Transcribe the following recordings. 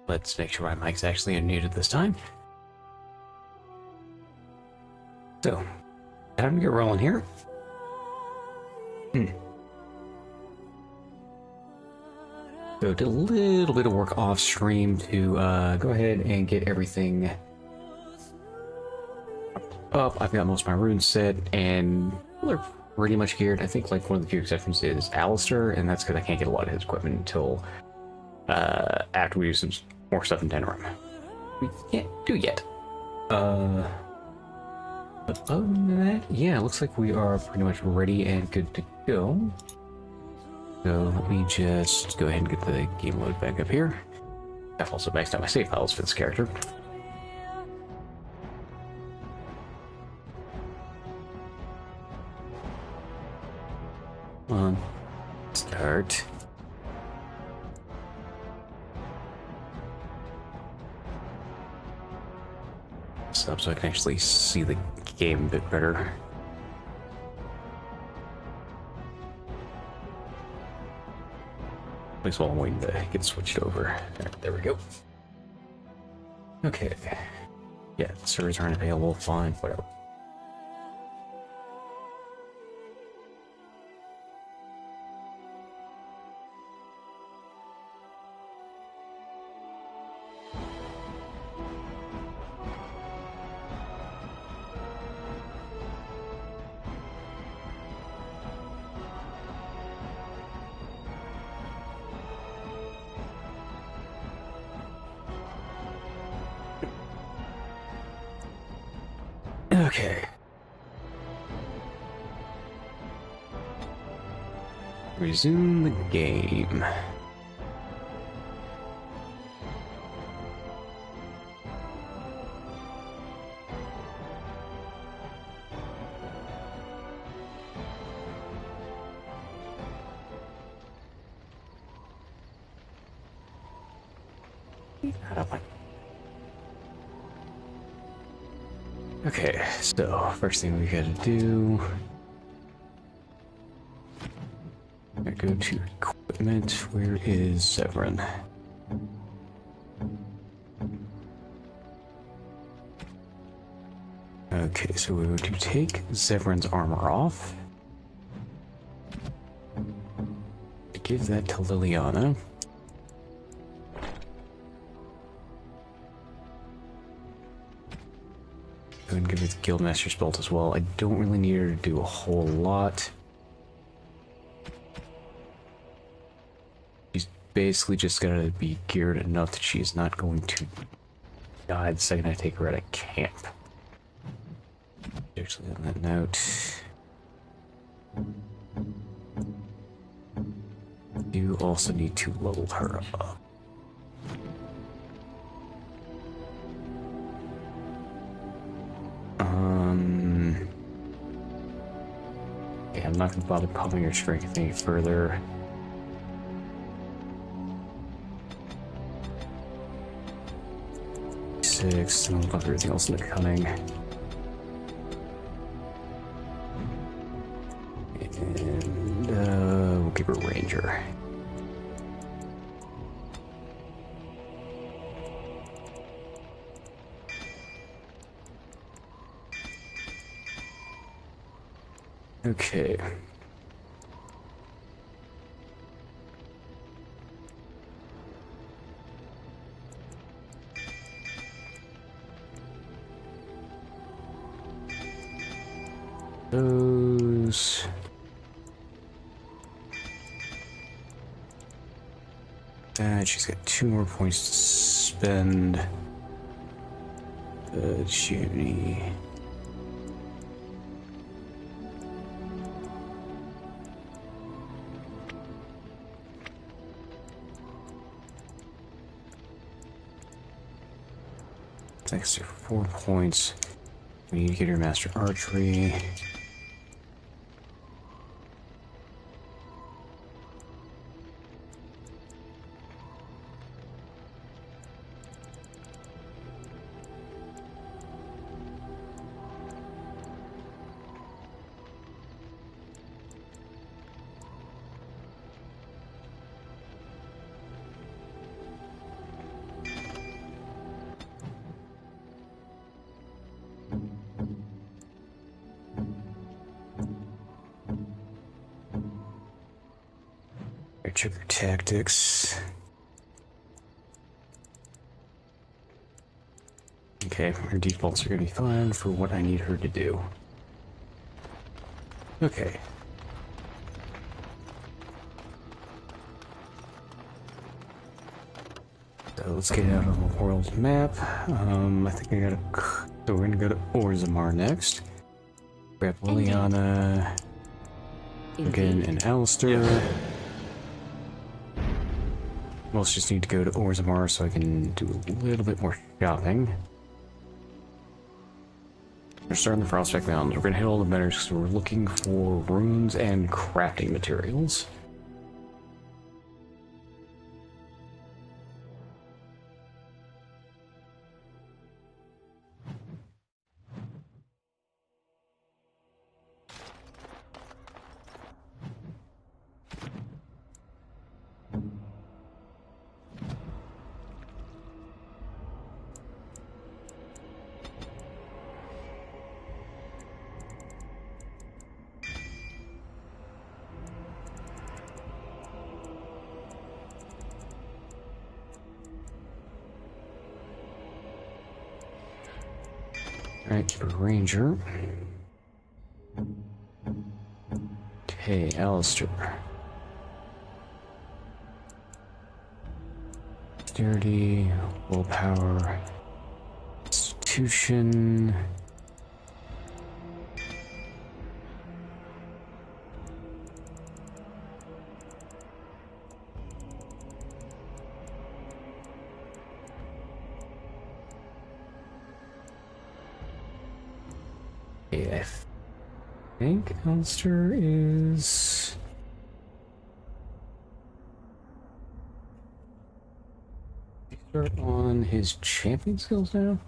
Let's make sure my mic's actually unmuted this time. So, time to get rolling here. So, did a little bit of work off stream to go ahead and get everything up. I've got most of my runes set, and they're pretty much geared. I think like one of the few exceptions is Alistair, and that's because I can't get a lot of his equipment until after we do some more stuff in Tenerum. We can't do yet. But other than that, yeah, it looks like we are pretty much ready and good to go. So let me just go ahead and get the game load back up here. I've also maxed out my save files for this character. Come on, start. Up so I can actually see the game a bit better. At least while I'm waiting to get switched over. There we go. Okay. Yeah, the servers aren't available. Fine, whatever. Okay. Resume the game. Okay, so first thing we gotta do, I go to equipment. Where is Severin? Okay, so we would take Severin's armor off. Give that to Liliana. Go ahead and give it the Guildmaster's belt as well. I don't really need her to do a whole lot. She's basically just gotta be geared enough that she's not going to die the second I take her out of camp. Actually, on that note, you also need to level her up. Yeah, I'm not going to bother pumping your strength any further. Six, and we'll pump everything else into cunning. And we'll give her ranger. Okay. Those. And she's got 2 more points to spend. Junie. Extra 4 points. We need to get her master archery. check her tactics. Okay, her defaults are gonna be fine for what I need her to do. Okay. So let's get out of the world map. I think I gotta. So we're gonna go to Orzammar next. Grab Liliana, Logan, and Alistair. Most just need to go to Orzammar so I can do a little bit more shopping. We're starting the Frostback Mountains. We're gonna hit all the banners because we're looking for runes and crafting materials. Alright, keep a ranger. Okay, Alistair. Dexterity, willpower, institution. I think Alistair is... Start on his champion skills now?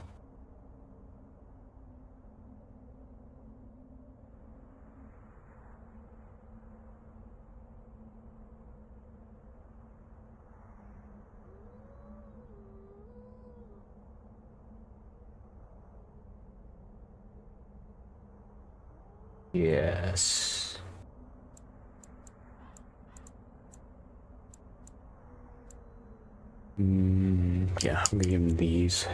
Yes. Yeah, I'm gonna give him these.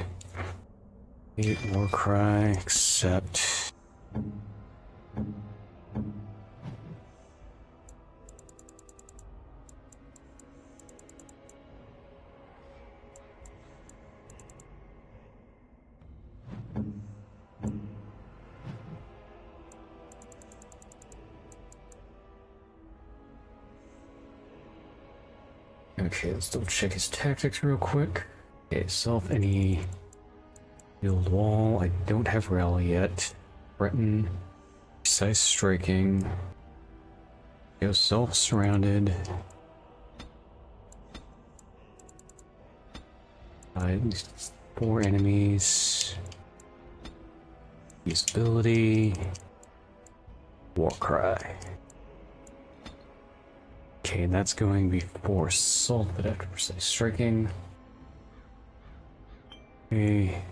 8 war cry, accept. Okay, let's double check his tactics real quick. Okay, self any build wall. I don't have rally yet. Breton, precise striking. Go self surrounded. 4 enemies. Use ability. War cry. Okay, that's going before assault, but after precise striking. Okay.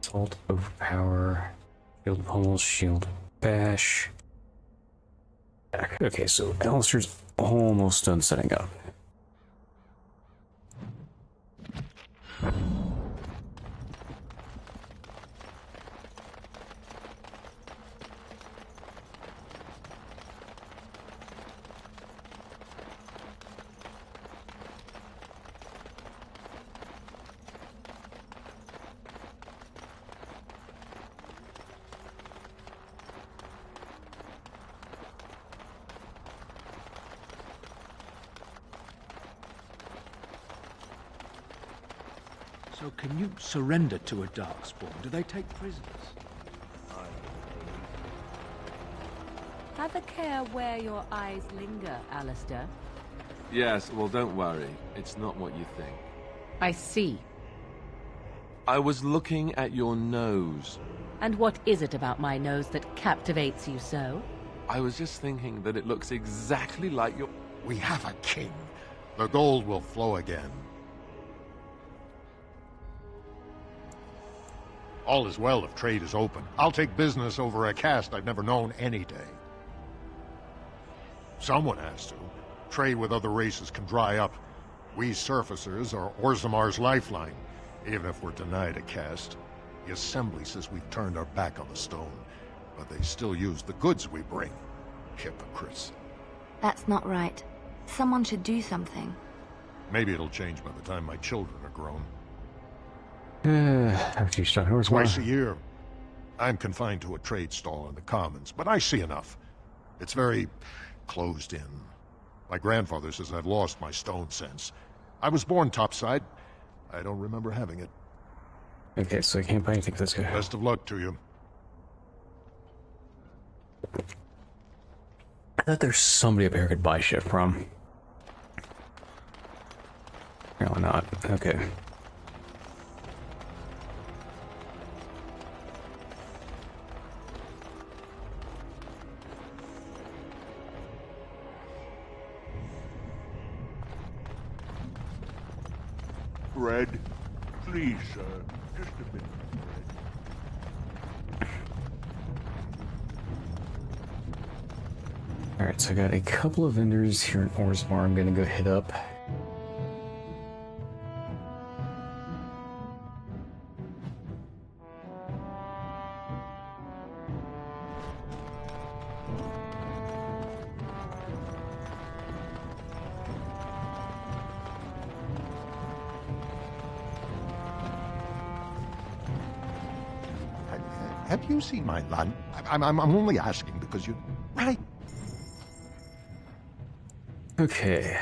Assault, overpower, shield pummel, shield bash. Okay, so Alistair's almost done setting up. So can you surrender to a darkspawn? Do they take prisoners? Have a care where your eyes linger, Alistair. Yes, well, don't worry. It's not what you think. I see. I was looking at your nose. And what is it about my nose that captivates you so? I was just thinking that it looks exactly like your... We have a king. The gold will flow again. All is well if trade is open. I'll take business over a caste I've never known any day. Someone has to. Trade with other races can dry up. We surfacers are Orzamar's lifeline, even if we're denied a caste. The Assembly says we've turned our back on the stone, but they still use the goods we bring. Hypocrites. That's not right. Someone should do something. Maybe it'll change by the time my children are grown. After you start Orzammar. Twice a year, I'm confined to a trade stall in the Commons, but I see enough. It's very closed in. My grandfather says I've lost my stone sense. I was born topside. I don't remember having it. Okay, so I can't buy anything for this guy. Best of luck to you. I thought there's somebody up here I could buy shit from. Apparently not. Okay. Bread? Please, sir. Just a bit of bread. Alright, so I got a couple of vendors here in Orzammar I'm gonna go hit up. Have you seen my land? I'm only asking because you... Right. Okay.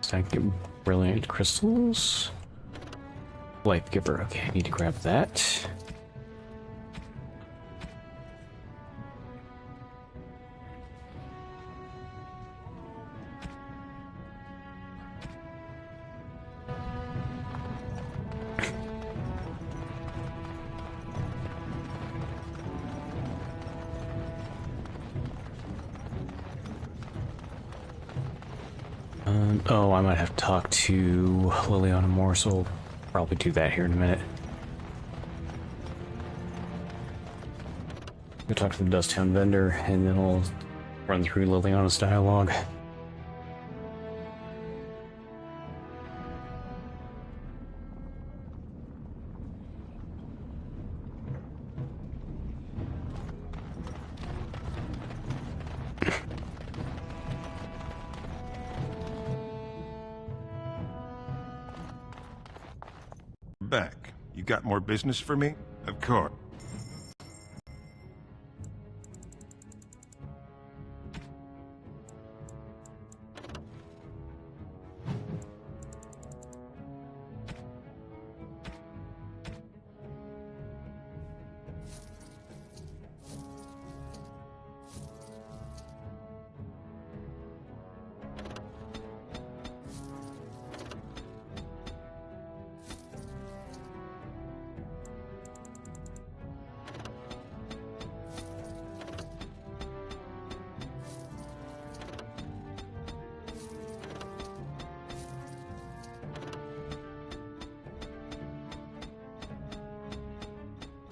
So I can get brilliant crystals. Life giver. Okay, I need to grab that. Oh, I might have to talk to Liliana more, so we'll probably do that here in a minute. Go talk to the Dust Town vendor, and then we'll run through Liliana's dialogue. Back. You got more business for me? Of course.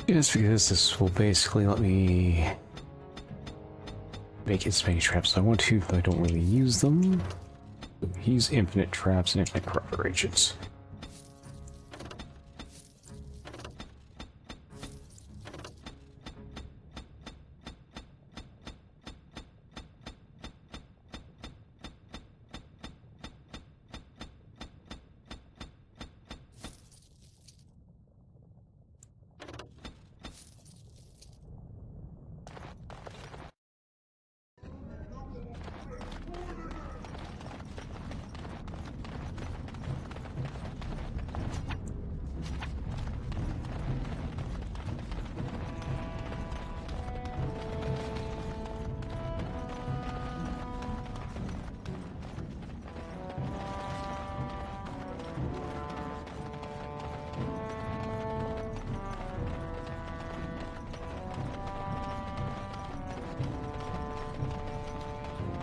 Just because this will basically let me make as many traps as I want to, but I don't really use them. Use infinite traps and infinite corruptor agents.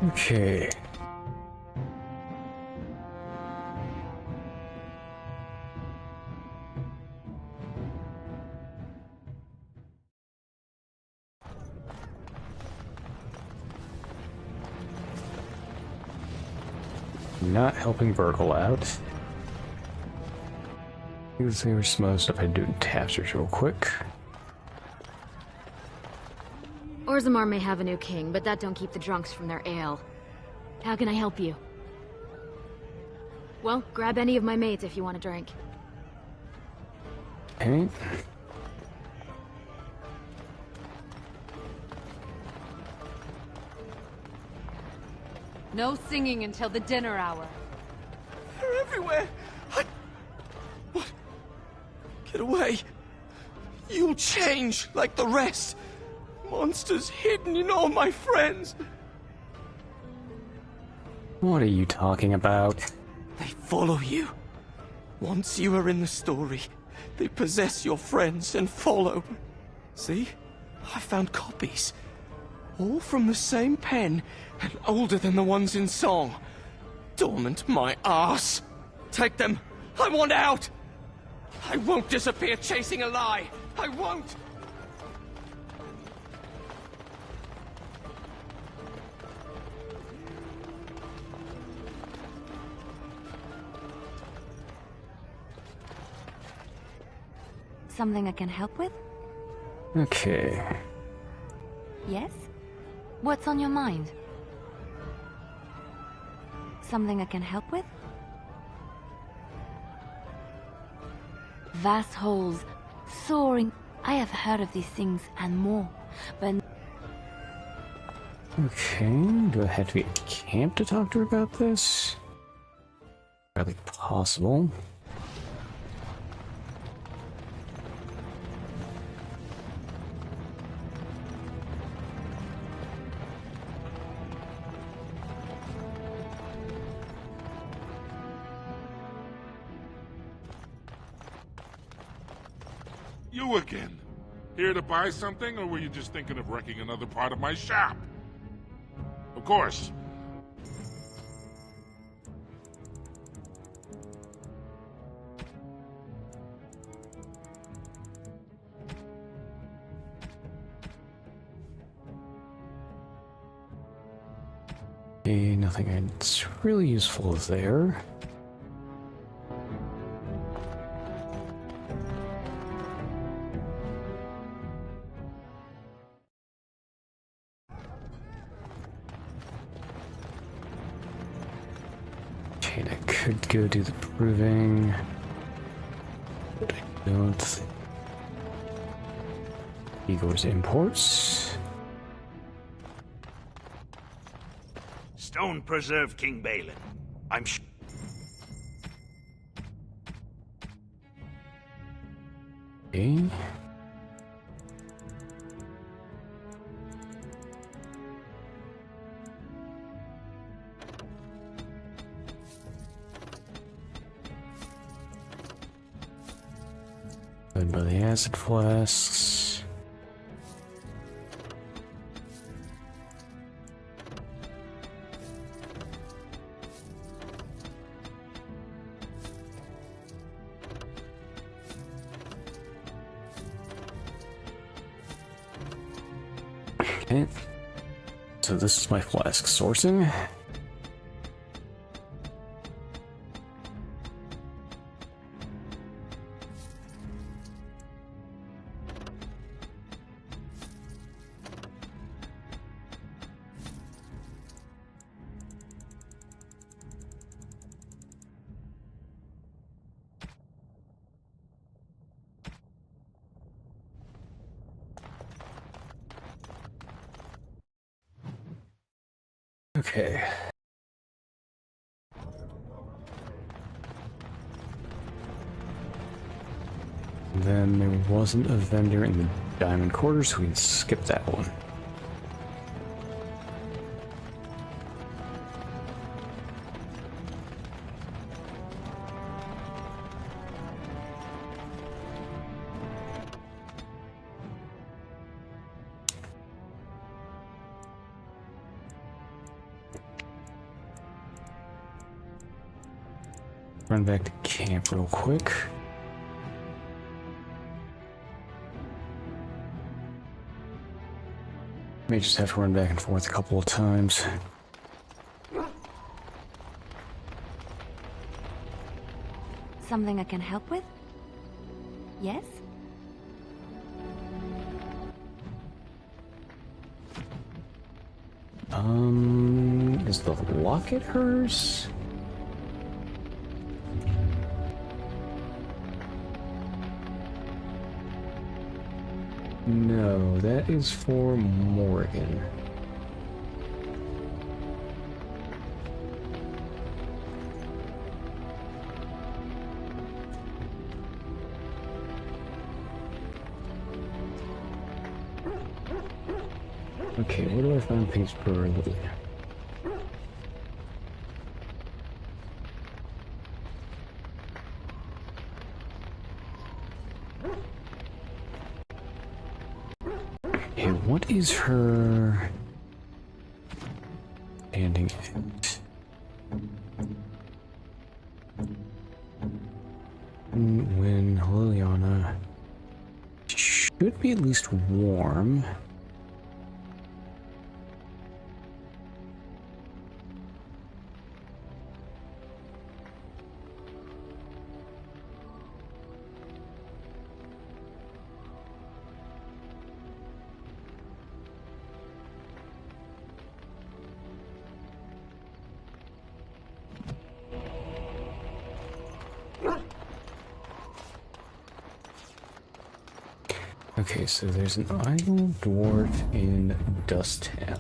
Okay. not helping Virgil out. There was some other stuff I do in Tapsters real quick. Orzammar may have a new king, but that don't keep the drunks from their ale. How can I help you? Well, grab any of my mates if you want a drink. Okay. No singing until the dinner hour. They're everywhere. What? Get away. You'll change like the rest. Monsters hidden in all my friends. What are you talking about? They follow you. Once you are in the story, they possess your friends and follow. See? I found copies. All from the same pen, and older than the ones in song. Dormant my arse. Take them. I want out. I won't disappear chasing a lie. I won't. Something I can help with? Okay. Yes? What's on your mind? Something I can help with? Vast holes, soaring. I have heard of these things and more, but... Okay, do I have to be at camp to talk to her about this? Probably possible. You again. Here to buy something, or were you just thinking of wrecking another part of my shop? Of course. Okay, nothing that's really useful there. Okay, I could go do the proving, but I don't think. Igor's imports. Stone preserve King Balin. I'm sure. Okay. Going by the acid flasks. Okay. So this is my flask sourcing. Okay. Then there wasn't a vendor in the Diamond Quarters, so we can skip that one. Run back to camp real quick. May just have to run back and forth a couple of times. Something I can help with? Yes? Is the locket hers? No, that is for Morgan. Okay, where do I find things per little? Okay, what is her standing at? When Liliana should be at least warm. Okay, so there's an idle dwarf in Dust Town.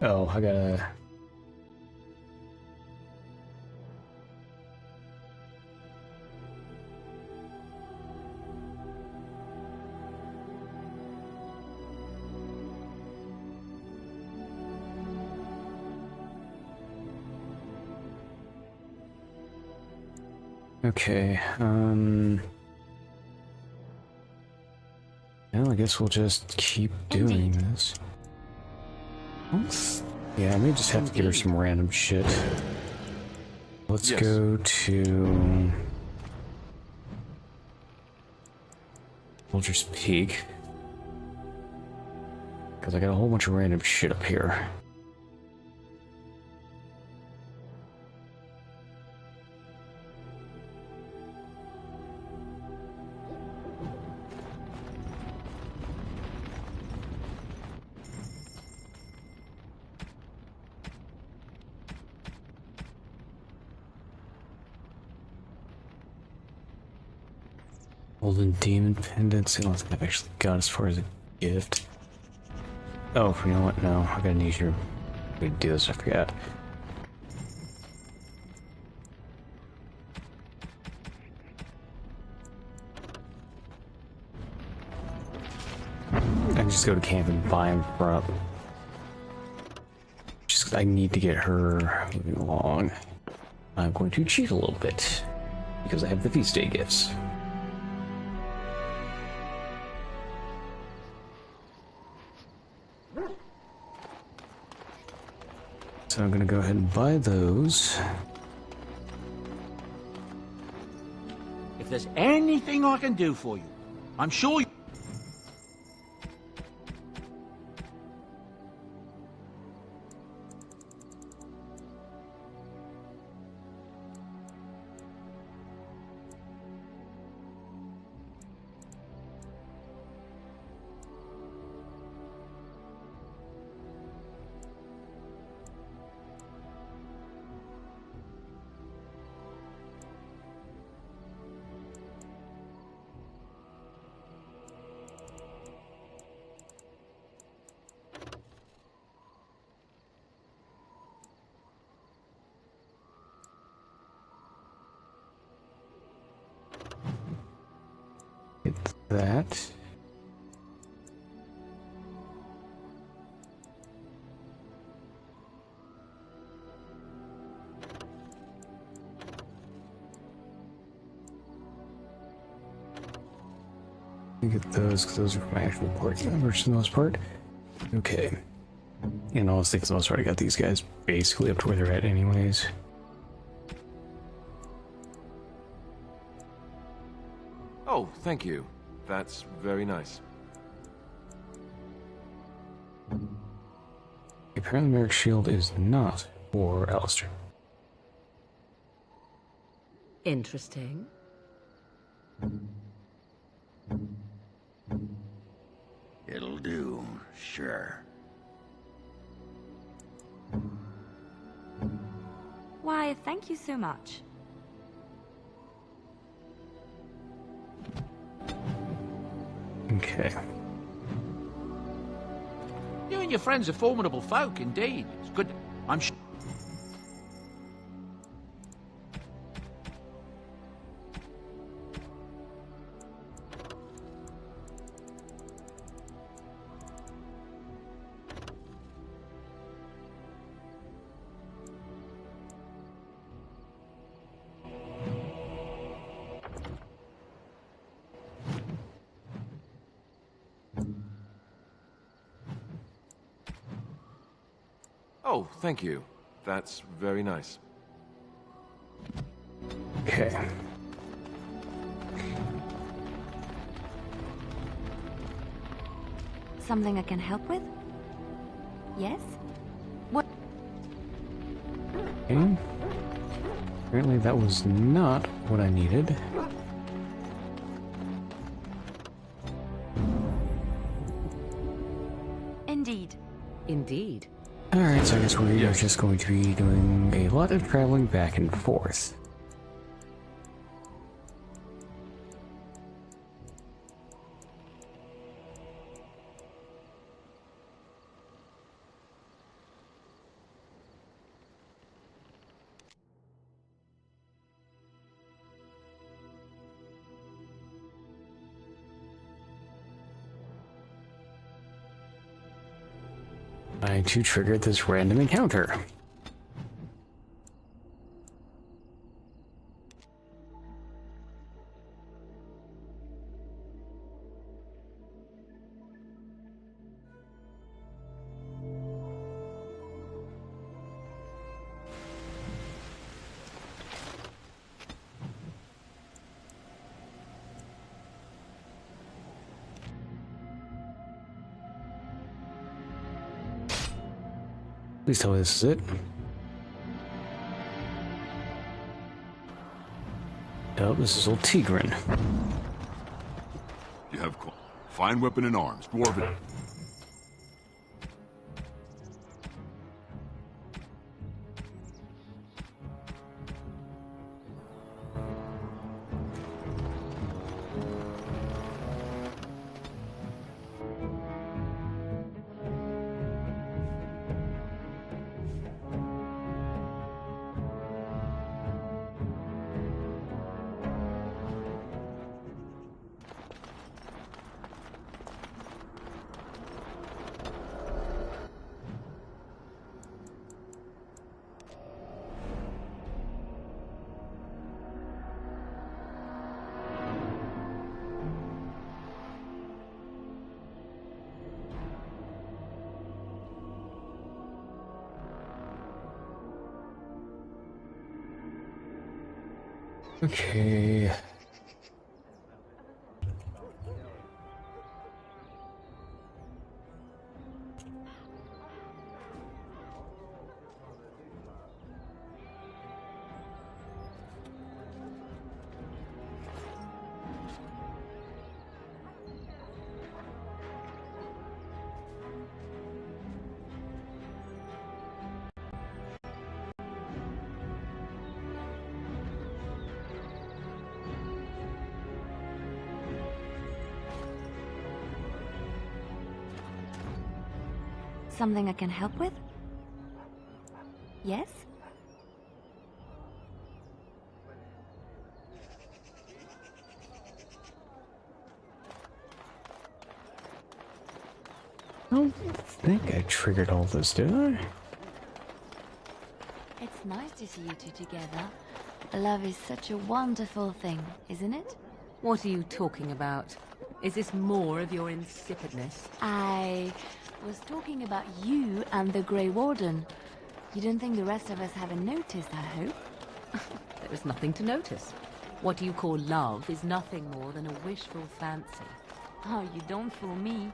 Oh, I gotta... Okay, well, I guess we'll just keep doing this. Yeah, I may just have to give her some random shit. Let's go to Soldier's Peak, because I got a whole bunch of random shit up here. Golden Demon Pendants. I don't think I've actually got as far as a gift. Oh, you know what? No, I gotta need your... We do this, I forgot. I can just go to camp and buy them from... Just, I need to get her moving along. I'm going to cheat a little bit, because I have the feast day gifts. So I'm gonna go ahead and buy those. If there's anything I can do for you, I'm sure you... That. Get those, because those are my actual party members for the most part. Okay. And honestly, for the most part, I got these guys basically up to where they're at anyways. Oh, thank you. That's very nice. Apparently, Merrick's shield is not for Alistair. Interesting. It'll do, sure. Why, thank you so much. Okay. You and your friends are formidable folk, indeed. It's good. I'm sure. Oh, thank you. That's very nice. Okay. Something I can help with? Yes? What? Okay. Apparently that was not what I needed. Indeed. Indeed. Alright, so I guess we are just going to be doing a lot of traveling back and forth. To trigger this random encounter. Please tell me this is it. Oh, this is old Tigran. You have fine weapon and arms, dwarven. Okay. Something I can help with? Yes? I don't think I triggered all this, did I? It's nice to see you two together. Love is such a wonderful thing, isn't it? What are you talking about? Is this more of your insipidness? I was talking about you and the Grey Warden. You don't think the rest of us haven't noticed, I hope? There is nothing to notice. What you call love is nothing more than a wishful fancy. Oh, you don't fool me.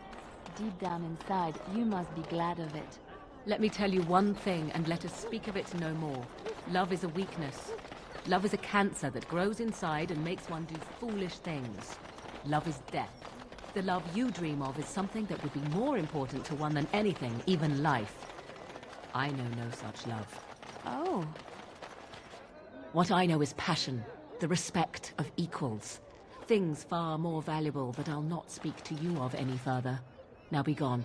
Deep down inside, you must be glad of it. Let me tell you one thing, and let us speak of it no more. Love is a weakness. Love is a cancer that grows inside and makes one do foolish things. Love is death. The love you dream of is something that would be more important to one than anything, even life. I know no such love. Oh. What I know is passion, the respect of equals. Things far more valuable that I'll not speak to you of any further. Now be gone.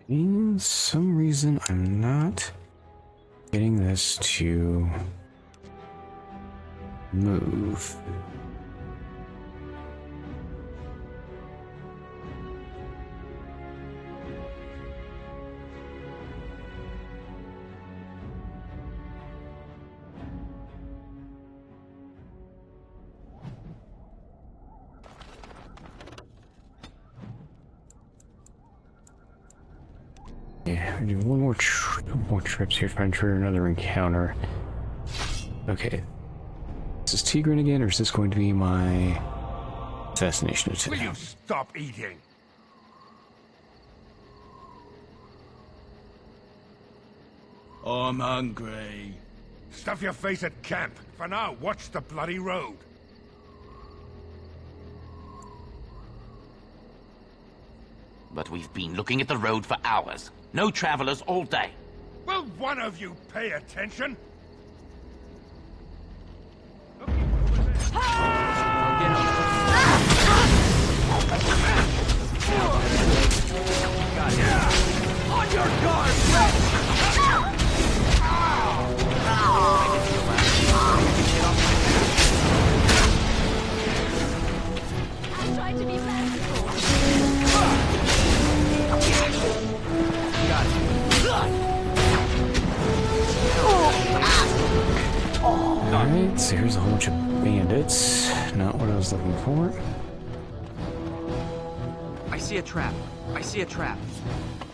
For some reason, I'm not getting this to move. Yeah, we do one more trips here, trying to trigger another encounter. Okay. Is this Tigran again, or is this going to be my assassination attempt? Will you stop eating? I'm hungry. Stuff your face at camp. For now, watch the bloody road. But we've been looking at the road for hours. No travelers all day. Will one of you pay attention? On your guard, I'm trying to be merciful. Alright, so here's a whole bunch of bandits. Not what I was looking for. I see a trap. I see a trap.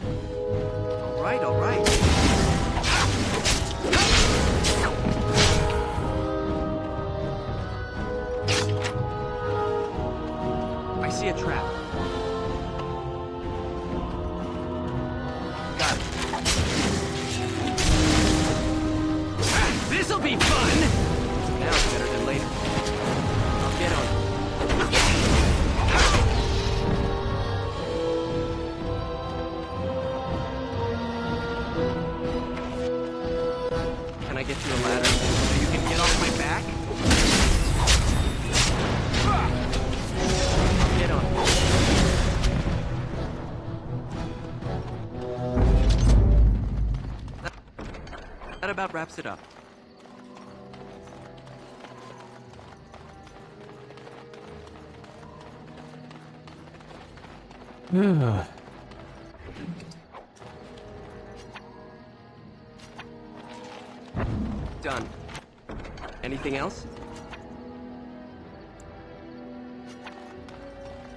All right, all right. I see a trap. Got it. This'll be fun! Now it's better than later. I'll get on it. Can I get you a ladder so you can get off my back? I'll get on it. That about wraps it up. Done. Anything else?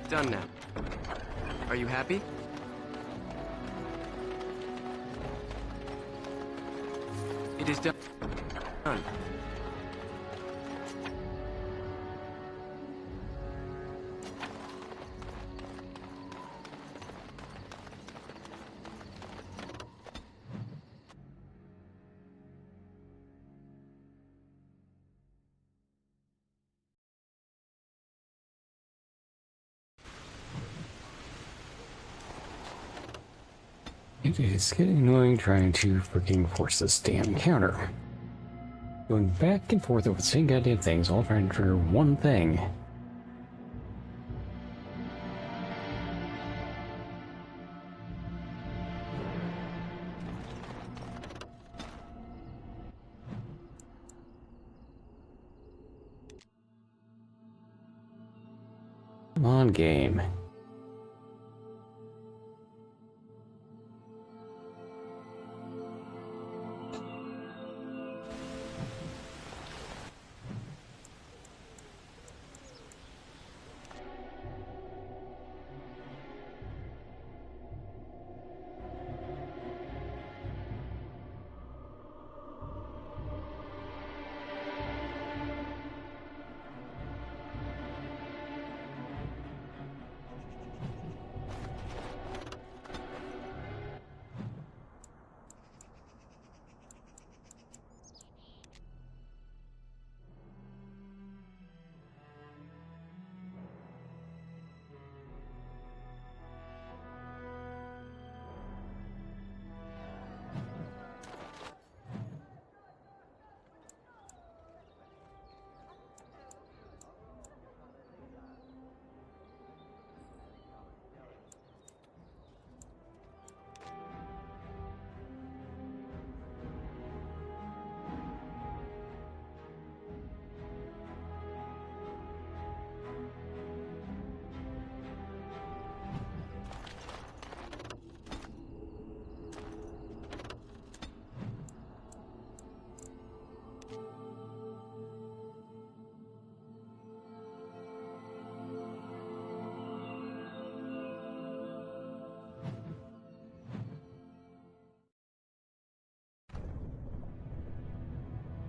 Done now. Are you happy? It is done. Done. It is getting annoying trying to freaking force this damn encounter. Going back and forth over the same goddamn things, all trying to trigger one thing. Come on, game.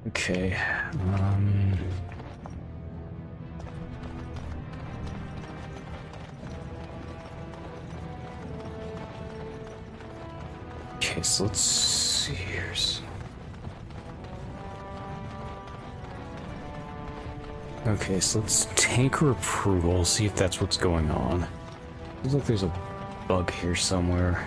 Okay. Okay, so let's see here. Okay, so let's tanker approval, see if that's what's going on. Looks like there's a bug here somewhere.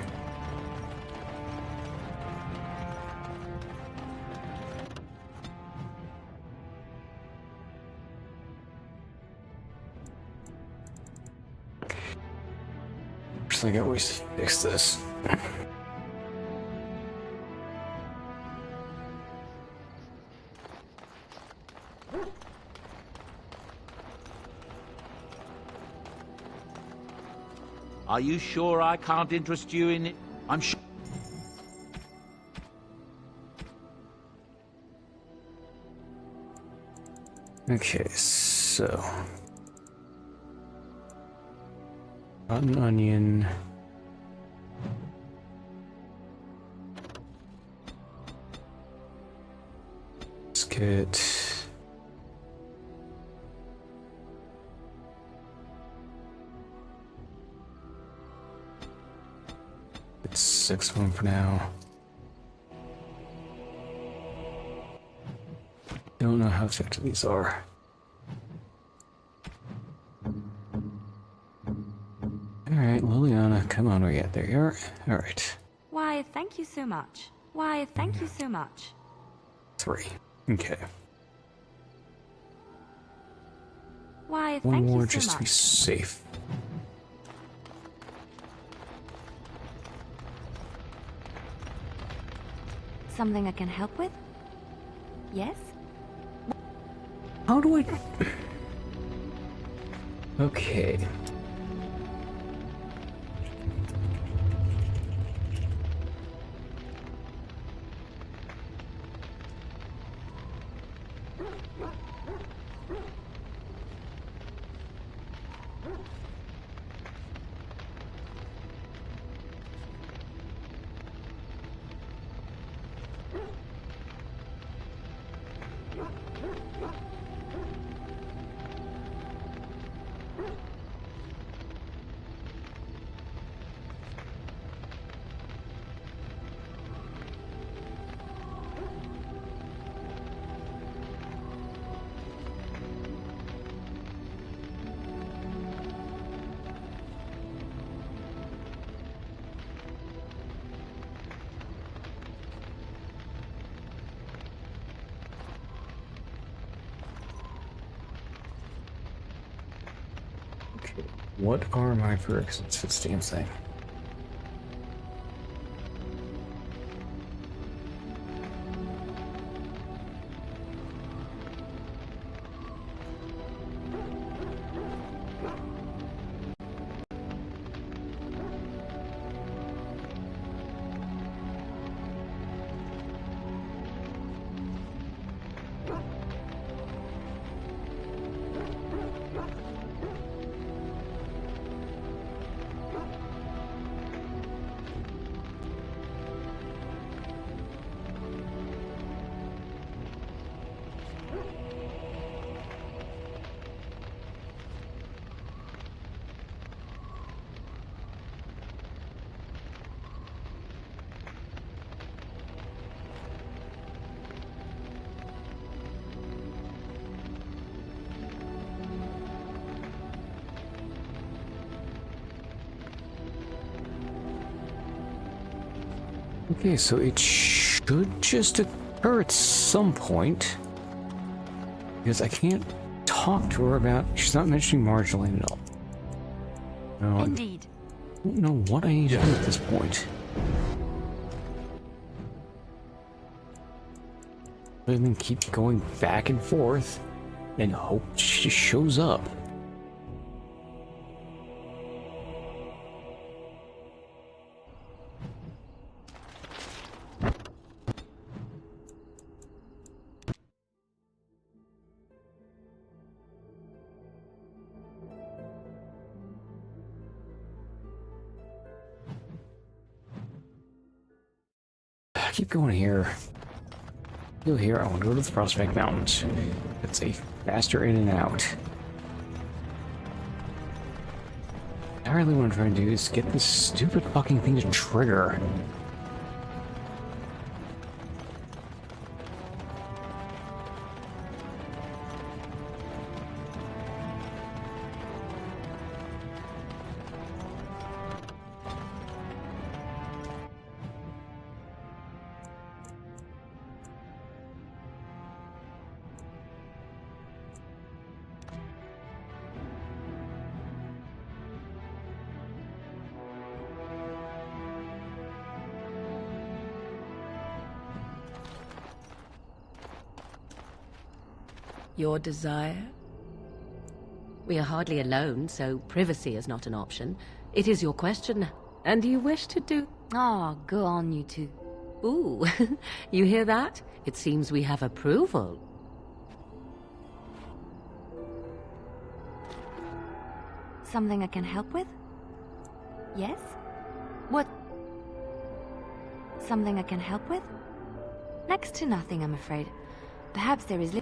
I got ways to fix this. Are you sure I can't interest you in it? I'm sure. Okay, so rotten onion. Biscuit. It's 6 of them for now. Don't know how effective these are. Alright, Liliana, come on, we got there. You are. Alright. Why, thank you so much. Why, thank you so much. 3. Okay. Why, One thank more you so just much. to be safe. Something I can help with? Yes? How do I... Okay. What are my prerequisites for this damn thing? Okay, so it should just occur at some point. Because I can't talk to her about... She's not mentioning Marjolaine at all. No, Indeed. I don't know what I need to do at this point. I then keep going back and forth and hope she shows up. Keep going here. Go here. I want to go to the Prospect Mountains. It's a faster in and out. Entirely what I'm trying to do is get this stupid fucking thing to trigger. Your desire? We are hardly alone, so privacy is not an option. It is your question, and you wish to do... Oh, go on, you two. Ooh, you hear that? It seems we have approval. Something I can help with? Yes? What? Something I can help with? Next to nothing, I'm afraid. Perhaps there is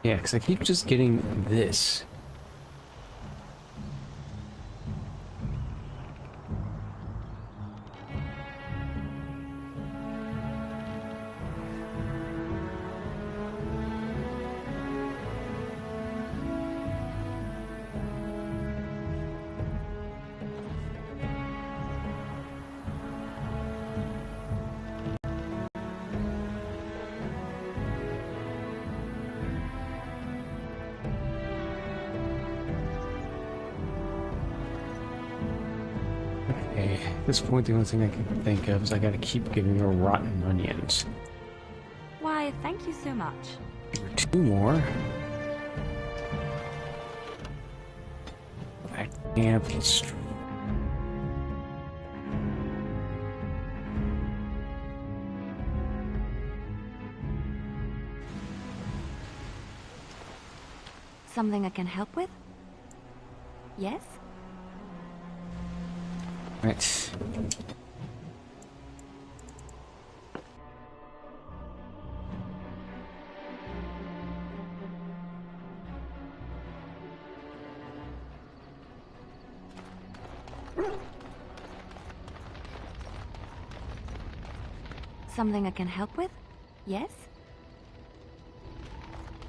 Yeah, because I keep just getting this. Okay, at this point the only thing I can think of is I gotta keep giving her rotten onions. Why, thank you so much. Give her 2 more. Back to camp. Let's... Something I can help with? Yes? Right. Something I can help with? Yes?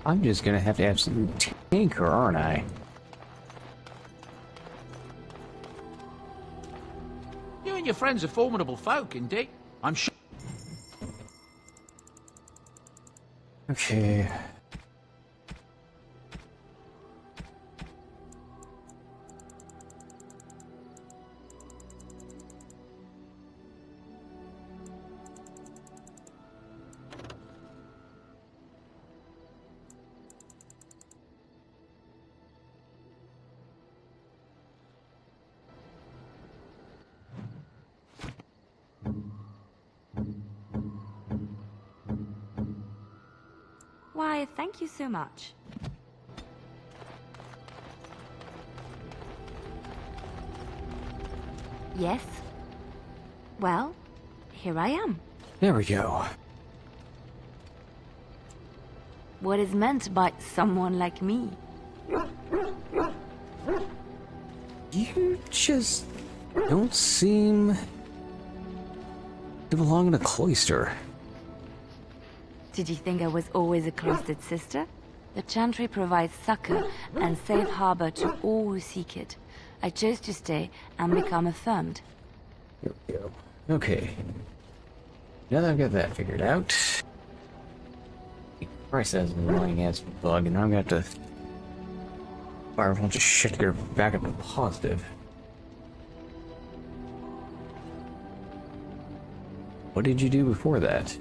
I'm just gonna have to absolutely tank her, aren't I? You and your friends are formidable folk, indeed. I'm sure. Okay. Why, thank you so much. Yes? Well, here I am. There we go. What is meant by someone like me? You just don't seem to belong in a cloister. Did you think I was always a cloistered sister? The Chantry provides succor and safe harbor to all who seek it. I chose to stay and become affirmed. Here we go. Okay. Now that I've got that figured out... Christ, that's an annoying ass bug, and now I'm gonna have to fire a bunch of shit to get her back up to positive. What did you do before that?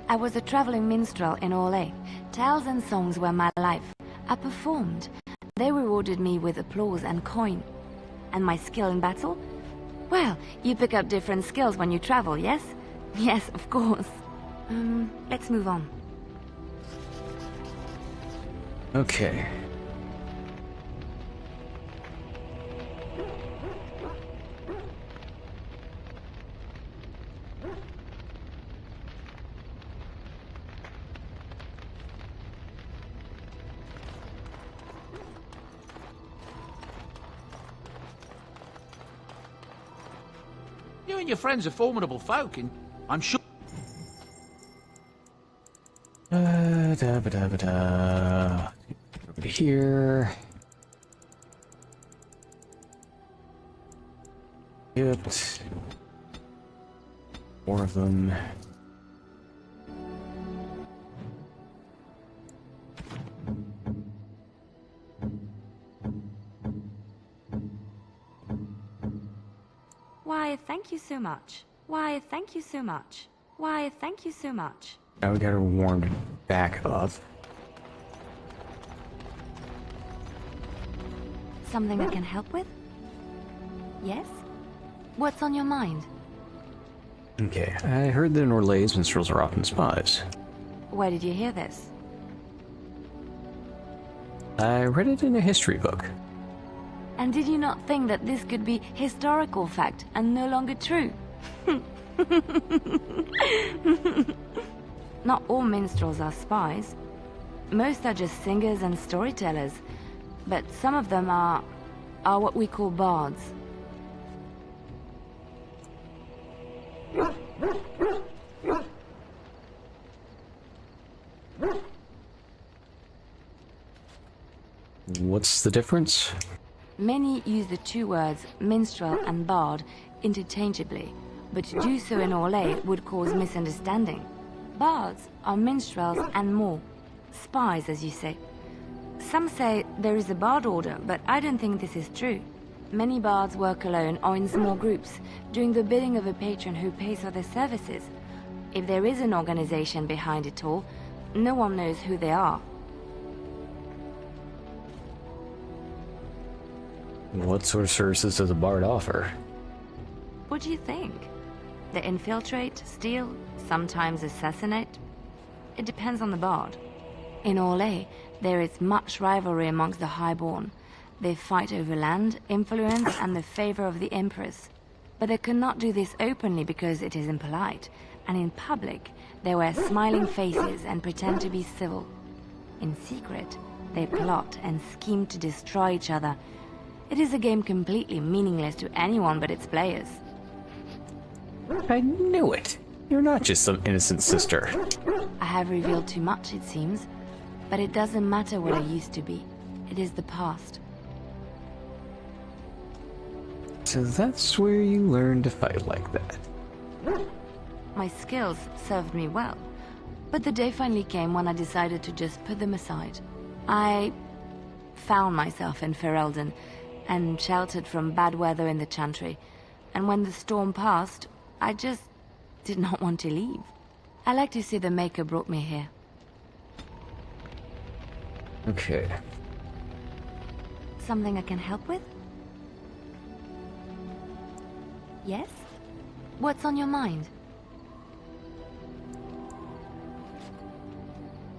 I was a traveling minstrel in Orlais. Tales and songs were my life. I performed. They rewarded me with applause and coin. And my skill in battle? Well, you pick up different skills when you travel, yes? Yes, of course. Let's move on. Okay. You and your friends are formidable folk, and I'm sure... Over here. Yep. 4 of them. Why, thank you so much. Why, thank you so much. Why, thank you so much. Now we got her warmed back up. Something I can help with? Yes? What's on your mind? Okay, I heard that in Orlais, minstrels are often spies. Where did you hear this? I read it in a history book. And did you not think that this could be historical fact and no longer true? Not all minstrels are spies. Most are just singers and storytellers. But some of them are what we call bards. What's the difference? Many use the two words minstrel and bard interchangeably, but to do so in Orlais would cause misunderstanding. Bards are minstrels and more. Spies, as you say. Some say there is a bard order, but I don't think this is true. Many bards work alone or in small groups, doing the bidding of a patron who pays for their services. If there is an organization behind it all, no one knows who they are. What sort of services does a bard offer? What do you think? They infiltrate, steal, sometimes assassinate? It depends on the bard. In Orlais, there is much rivalry amongst the highborn. They fight over land, influence, and the favor of the Empress. But they cannot do this openly because it is impolite, and in public, they wear smiling faces and pretend to be civil. In secret, they plot and scheme to destroy each other. It is a game completely meaningless to anyone but its players. I knew it! You're not just some innocent sister. I have revealed too much, it seems. But it doesn't matter what I used to be. It is the past. So that's where you learn to fight like that. My skills served me well. But the day finally came when I decided to just put them aside. I found myself in Ferelden and sheltered from bad weather in the Chantry. And when the storm passed, I just did not want to leave. I like to see the Maker brought me here. Okay. Something I can help with? Yes? What's on your mind?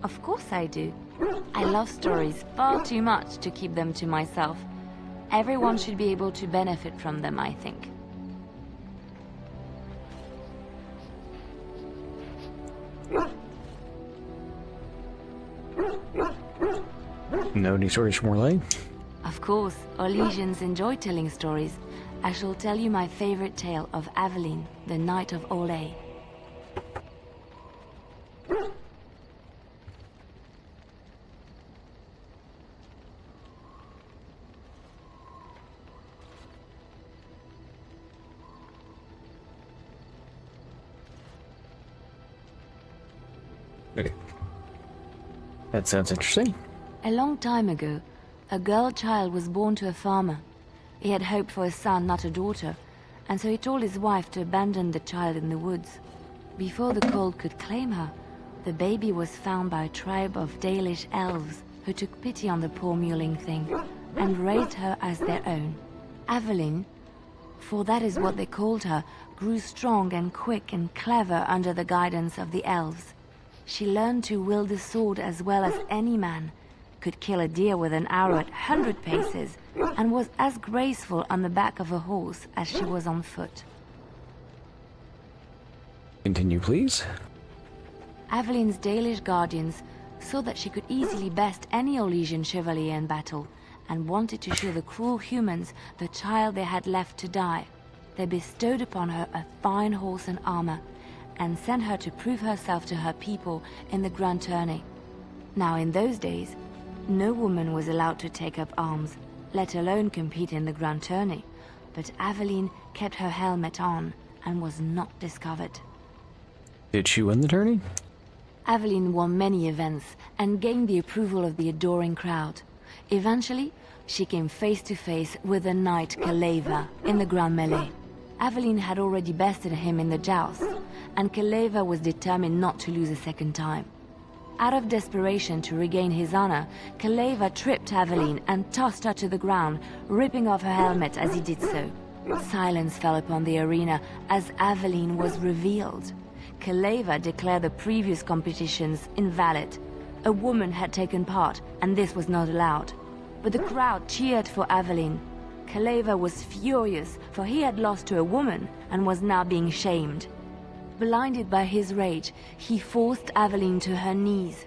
Of course I do. I love stories far too much to keep them to myself. Everyone should be able to benefit from them, I think. Know any stories from Orlais? Of course, Orlesians enjoy telling stories. I shall tell you my favorite tale of Aveline, the Knight of Olay. Okay. That sounds interesting. A long time ago, a girl child was born to a farmer. He had hoped for a son, not a daughter, and so he told his wife to abandon the child in the woods. Before the cold could claim her, the baby was found by a tribe of Dalish elves who took pity on the poor mewling thing and raised her as their own. Aveline, for that is what they called her, grew strong and quick and clever under the guidance of the elves. She learned to wield the sword as well as any man, could kill a deer with an arrow at 100 paces, and was as graceful on the back of a horse as she was on foot. Continue, please. Aveline's Dalish guardians saw that she could easily best any Orlesian chevalier in battle, and wanted to show the cruel humans the child they had left to die. They bestowed upon her a fine horse and armor, and sent her to prove herself to her people in the grand tourney. Now in those days, no woman was allowed to take up arms, let alone compete in the grand tourney, but Aveline kept her helmet on and was not discovered. Did she win the tourney? Aveline won many events and gained the approval of the adoring crowd. Eventually, she came face to face with the knight Kaleva in the grand melee. Aveline had already bested him in the joust, and Kaleva was determined not to lose a second time. Out of desperation to regain his honor, Kaleva tripped Aveline and tossed her to the ground, ripping off her helmet as he did so. Silence fell upon the arena as Aveline was revealed. Kaleva declared the previous competitions invalid. A woman had taken part, and this was not allowed. But the crowd cheered for Aveline. Kaleva was furious, for he had lost to a woman and was now being shamed. Blinded by his rage, he forced Aveline to her knees.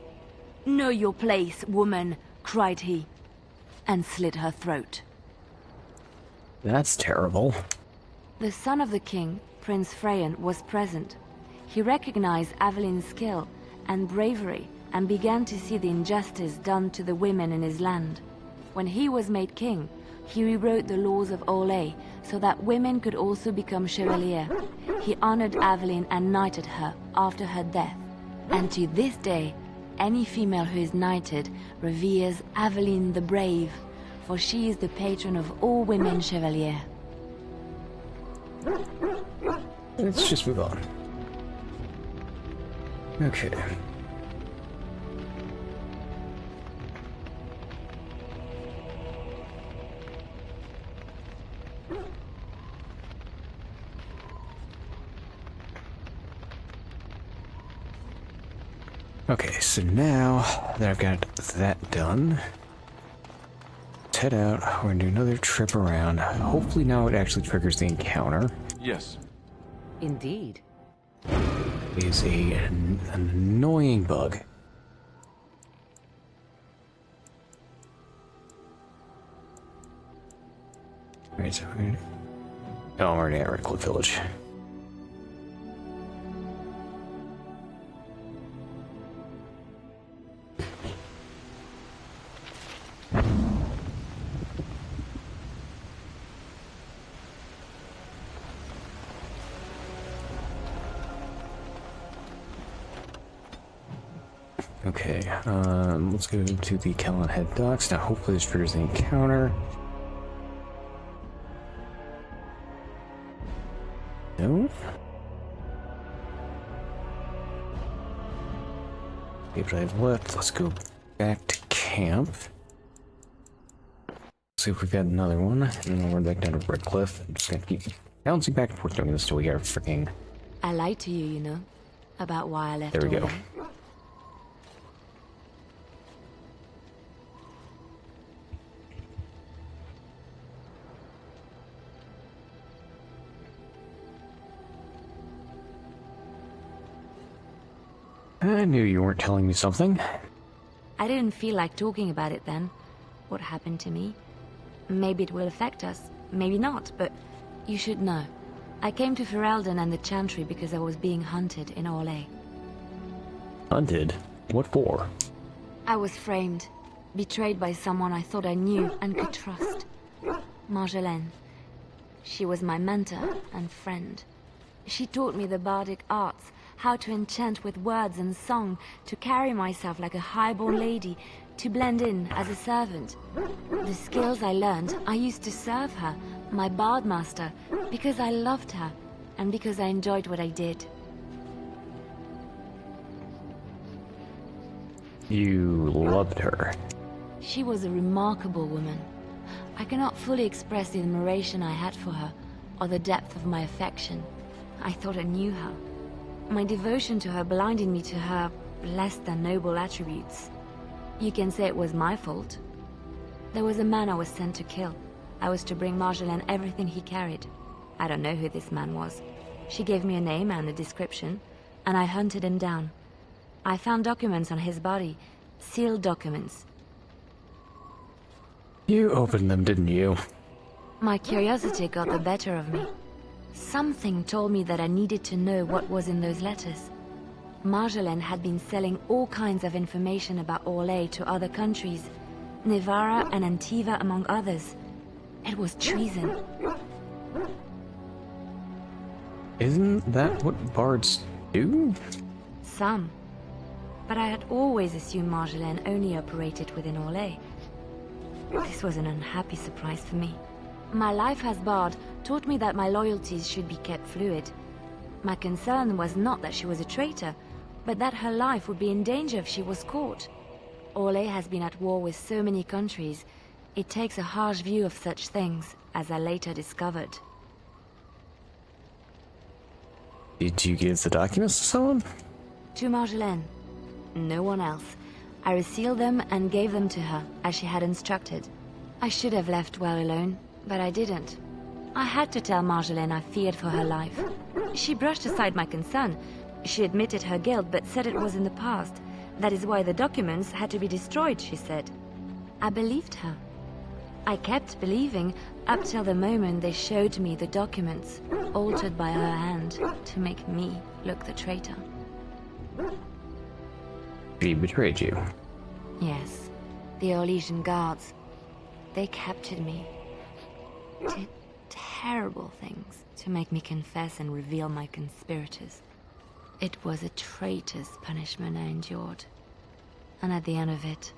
"Know your place, woman," cried he, and slit her throat. That's terrible. The son of the king, Prince Freyan, was present. He recognized Aveline's skill and bravery and began to see the injustice done to the women in his land. When he was made king, he rewrote the laws of Olay so that women could also become chevalier. He honored Aveline and knighted her after her death. And to this day, any female who is knighted reveres Aveline the Brave, for she is the patron of all women chevalier. Let's just move on. Okay. Okay, so now that I've got that done, let's head out. We're gonna do another trip around. Hopefully now it actually triggers the encounter. Yes. Indeed. It is an annoying bug. Alright, so we're gonna... Oh, I'm already at Redcliffe Village. Okay, let's go to the Kellan Head docks. Now, hopefully this triggers the encounter. No? Okay, but I have left. Let's go back to camp. See if we've got another one. And then we're back down to Redcliffe. I'm just gonna keep bouncing back and forth doing this till we get our freaking... I lied to you, you know, about why I left. There we go. Olay. I knew you weren't telling me something. I didn't feel like talking about it then, what happened to me. Maybe it will affect us, maybe not, but you should know. I came to Ferelden and the Chantry because I was being hunted in Orlais. Hunted? What for? I was framed, betrayed by someone I thought I knew and could trust. Marjolaine. She was my mentor and friend. She taught me the bardic arts, how to enchant with words and song, to carry myself like a highborn lady, to blend in as a servant. The skills I learned, I used to serve her, my bard master, because I loved her, and because I enjoyed what I did. You loved her. She was a remarkable woman. I cannot fully express the admiration I had for her, or the depth of my affection. I thought I knew her. My devotion to her blinded me to her less than noble attributes. You can say it was my fault. There was a man I was sent to kill. I was to bring Marjolaine everything he carried. I don't know who this man was. She gave me a name and a description, and I hunted him down. I found documents on his body, sealed documents. You opened them, didn't you? My curiosity got the better of me. Something told me that I needed to know what was in those letters. Marjolaine had been selling all kinds of information about Orlais to other countries, Nevara and Antiva among others. It was treason. Isn't that what bards do? Some. But I had always assumed Marjolaine only operated within Orlais. This was an unhappy surprise for me. My life as bard taught me that my loyalties should be kept fluid. My concern was not that she was a traitor, but that her life would be in danger if she was caught. Orlais has been at war with so many countries. It takes a harsh view of such things, as I later discovered. Did you give the documents to someone? To Marjolaine. No one else. I resealed them and gave them to her, as she had instructed. I should have left well alone, but I didn't. I had to tell Marjolaine I feared for her life. She brushed aside my concern. She admitted her guilt, but said it was in the past. That is why the documents had to be destroyed, she said. I believed her. I kept believing up till the moment they showed me the documents, altered by her hand, to make me look the traitor. She betrayed you. Yes, the Orlesian guards. They captured me. Did terrible things to make me confess and reveal my conspirators. It was a traitor's punishment I endured. And at the end of it,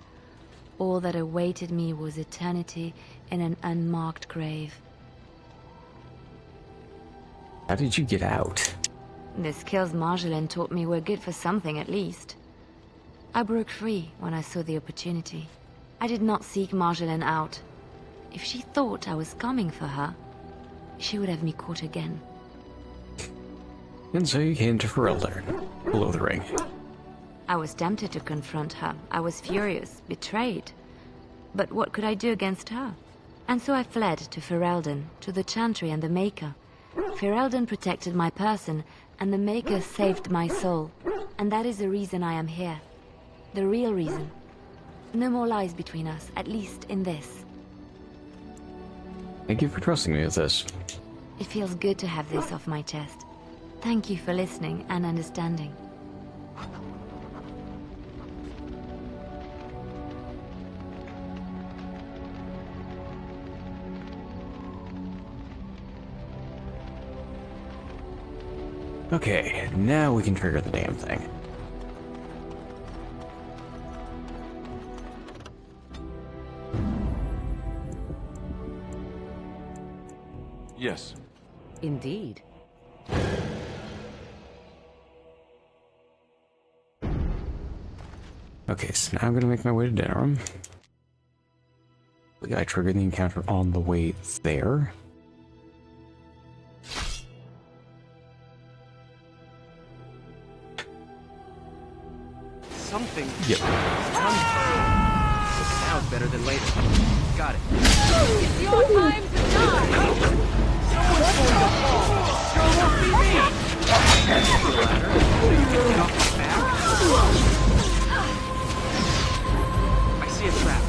all that awaited me was eternity in an unmarked grave. How did you get out? The skills Marjolaine taught me were good for something at least. I broke free when I saw the opportunity. I did not seek Marjolaine out. If she thought I was coming for her, she would have me caught again. And so you came to Ferelden, below the ring. I was tempted to confront her. I was furious, betrayed. But what could I do against her? And so I fled to Ferelden, to the Chantry and the Maker. Ferelden protected my person, and the Maker saved my soul. And that is the reason I am here. The real reason. No more lies between us, at least in this. Thank you for trusting me with this. It feels good to have this off my chest. Thank you for listening and understanding. Okay, now we can trigger the damn thing. Yes. Indeed. Okay, so now I'm gonna make my way to Denerim. I triggered the encounter on the way there. Something. Yep. Now it's better than later. Got it. It's your time to die! Someone's going to fall. Sure won't be me. Get off my back. I see a trap.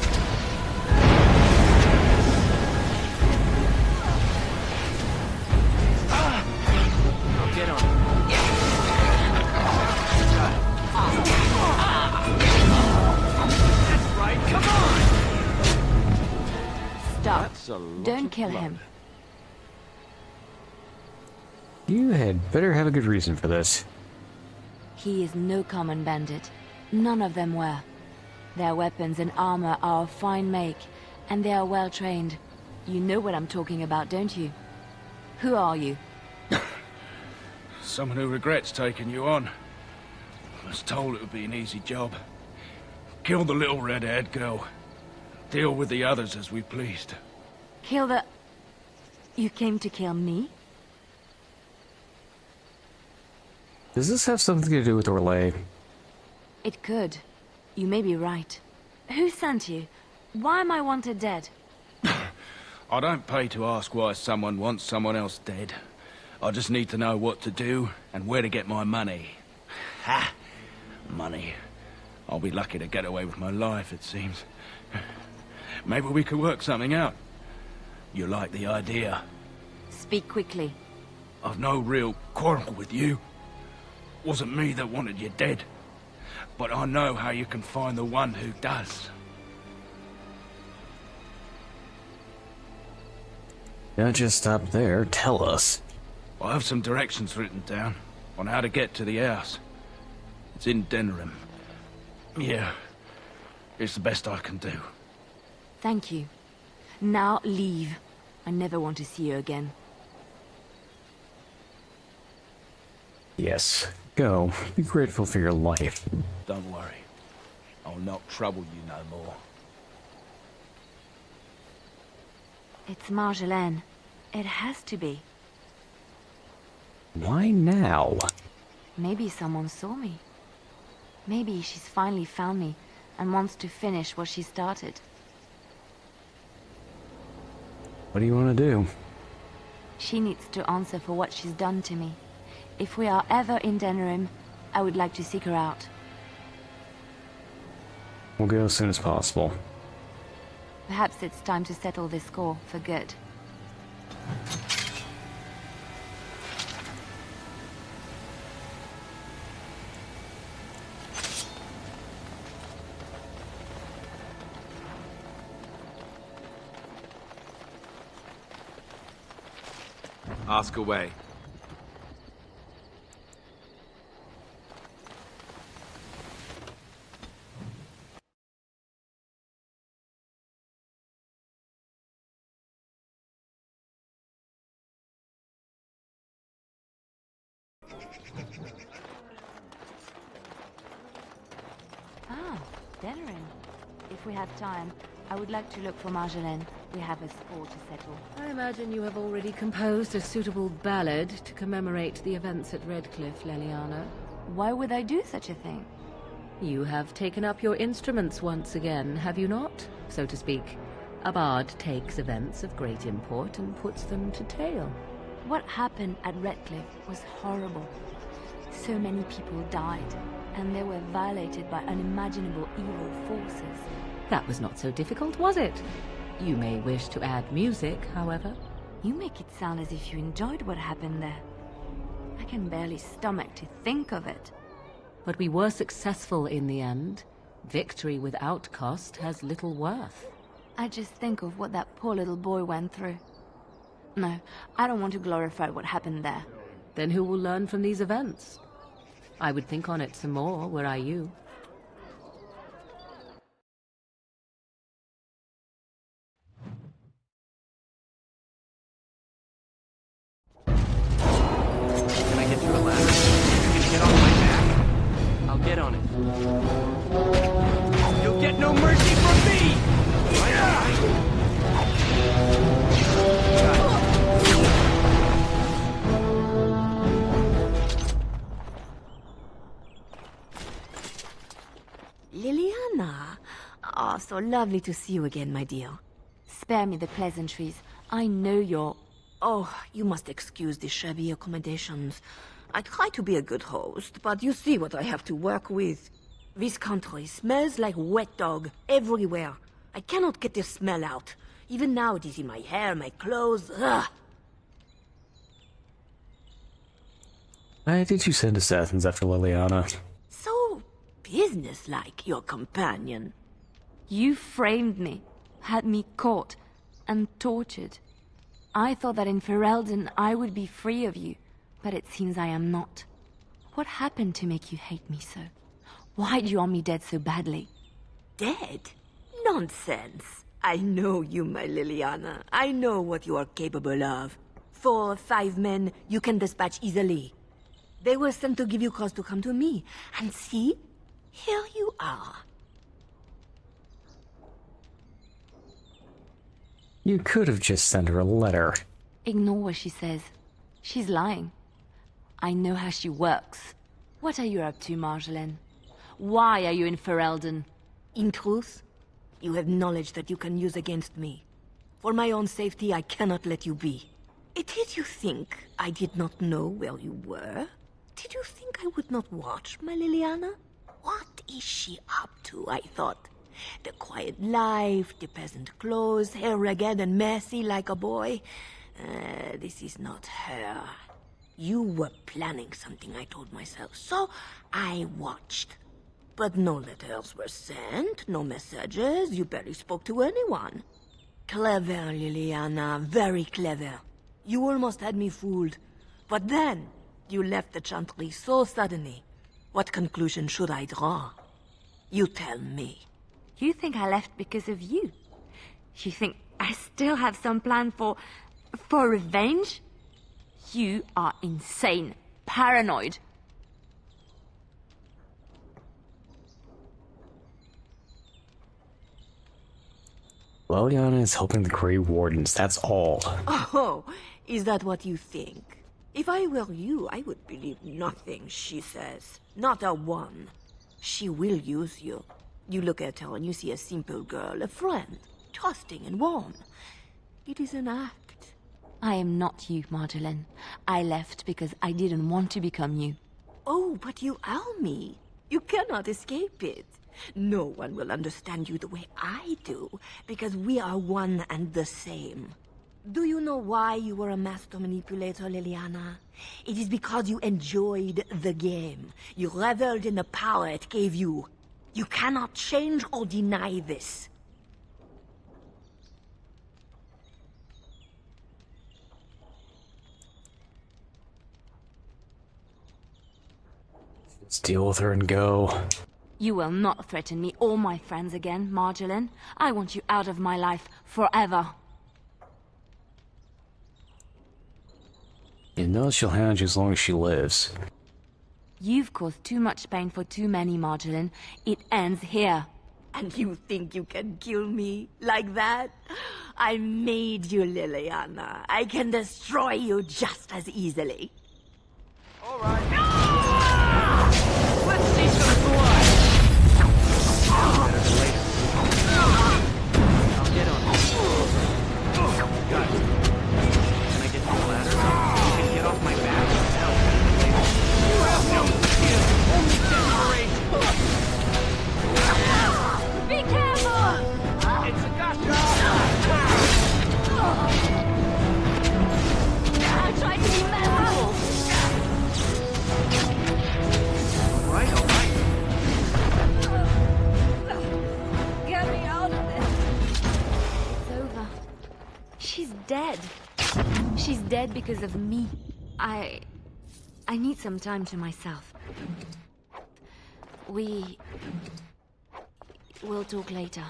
That's a lot Don't of kill blood. him. You had better have a good reason for this. He is no common bandit. None of them were. Their weapons and armor are of fine make, and they are well trained. You know what I'm talking about, don't you? Who are you? Someone who regrets taking you on. I was told it would be an easy job. Kill the little red-haired girl. Deal with the others as we pleased. Kill the... You came to kill me? Does this have something to do with Orlais? It could. You may be right. Who sent you? Why am I wanted dead? I don't pay to ask why someone wants someone else dead. I just need to know what to do and where to get my money. Ha! Money. I'll be lucky to get away with my life, it seems. Maybe we could work something out. You like the idea? Speak quickly. I've no real quarrel with you. Wasn't me that wanted you dead. But I know how you can find the one who does. Don't just stop there. Tell us. I have some directions written down on how to get to the house. It's in Denerim. Yeah, it's the best I can do. Thank you. Now leave. I never want to see you again. Yes. Go. Be grateful for your life. Don't worry. I'll not trouble you no more. It's Marjolaine. It has to be. Why now? Maybe someone saw me. Maybe she's finally found me and wants to finish what she started. What do you want to do? She needs to answer for what she's done to me. If we are ever in Denerim, I would like to seek her out. We'll go as soon as possible. Perhaps it's time to settle this score for good. Ask away. Ah, Denerim. If we have time, I would like to look for Marjolaine. We have a score to settle. I imagine you have already composed a suitable ballad to commemorate the events at Redcliffe, Leliana. Why would I do such a thing? You have taken up your instruments once again, have you not? So to speak. A bard takes events of great import and puts them to tale. What happened at Redcliffe was horrible. So many people died, and they were violated by unimaginable evil forces. That was not so difficult, was it? You may wish to add music, however. You make it sound as if you enjoyed what happened there. I can barely stomach to think of it. But we were successful in the end. Victory without cost has little worth. I just think of what that poor little boy went through. No, I don't want to glorify what happened there. Then who will learn from these events? I would think on it some more, were I you. Can I get you a ladder? You're gonna get on my back. I'll get on it. You'll get no mercy from me! Liliana! Ah, so lovely to see you again, my dear. Spare me the pleasantries. I know you're... Oh, you must excuse the shabby accommodations. I try to be a good host, but you see what I have to work with. This country smells like wet dog everywhere. I cannot get the smell out. Even now it is in my hair, my clothes. Ugh. Why did you send assassins after Liliana? So businesslike, your companion. You framed me, had me caught, and tortured. I thought that in Ferelden I would be free of you, but it seems I am not. What happened to make you hate me so? Why do you want me dead so badly? Dead? Nonsense. I know you, my Liliana. I know what you are capable of. 4 or 5 men you can dispatch easily. They were sent to give you cause to come to me. And see, here you are. You could have just sent her a letter. Ignore what she says. She's lying. I know how she works. What are you up to, Marjolaine? Why are you in Ferelden? In truth, you have knowledge that you can use against me. For my own safety, I cannot let you be. Did you think I did not know where you were? Did you think I would not watch, my Liliana? What is she up to, I thought? The quiet life, the peasant clothes, hair ragged and messy like a boy. This is not her. You were planning something, I told myself, so I watched. But no letters were sent, no messages, you barely spoke to anyone. Clever, Liliana, very clever. You almost had me fooled. But then, you left the Chantry so suddenly. What conclusion should I draw? You tell me. You think I left because of you? You think I still have some plan for revenge? You are insane, paranoid. Liliana is helping the Grey Wardens, that's all. Oh, is that what you think? If I were you, I would believe nothing she says. Not a one. She will use you. You look at her and you see a simple girl, a friend, trusting and warm. It is an act. I am not you, Marjolaine. I left because I didn't want to become you. Oh, but you are me. You cannot escape it. No one will understand you the way I do, because we are one and the same. Do you know why you were a master manipulator, Liliana? It is because you enjoyed the game. You reveled in the power it gave you. You cannot change or deny this. Let's deal with her and go. You will not threaten me or my friends again, Marjolaine. I want you out of my life forever. You know she'll hound you as long as she lives. You've caused too much pain for too many, Marjolaine. It ends here. And you think you can kill me like that? I made you, Liliana. I can destroy you just as easily. All right. Let's see some blood. Better than later. I'll get on it. Got it. Can I get you a ladder? You can get off my back. Hell, you have no skill. Only desperation. Be careful! It's a gotcha. I tried to be merciful. All right, all right. Get me out of this. It's over. She's dead. She's dead because of me. I need some time to myself. We'll talk later.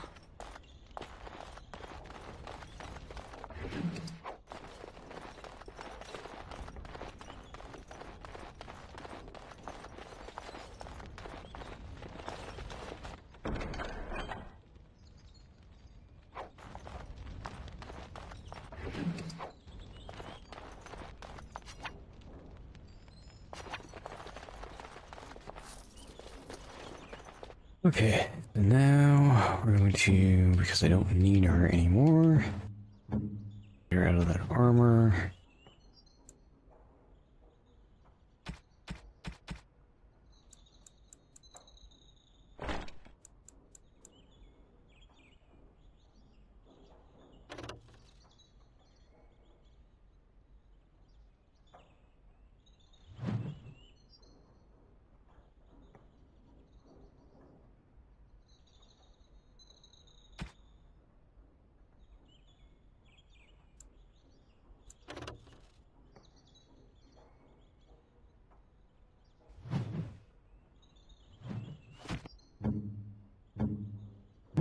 Okay, now we're going to, because I don't need her anymore, get her out of that armor.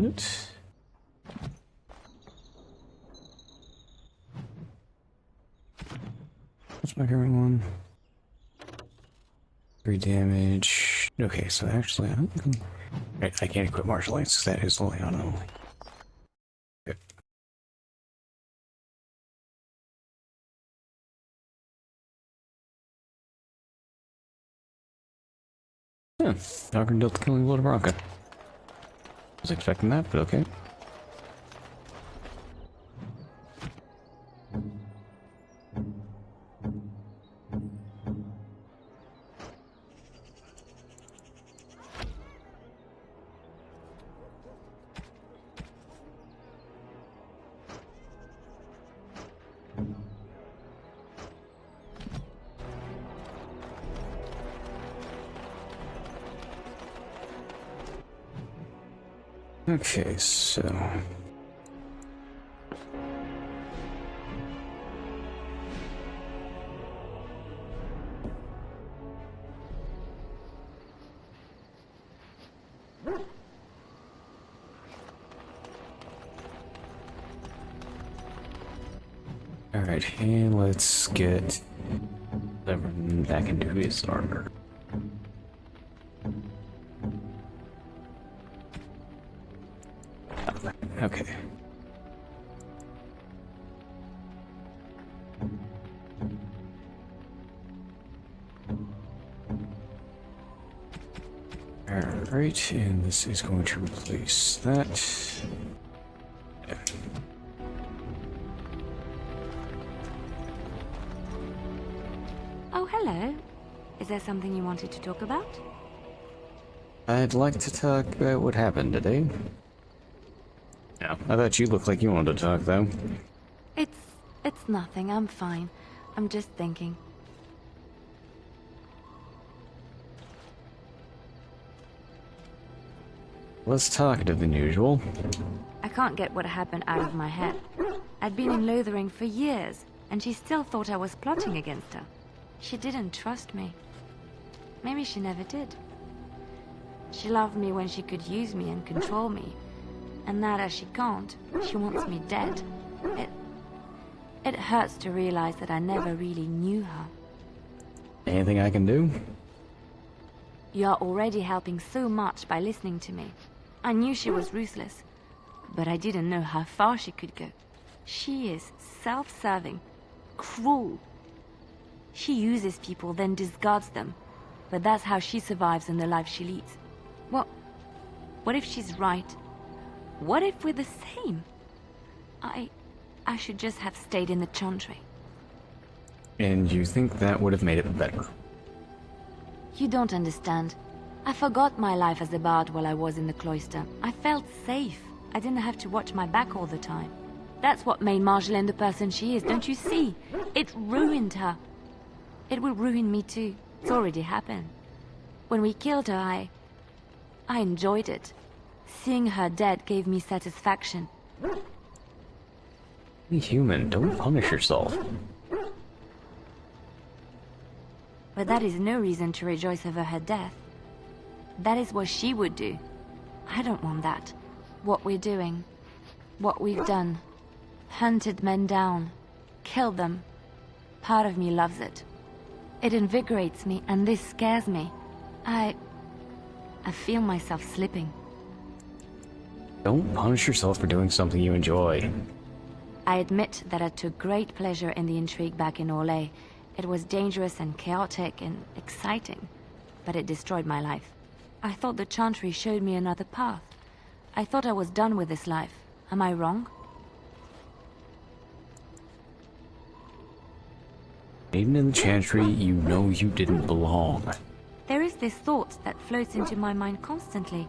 it. What's my current one? 3 damage. Okay, so actually, I can't equip martial arts because that is Leon only. Okay. Yeah, Dagger dealt the killing blow to Bronca. Was expecting that, but okay. Okay, so... Alright, and let's get everyone back into his armor. Okay. Alright, and this is going to replace that. Yeah. Oh, hello. Is there something you wanted to talk about? I'd like to talk about what happened today. Yeah, I thought you looked like you wanted to talk, though. It's nothing. I'm fine. I'm just thinking. Less talkative than usual. I can't get what happened out of my head. I'd been in Lothering for years, and she still thought I was plotting against her. She didn't trust me. Maybe she never did. She loved me when she could use me and control me. And now that she can't, she wants me dead. It hurts to realize that I never really knew her. Anything I can do? You're already helping so much by listening to me. I knew she was ruthless, but I didn't know how far she could go. She is self-serving, cruel. She uses people, then discards them. But that's how she survives in the life she leads. What if she's right? What if we're the same? I should just have stayed in the Chantry. And you think that would have made it better? You don't understand. I forgot my life as a bard while I was in the cloister. I felt safe. I didn't have to watch my back all the time. That's what made Marjolaine the person she is, don't you see? It ruined her. It will ruin me too. It's already happened. When we killed her, I enjoyed it. Seeing her dead gave me satisfaction. Be human, don't punish yourself. But that is no reason to rejoice over her death. That is what she would do. I don't want that. What we're doing, what we've done, hunted men down, killed them. Part of me loves it. It invigorates me, and this scares me. I feel myself slipping. Don't punish yourself for doing something you enjoy. I admit that I took great pleasure in the intrigue back in Orlais. It was dangerous and chaotic and exciting, but it destroyed my life. I thought the Chantry showed me another path. I thought I was done with this life. Am I wrong? Even in the Chantry, you know you didn't belong. There is this thought that floats into my mind constantly.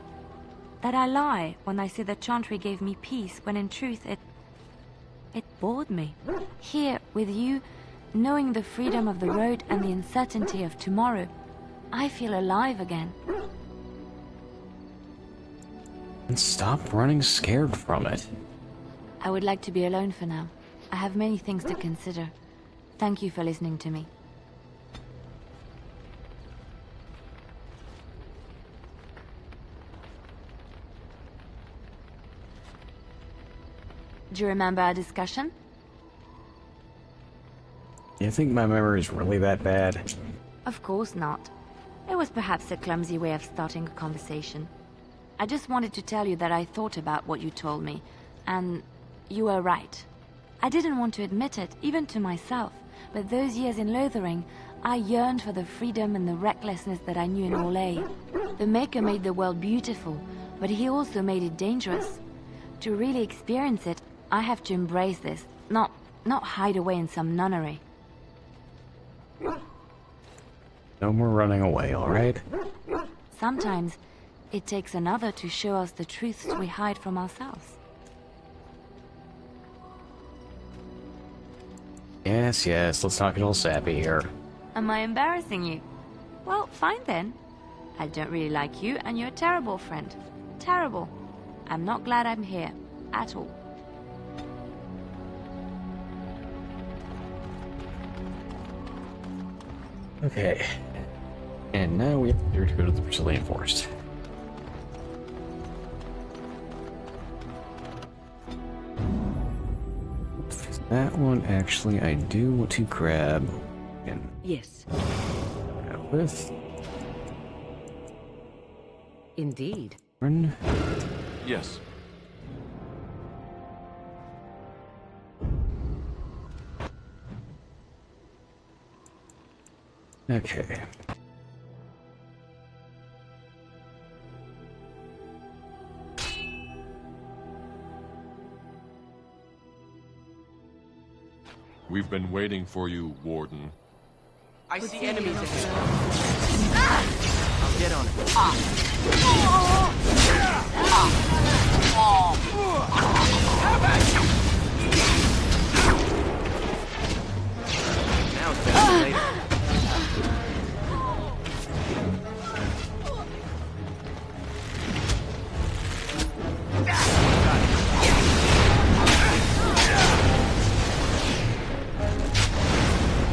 That I lie when I say the Chantry gave me peace, when in truth it bored me. Here, with you, knowing the freedom of the road and the uncertainty of tomorrow, I feel alive again. And stop running scared from it. I would like to be alone for now. I have many things to consider. Thank you for listening to me. Do you remember our discussion? You think my memory is really that bad? Of course not. It was perhaps a clumsy way of starting a conversation. I just wanted to tell you that I thought about what you told me, and you were right. I didn't want to admit it, even to myself, but those years in Lothering, I yearned for the freedom and the recklessness that I knew in Orlais. The Maker made the world beautiful, but he also made it dangerous. To really experience it, I have to embrace this, not hide away in some nunnery. No more running away, alright? Sometimes, it takes another to show us the truths we hide from ourselves. Yes, let's not get all sappy here. Am I embarrassing you? Well, fine then. I don't really like you, and you're a terrible friend. Terrible. I'm not glad I'm here. At all. Okay. And now we have to go to the Brecilian Forest. That one, actually, I do want to grab. And Yes. grab with. Indeed. Run. Yes. Okay. We've been waiting for you, Warden. I see enemies ahead. I'll get on it. Now it's better than later.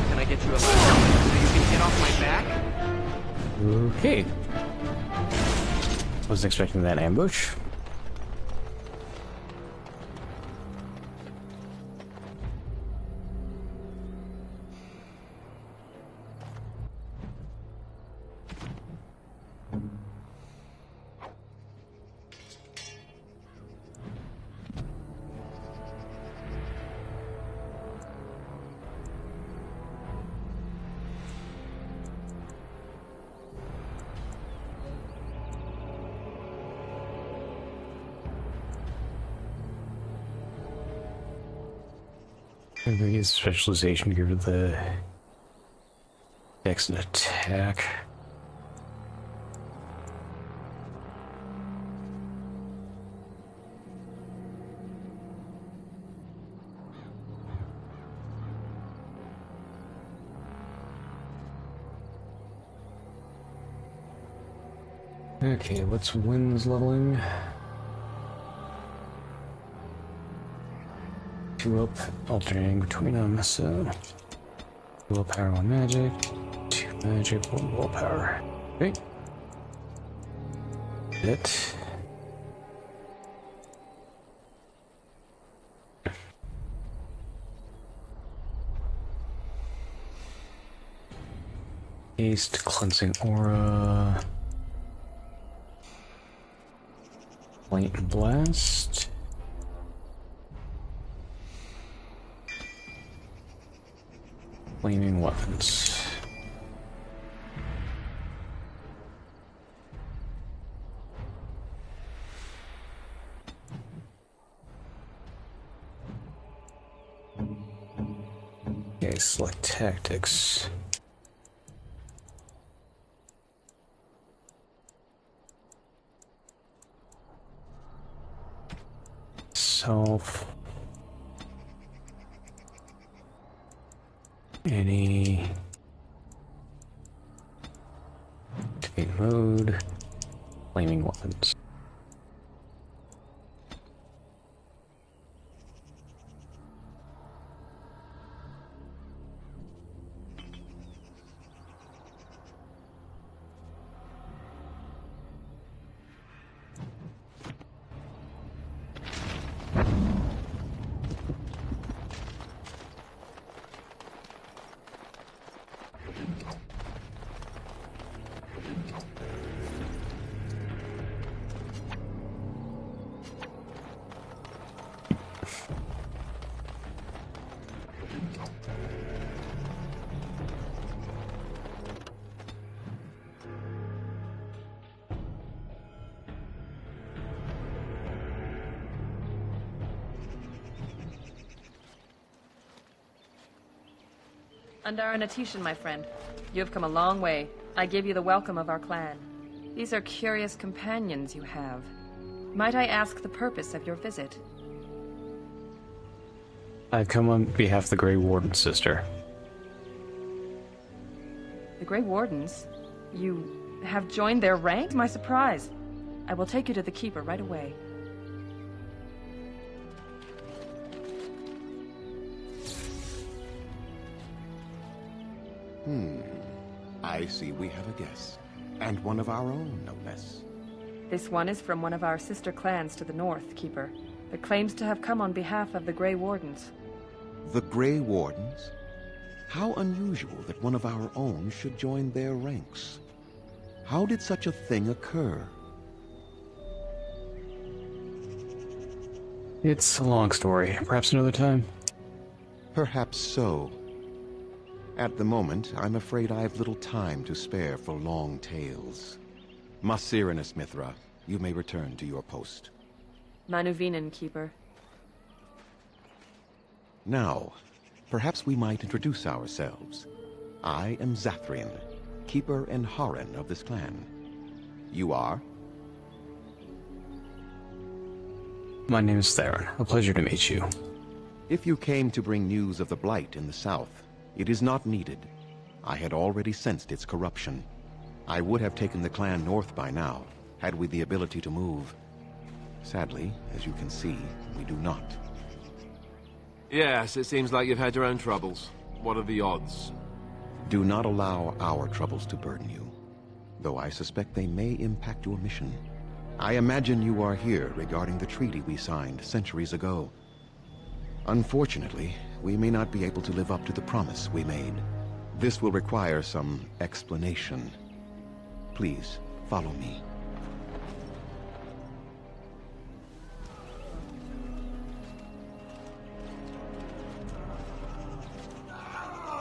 Can I get you a ladder so you can get off my back? Okay. Wasn't expecting that ambush. I'm gonna use specialization to give her the dex and attack. Okay, what's Wind's leveling? 2 up, alternating between them, so... willpower, 1 magic, 2 magic, 1 willpower. Okay. Hit. Haste, cleansing aura... Light blast... Flaming weapons. Okay, select tactics. Self. Any activate mode, flaming weapons. Andara Natishan, my friend. You have come a long way. I give you the welcome of our clan. These are curious companions you have. Might I ask the purpose of your visit? I've come on behalf of the Grey Warden, sister. The Grey Wardens? You have joined their ranks? My surprise. I will take you to the Keeper right away. I see we have a guest. And one of our own, no less. This one is from one of our sister clans to the north, Keeper, that claims to have come on behalf of the Grey Wardens. The Grey Wardens? How unusual that one of our own should join their ranks. How did such a thing occur? It's a long story. Perhaps another time? Perhaps so. At the moment, I'm afraid I have little time to spare for long tales. Masirinus Mithra, you may return to your post. Manuvinen, Keeper. Now, perhaps we might introduce ourselves. I am Zathrian, Keeper and Haran of this clan. You are? My name is Theron. A pleasure to meet you. If you came to bring news of the Blight in the south, it is not needed. I had already sensed its corruption. I would have taken the clan north by now, had we the ability to move. Sadly, as you can see, we do not. Yes, it seems like you've had your own troubles. What are the odds? Do not allow our troubles to burden you, though I suspect they may impact your mission. I imagine you are here regarding the treaty we signed centuries ago. Unfortunately, we may not be able to live up to the promise we made. This will require some explanation. Please, follow me.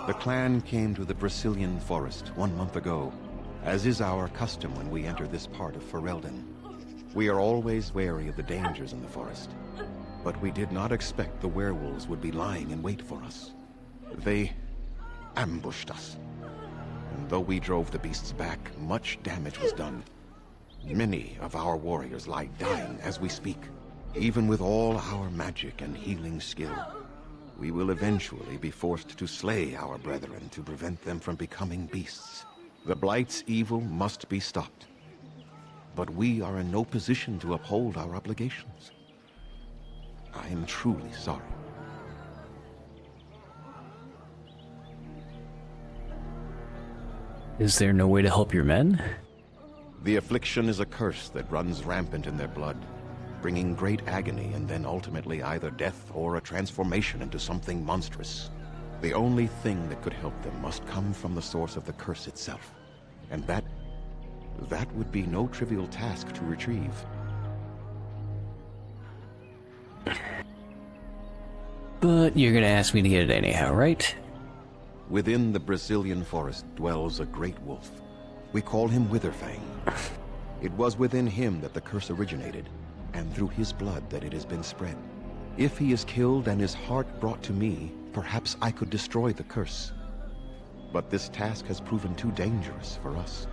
The clan came to the Brecilian Forest 1 month ago, as is our custom when we enter this part of Ferelden. We are always wary of the dangers in the forest, but we did not expect the werewolves would be lying in wait for us. They ambushed us, and though we drove the beasts back, much damage was done. Many of our warriors lie dying as we speak. Even with all our magic and healing skill, we will eventually be forced to slay our brethren to prevent them from becoming beasts. The Blight's evil must be stopped, but we are in no position to uphold our obligations. I am truly sorry. Is there no way to help your men? The affliction is a curse that runs rampant in their blood, bringing great agony and then ultimately either death or a transformation into something monstrous. The only thing that could help them must come from the source of the curse itself, and that would be no trivial task to retrieve. But you're gonna ask me to get it anyhow, right? Within the Brecilian Forest dwells a great wolf. We call him Witherfang. It was within him that the curse originated, and through his blood that it has been spread. If he is killed and his heart brought to me, perhaps I could destroy the curse. But this task has proven too dangerous for us.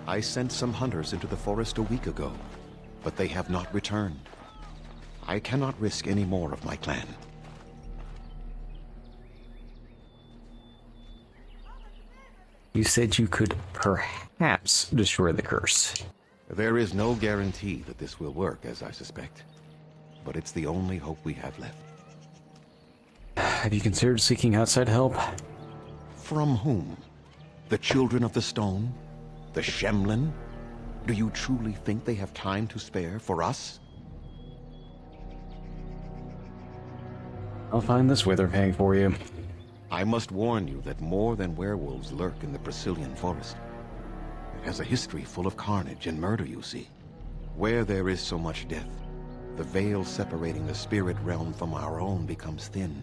I sent some hunters into the forest a week ago, but they have not returned. I cannot risk any more of my clan. You said you could perhaps destroy the curse. There is no guarantee that this will work, as I suspect. But it's the only hope we have left. Have you considered seeking outside help? From whom? The Children of the Stone? The Shemlin? Do you truly think they have time to spare for us? I'll find this Witherfang for you. I must warn you that more than werewolves lurk in the Brecilian Forest. It has a history full of carnage and murder, you see. Where there is so much death, the veil separating the spirit realm from our own becomes thin,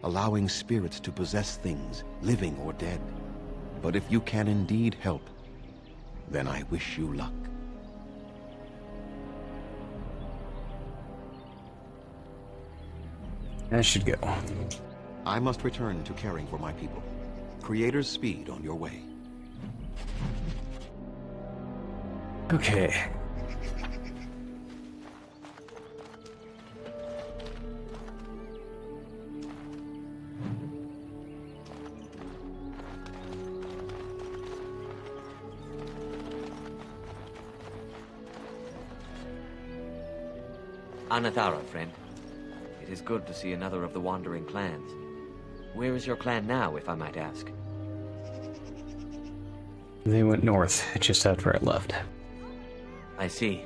allowing spirits to possess things, living or dead. But if you can indeed help, then I wish you luck. That should go. I must return to caring for my people. Creator's speed on your way. Okay. Anathara, friend. It is good to see another of the wandering clans. Where is your clan now, if I might ask? They went north, just after I left. I see.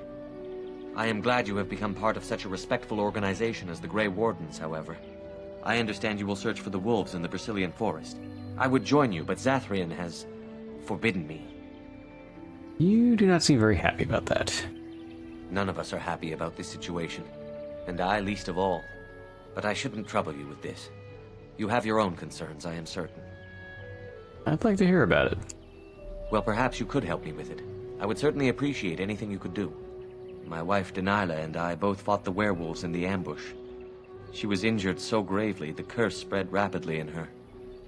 I am glad you have become part of such a respectful organization as the Grey Wardens, however. I understand you will search for the wolves in the Brecilian Forest. I would join you, but Zathrian has forbidden me. You do not seem very happy about that. None of us are happy about this situation, and I least of all. But I shouldn't trouble you with this. You have your own concerns, I am certain. I'd like to hear about it. Well, perhaps you could help me with it. I would certainly appreciate anything you could do. My wife Dalish and I both fought the werewolves in the ambush. She was injured so gravely, the curse spread rapidly in her.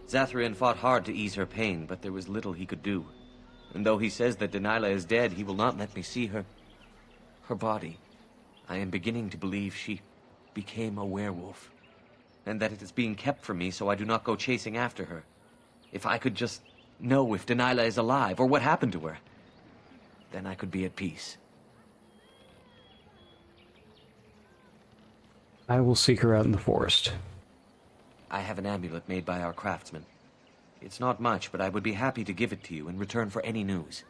Zathrian fought hard to ease her pain, but there was little he could do. And though he says that Dalish is dead, he will not let me see her body. I am beginning to believe she became a werewolf, and that it is being kept from me so I do not go chasing after her. If I could just know if Dalish is alive, or what happened to her, then I could be at peace. I will seek her out in the forest. I have an amulet made by our craftsman. It's not much, but I would be happy to give it to you in return for any news.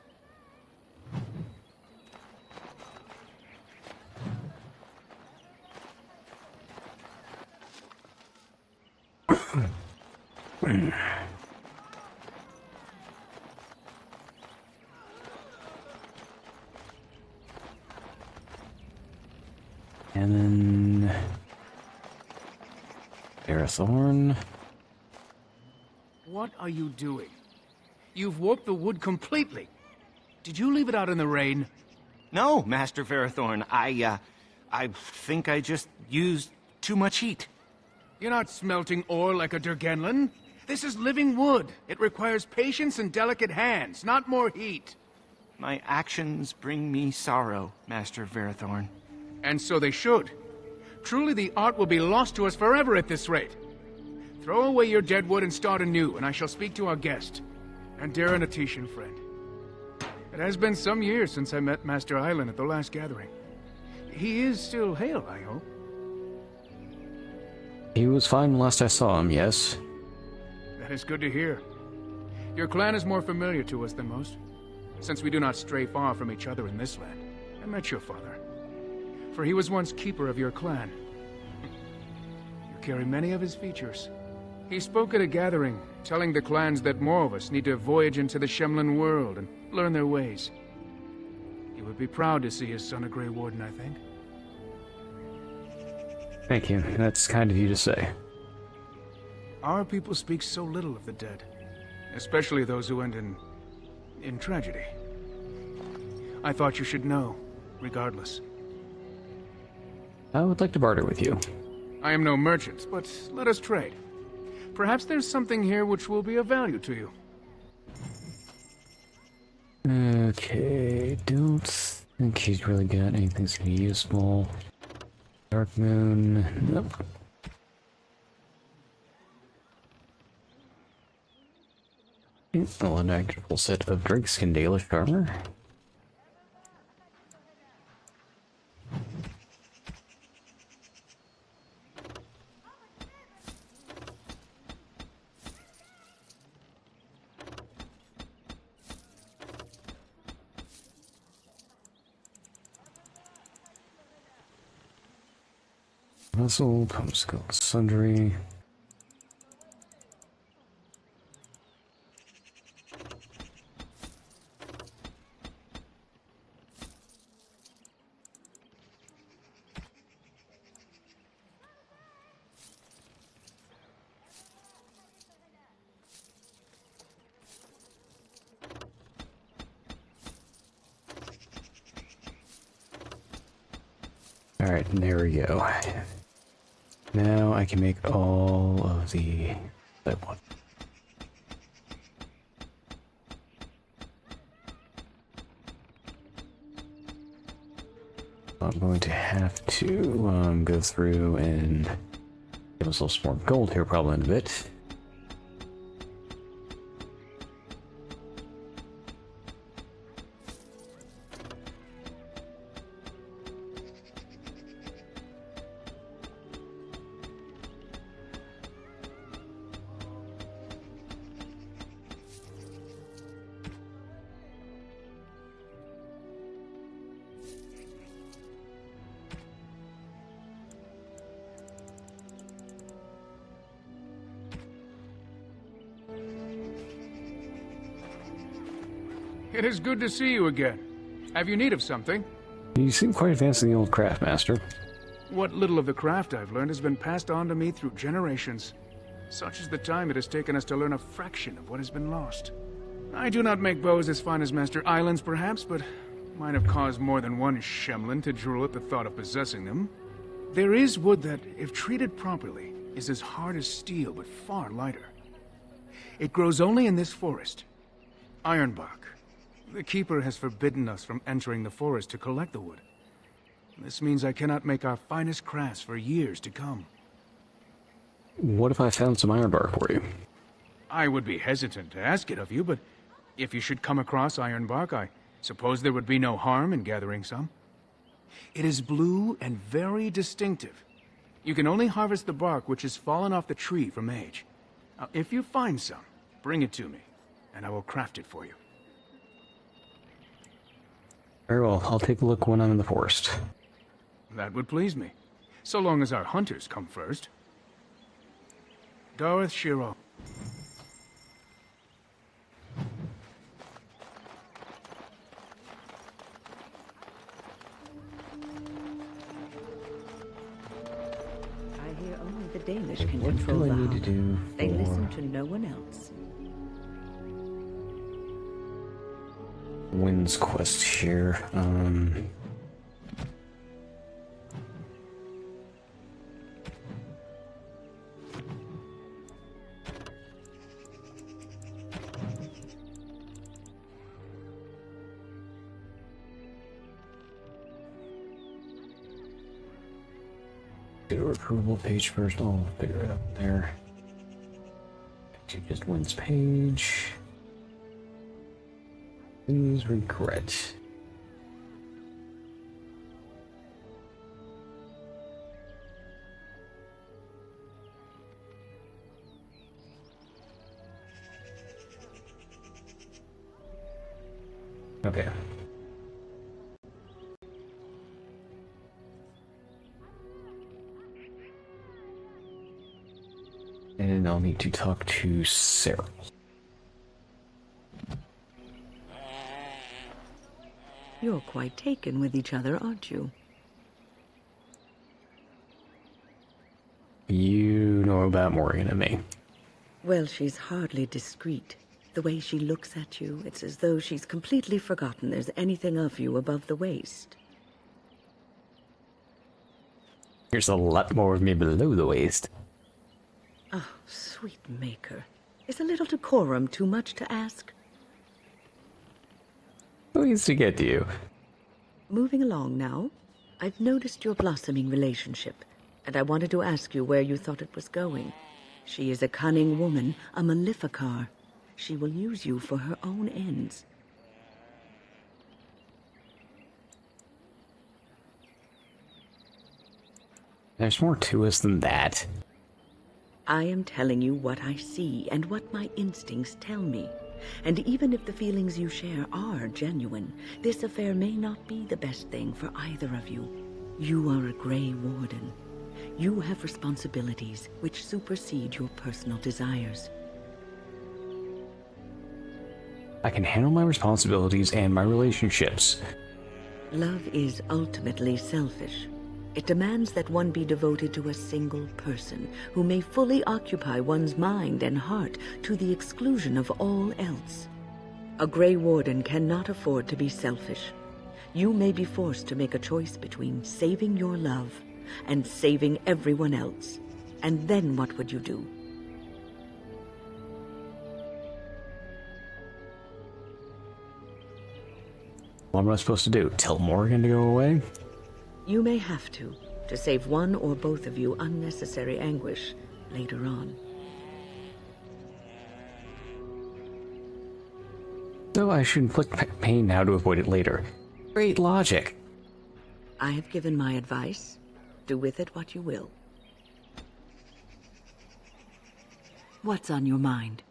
And then Thorn. What are you doing? You've warped the wood completely. Did you leave it out in the rain? No, Master Verathorn. I think I just used too much heat. You're not smelting ore like a Durgenlin. This is living wood. It requires patience and delicate hands, not more heat. My actions bring me sorrow, Master Verathorn. And so they should. Truly the art will be lost to us forever at this rate. Throw away your dead wood and start anew, and I shall speak to our guest. And Darren Atishan, friend. It has been some years since I met Master Island at the last gathering. He is still hale, I hope. He was fine last I saw him, yes. That is good to hear. Your clan is more familiar to us than most, since we do not stray far from each other in this land. I met your father, for he was once keeper of your clan. You carry many of his features. He spoke at a gathering, telling the clans that more of us need to voyage into the Shemlin world and learn their ways. He would be proud to see his son a Grey Warden, I think. Thank you. That's kind of you to say. Our people speak so little of the dead, especially those who end in tragedy. I thought you should know, regardless. I would like to barter with you. I am no merchant, but let us trade. Perhaps there's something here which will be of value to you. Okay, don't think he's really got anything that's gonna be useful. Dark Moon, nope. An actual set of Drakeskin Dalish armor. Muscle, Pump Skull Sundry. Alright, there we go. Now I can make all of the... that one. I'm going to have to go through and give us a little some more gold here probably in a bit. It is good to see you again. Have you need of something? You seem quite advanced in the old craft, Master. What little of the craft I've learned has been passed on to me through generations. Such is the time it has taken us to learn a fraction of what has been lost. I do not make bows as fine as Master Island's, perhaps, but might have caused more than one Shemlin to drool at the thought of possessing them. There is wood that, if treated properly, is as hard as steel, but far lighter. It grows only in this forest. Ironbark. The Keeper has forbidden us from entering the forest to collect the wood. This means I cannot make our finest crafts for years to come. What if I found some ironbark for you? I would be hesitant to ask it of you, but if you should come across ironbark, I suppose there would be no harm in gathering some. It is blue and very distinctive. You can only harvest the bark which has fallen off the tree from age. Now, if you find some, bring it to me, and I will craft it for you. Very well, I'll take a look when I'm in the forest. That would please me, so long as our hunters come first. Darth Shiro. I hear only the Dalish can What control do I the need to harbor. do They for- listen to no one else. Wind's quest here. Go to approval page first. I'll figure it out there. To just Wind's page. Please regret. Okay. And I'll need to talk to Sarah. You're quite taken with each other, aren't you? You know about Morgan and me. Well, she's hardly discreet. The way she looks at you, it's as though she's completely forgotten there's anything of you above the waist. There's a lot more of me below the waist. Oh, sweet maker. Is a little decorum too much to ask? Pleased to get to you. Moving along now, I've noticed your blossoming relationship, and I wanted to ask you where you thought it was going. She is a cunning woman, a Maleficar. She will use you for her own ends. There's more to us than that. I am telling you what I see and what my instincts tell me. And even if the feelings you share are genuine, this affair may not be the best thing for either of you. You are a Grey Warden. You have responsibilities which supersede your personal desires. I can handle my responsibilities and my relationships. Love is ultimately selfish. It demands that one be devoted to a single person who may fully occupy one's mind and heart to the exclusion of all else. A Grey Warden cannot afford to be selfish. you may be forced to make a choice between saving your love and saving everyone else. And then what would you do? What am I supposed to do? Tell Morgan to go away? You may have to save one or both of you unnecessary anguish later on. So I should inflict pain now to avoid it later. Great logic. I have given my advice. Do with it what you will. What's on your mind?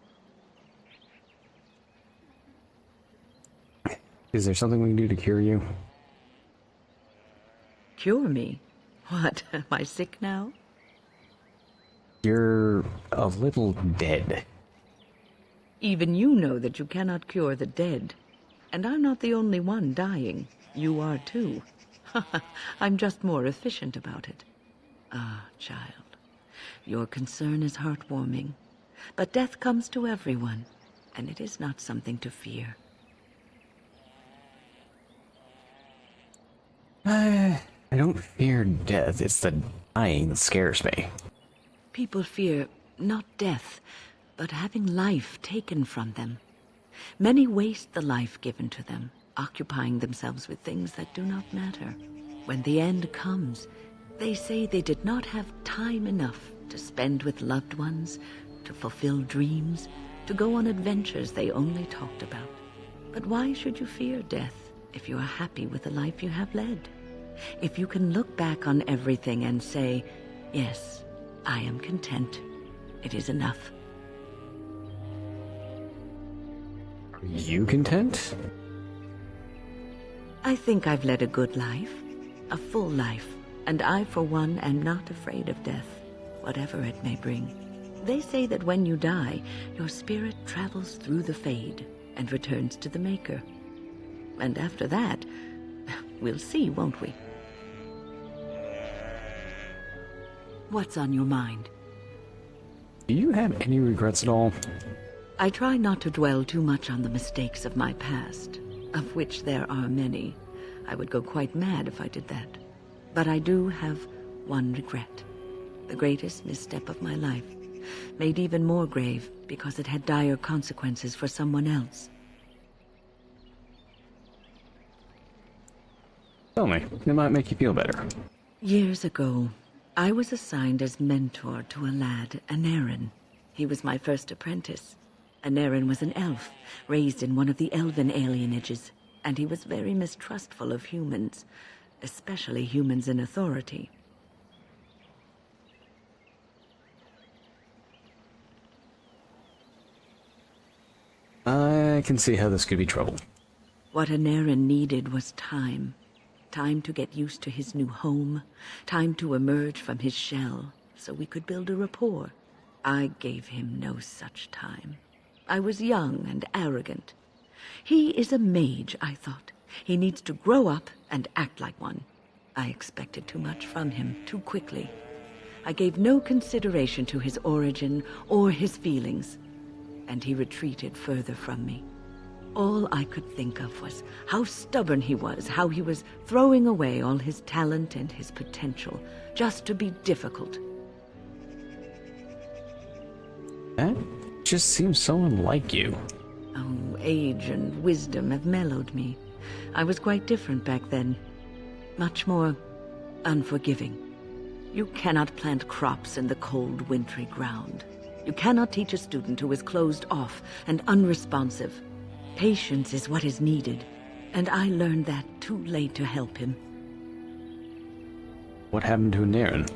Is there something we can do to cure you? Cure me? What, am I sick now? You're a little dead. Even you know that you cannot cure the dead. And I'm not the only one dying. You are too. I'm just more efficient about it. Ah, child, your concern is heartwarming. But death comes to everyone, and it is not something to fear. I don't fear death. It's the dying that scares me. People fear not death, but having life taken from them. Many waste the life given to them, occupying themselves with things that do not matter. When the end comes, they say they did not have time enough to spend with loved ones, to fulfill dreams, to go on adventures they only talked about. But why should you fear death if you are happy with the life you have led? If you can look back on everything and say, yes, I am content, it is enough. Are you content? I think I've led a good life, a full life, and I, for one, am not afraid of death, whatever it may bring. They say that when you die, your spirit travels through the fade and returns to the Maker. And after that, we'll see, won't we? What's on your mind? Do you have any regrets at all? I try not to dwell too much on the mistakes of my past, of which there are many. I would go quite mad if I did that. But I do have one regret. The greatest misstep of my life, made even more grave because it had dire consequences for someone else. Tell me, it might make you feel better. Years ago, I was assigned as mentor to a lad, Anarin. He was my first apprentice. Anarin was an elf, raised in one of the elven alienages, and he was very mistrustful of humans, especially humans in authority. I can see how this could be trouble. What Anarin needed was time. Time to get used to his new home, time to emerge from his shell, so we could build a rapport. I gave him no such time. I was young and arrogant. He is a mage, I thought. He needs to grow up and act like one. I expected too much from him too quickly. I gave no consideration to his origin or his feelings, and he retreated further from me. All I could think of was how stubborn he was, how he was throwing away all his talent and his potential just to be difficult. That just seems so unlike you. Oh, age and wisdom have mellowed me. I was quite different back then. Much more unforgiving. You cannot plant crops in the cold, wintry ground. You cannot teach a student who is closed off and unresponsive. Patience is what is needed, and I learned that too late to help him. What happened to Anarin?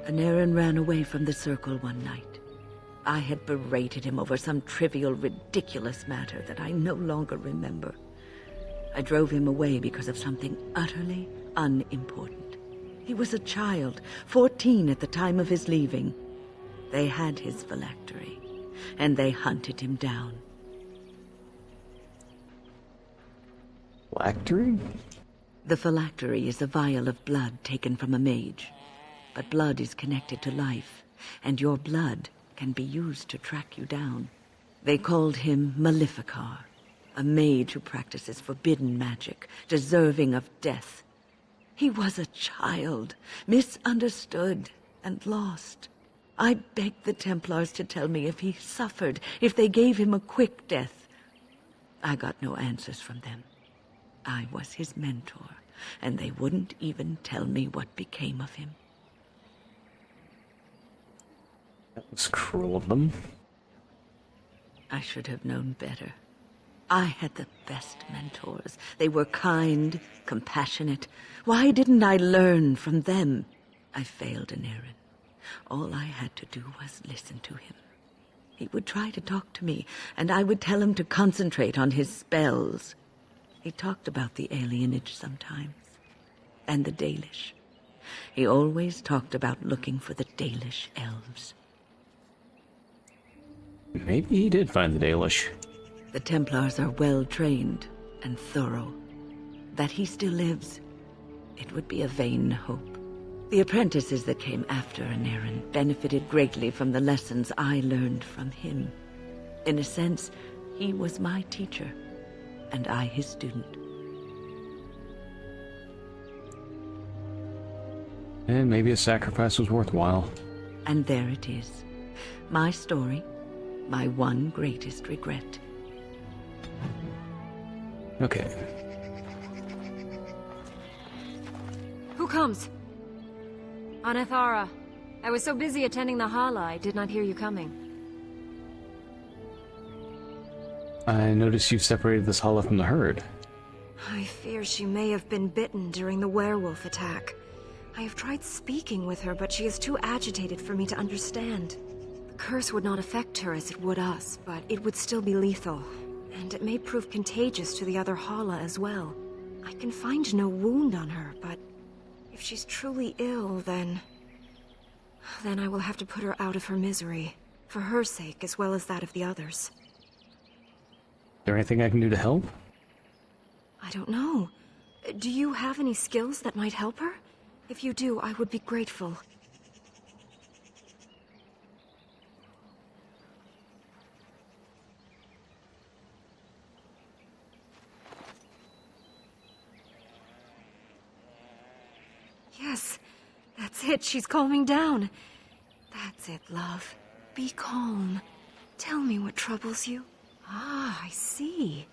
Anarin ran away from the circle one night. I had berated him over some trivial, ridiculous matter that I no longer remember. I drove him away because of something utterly unimportant. He was a child, 14 at the time of his leaving. They had his phylactery, and they hunted him down. Phylactery? The phylactery is a vial of blood taken from a mage. But blood is connected to life, and your blood can be used to track you down. They called him Maleficar, A mage who practices forbidden magic, deserving of death. He was a child, misunderstood and lost. I begged the Templars to tell me if he suffered, if they gave him a quick death. I got no answers from them. I was his mentor, and they wouldn't even tell me what became of him. That was cruel of them. I should have known better. I had the best mentors. They were kind, compassionate. Why didn't I learn from them? I failed in Aaron. All I had to do was listen to him. He would try to talk to me, and I would tell him to concentrate on his spells. He talked about the alienage sometimes, and the Dalish. He always talked about looking for the Dalish elves. Maybe he did find the Dalish. The Templars are well-trained and thorough. That he still lives, it would be a vain hope. The apprentices that came after Anarin benefited greatly from the lessons I learned from him. In a sense, he was my teacher, and I his student. And maybe a sacrifice was worthwhile. And there it is. My story, my one greatest regret. Okay. Who comes? Anathara. I was so busy attending the Hala, I did not hear you coming. I noticed you've separated this Hala from the herd. I fear she may have been bitten during the werewolf attack. I have tried speaking with her, but she is too agitated for me to understand. The curse would not affect her as it would us, but it would still be lethal. And it may prove contagious to the other Hala as well. I can find no wound on her, but if she's truly ill, then I will have to put her out of her misery. For her sake, as well as that of the others. Is there anything I can do to help? I don't know. Do you have any skills that might help her? If you do, I would be grateful. Yes, that's it. She's calming down. That's it, love. Be calm. Tell me what troubles you. Ah, I see.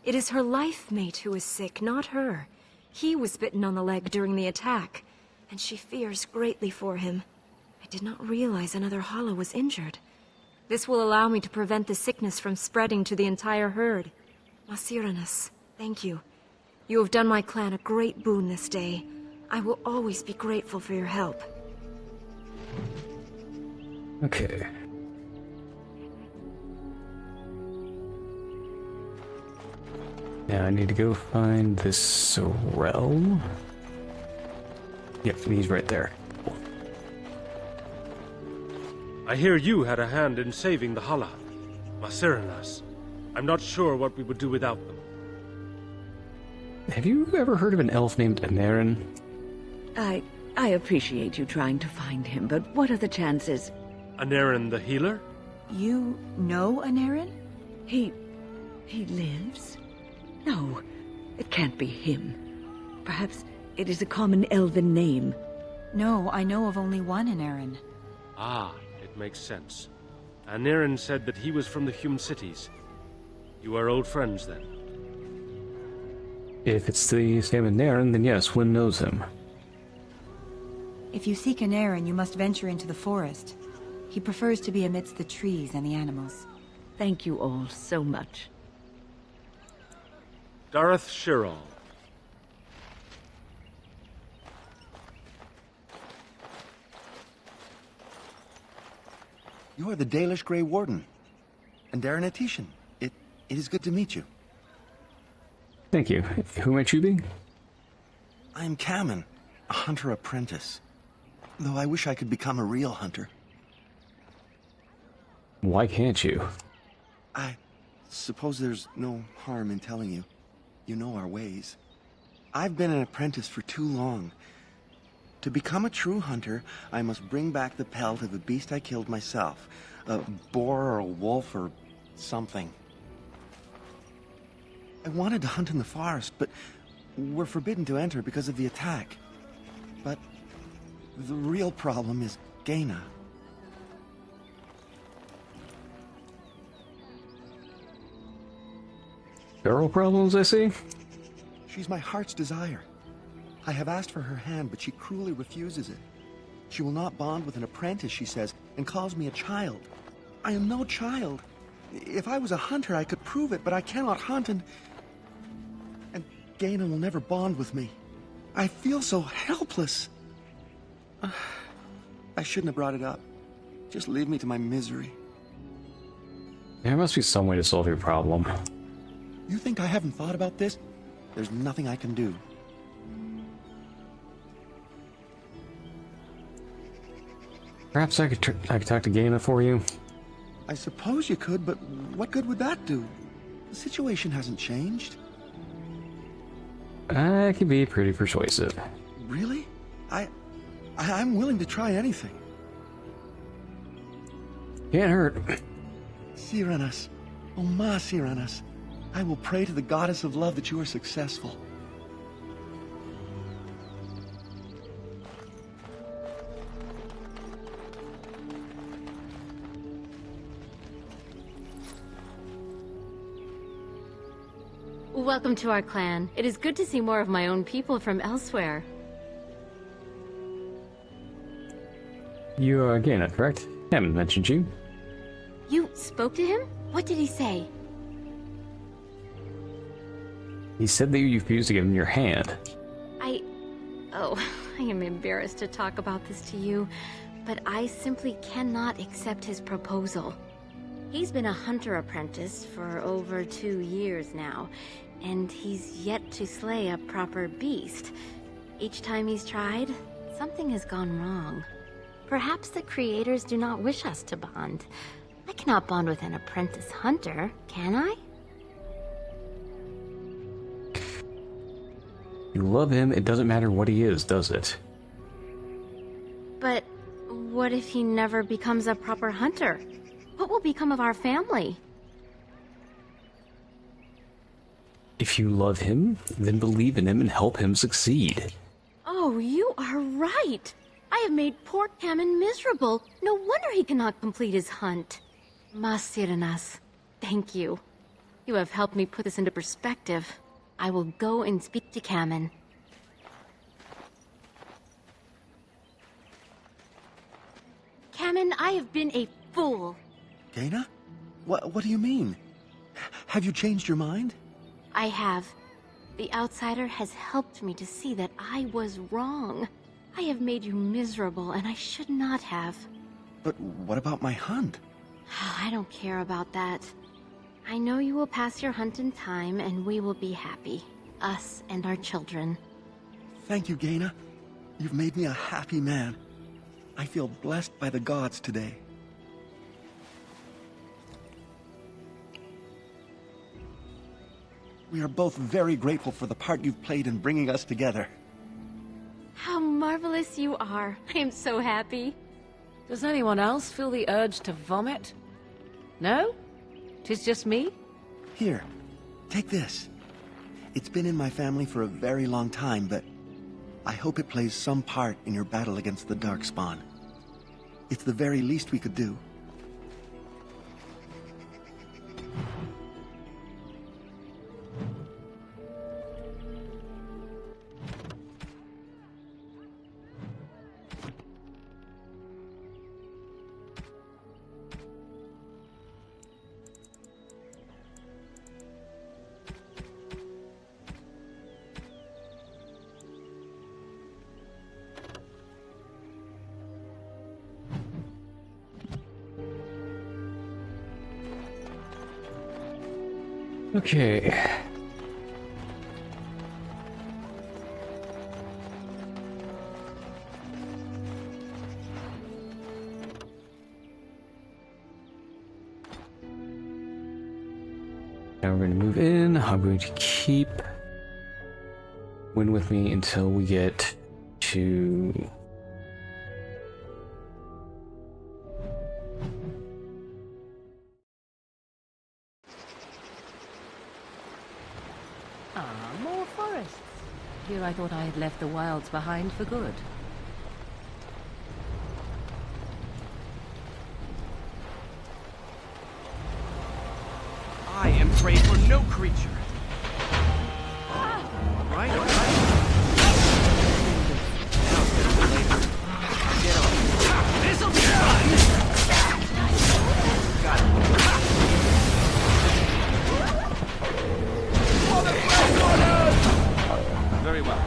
It is her life mate who is sick, not her. He was bitten on the leg during the attack, and she fears greatly for him. I did not realize another Hala was injured. This will allow me to prevent the sickness from spreading to the entire herd. Masiranus, thank you. You have done my clan a great boon this day. I will always be grateful for your help. Okay. Now I need to go find this realm. Yep, he's right there. I hear you had a hand in saving the Hala. Masiranas. I'm not sure what we would do without them. Have you ever heard of an elf named Anarin? I appreciate you trying to find him, but what are the chances? Anarin the healer? You know Anarin? He lives? No, it can't be him. Perhaps it is a common elven name. No, I know of only one Anarin. Ah, it makes sense. Anarin said that he was from the Hume cities. You are old friends, then? If it's the same Anarin, then yes, one knows him. If you seek Anarin, you must venture into the forest. He prefers to be amidst the trees and the animals. Thank you all so much. Dareth Shirall. You are the Dalish Grey Warden. And Darren Atishan. It is good to meet you. Thank you. Who might you be? I am Kamen, a hunter apprentice. Though I wish I could become a real hunter. Why can't you? I suppose there's no harm in telling you. You know our ways. I've been an apprentice for too long. To become a true hunter, I must bring back the pelt of a beast I killed myself. A boar or a wolf or something. I wanted to hunt in the forest, but we're forbidden to enter because of the attack. But the real problem is Gaina. Girl problems, I see? She's my heart's desire. I have asked for her hand, but she cruelly refuses it. She will not bond with an apprentice, she says, and calls me a child. I am no child. If I was a hunter, I could prove it, but I cannot hunt, and Gaina will never bond with me. I feel so helpless. I shouldn't have brought it up. Just leave me to my misery. There must be some way to solve your problem. You think I haven't thought about this? There's nothing I can do. Perhaps I could talk to Gaina for you. I suppose you could, but what good would that do? The situation hasn't changed. I can be pretty persuasive. Really? I'm willing to try anything. Can't hurt. Cyranas. Oh, ma Cyranas. I will pray to the goddess of love that you are successful. Welcome to our clan. It is good to see more of my own people from elsewhere. You are Gaina, correct? Haven't mentioned you. You spoke to him? What did he say? He said that you refused to give him your hand. Oh, I am embarrassed to talk about this to you, but I simply cannot accept his proposal. He's been a hunter apprentice for over 2 years now, and he's yet to slay a proper beast. Each time he's tried, something has gone wrong. Perhaps the creators do not wish us to bond. I cannot bond with an apprentice hunter, can I? You love him, it doesn't matter what he is, does it? But what if he never becomes a proper hunter? What will become of our family? If you love him, then believe in him and help him succeed. Oh, you are right! I have made poor Cameron miserable. No wonder he cannot complete his hunt. Masiranas, thank you. You have helped me put this into perspective. I will go and speak to Cameron. Cameron, I have been a fool. Gaina? What do you mean? Have you changed your mind? I have. The outsider has helped me to see that I was wrong. I have made you miserable, and I should not have. But what about my hunt? I don't care about that. I know you will pass your hunt in time, and we will be happy. Us and our children. Thank you, Gaina. You've made me a happy man. I feel blessed by the gods today. We are both very grateful for the part you've played in bringing us together. How marvelous you are. I am so happy. Does anyone else feel the urge to vomit? No? 'Tis just me? Here, take this. It's been in my family for a very long time, but I hope it plays some part in your battle against the Darkspawn. It's the very least we could do. Okay. Now we're going to move in. I'm going to keep Win with me until we get to... I thought I had left the wilds behind for good. I am prey for no creature. All right, all right. Now it's better than later. Get on. This'll be fun! Got it. Very well.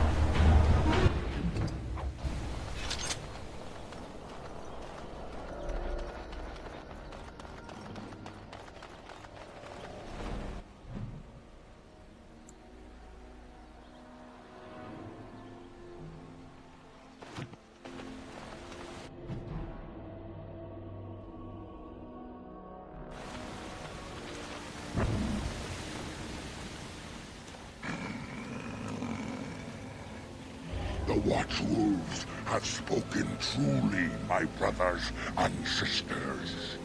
The Watchwolves have spoken truly, my brothers and sisters.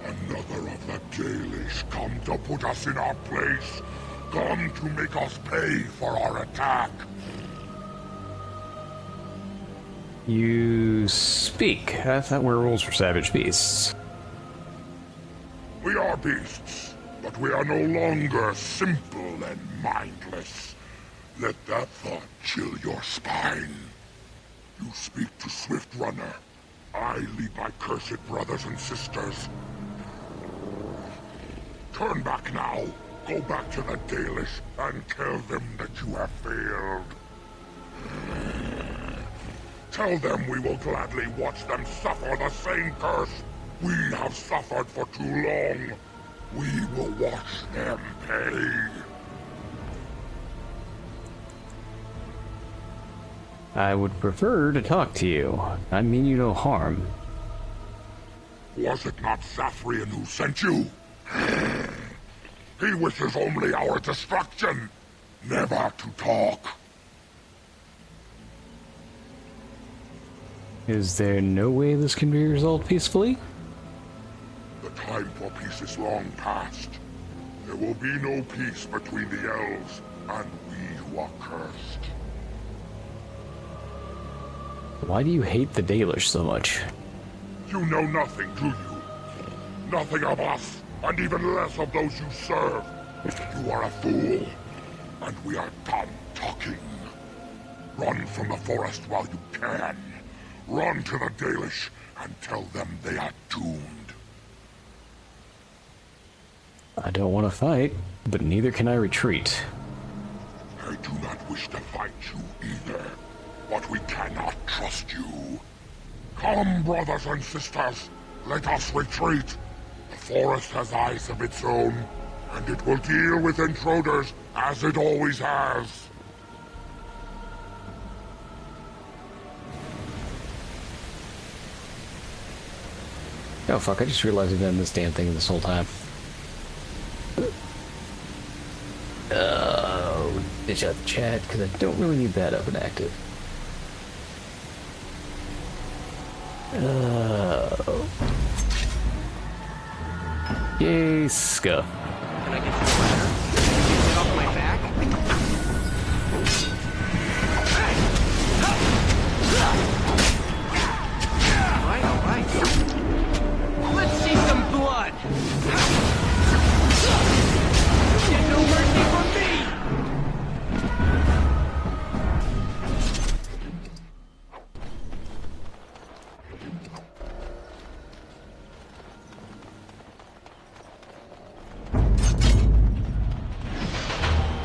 Another of the Dalish come to put us in our place, come to make us pay for our attack. You speak. I thought werewolves were savage beasts. We are beasts, but we are no longer simple and mindless. Let that thought chill your spine. You speak to Swift Runner. I lead my cursed brothers and sisters. Turn back now. Go back to the Dalish and tell them that you have failed. Tell them we will gladly watch them suffer the same curse we have suffered for too long. We will watch them pay. I would prefer to talk to you. I mean you no harm. Was it not Sathrian who sent you? He wishes only our destruction, never to talk. Is there no way this can be resolved peacefully? The time for peace is long past. There will be no peace between the elves and we who are cursed. Why do you hate the Dalish so much? You know nothing, do you? Nothing of us, and even less of those you serve. You are a fool, and we are done talking. Run from the forest while you can. Run to the Dalish and tell them they are doomed. I don't want to fight, but neither can I retreat. I do not wish to fight you either. But we cannot trust you. Come, brothers and sisters, let us retreat. The forest has eyes of its own, and it will deal with intruders as it always has. Oh fuck, I just realized I've done this damn thing this whole time. Oh, ditch out the chat, because I don't really need that up and active. Yay, scuff. Can I get you a ladder? Can you get off my back? All right. Let's see some blood. Get no mercy from me.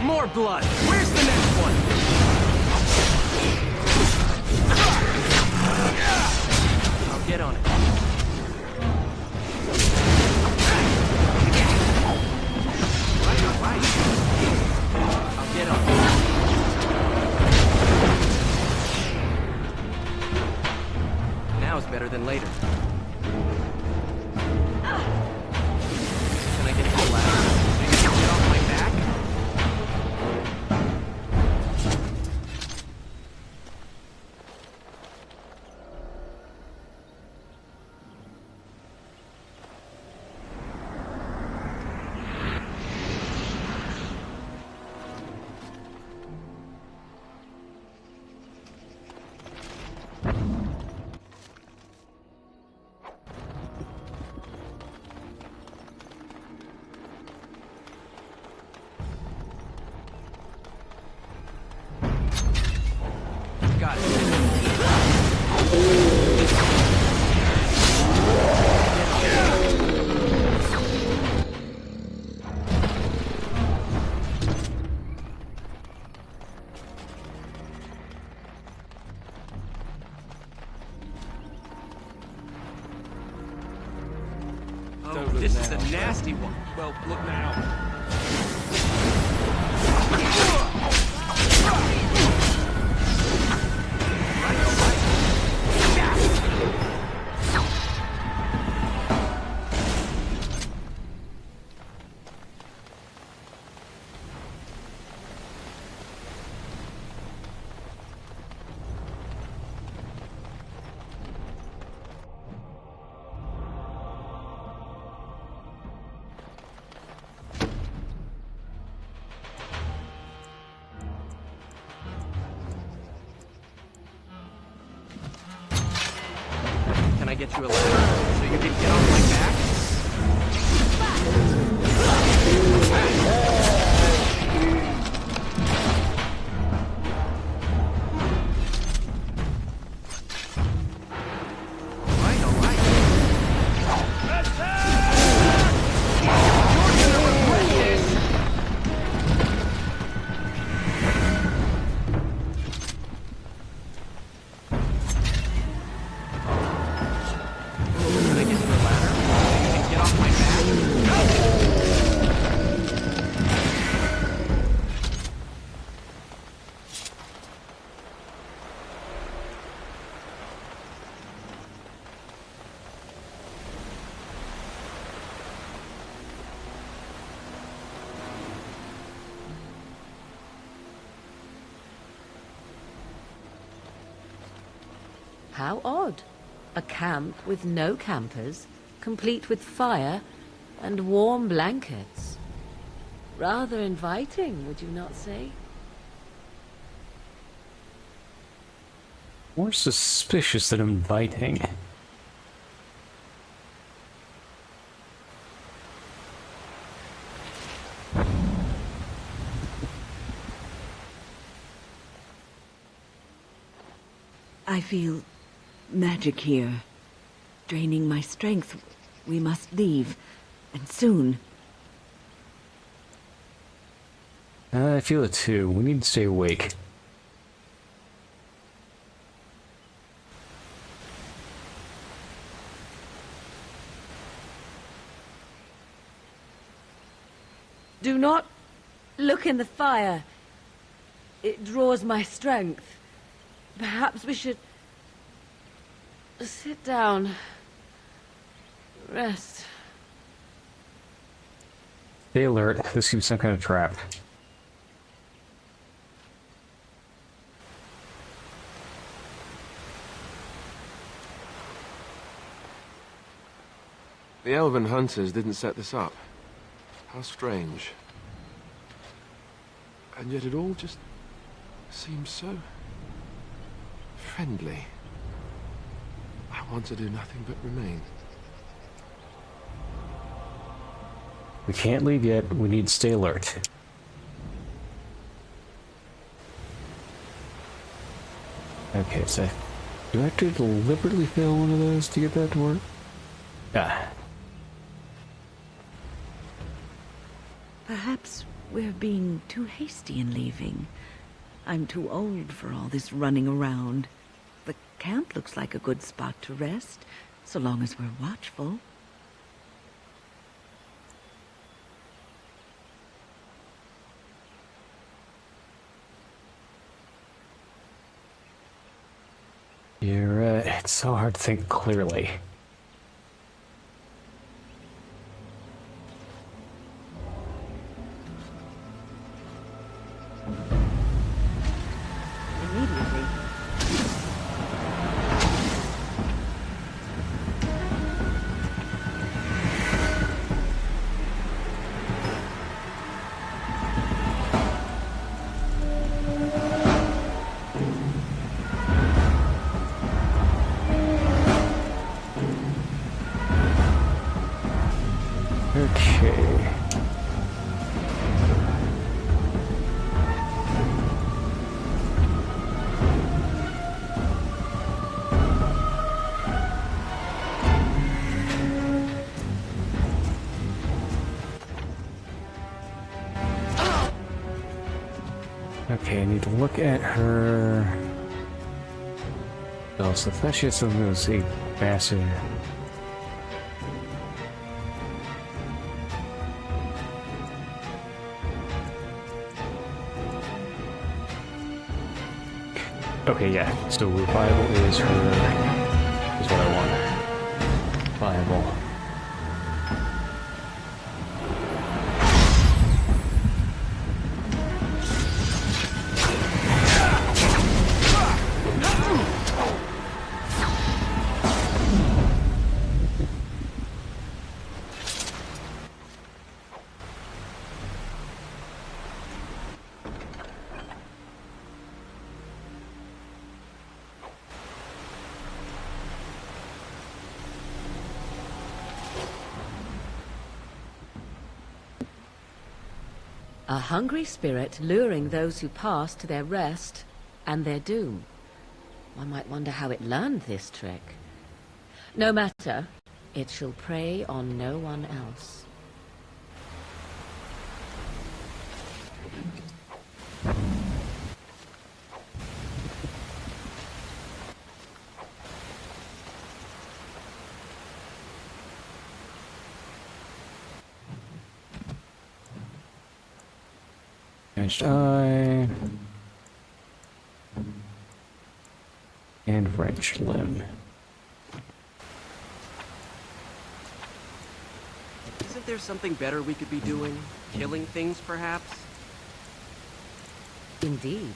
More blood! Where's the next one? I'll get on it. Right. I'll get on it. Now is better than later. Can I get you a ladder? Maybe you can get off my back? got it. Oh, this is a nasty one. Well, look now. Can I get you a ladder so you can get off my back? How odd. A camp with no campers, complete with fire and warm blankets. Rather inviting, would you not say? More suspicious than inviting. I feel magic here, draining my strength. We must leave, and soon. I feel it too. We need to stay awake. Do not look in the fire. It draws my strength. Perhaps we should sit down. Rest. Stay alert. This seems some kind of trap. The elven hunters didn't set this up. How strange. And yet it all just seems so friendly. I want to do nothing but remain. We can't leave yet. We need to stay alert. Okay, so do I have to deliberately fail one of those to get that to work? Ah. Perhaps we're being too hasty in leaving. I'm too old for all this running around. The camp looks like a good spot to rest, so long as we're watchful. You're right. It's so hard to think clearly. I need to look at her. Oh, so that she has something to see faster. Okay, yeah. So revival is her. Is what I want. Revival. A hungry spirit luring those who pass to their rest and their doom. One might wonder how it learned this trick. No matter, it shall prey on no one else. Damaged eye. And wrenched limb. Isn't there something better we could be doing? Killing things, perhaps? Indeed.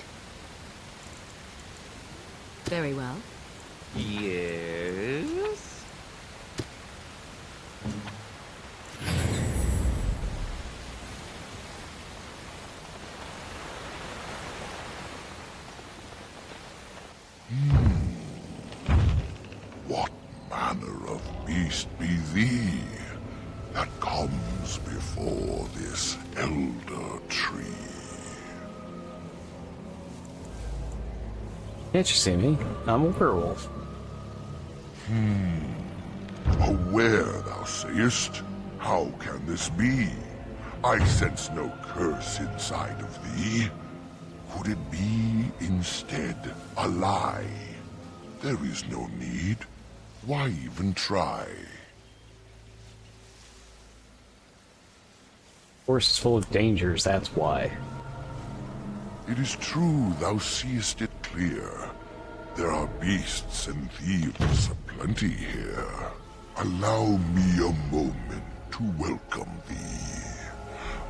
Very well. Yes? What manner of beast be thee that comes before this elder tree? Can't you see me? I'm a werewolf. A were, thou sayest? How can this be? I sense no curse inside of thee. Could it be, instead, a lie? There is no need. Why even try? Forest is full of dangers, that's why. It is true thou seest it clear. There are beasts and thieves aplenty here. Allow me a moment to welcome thee.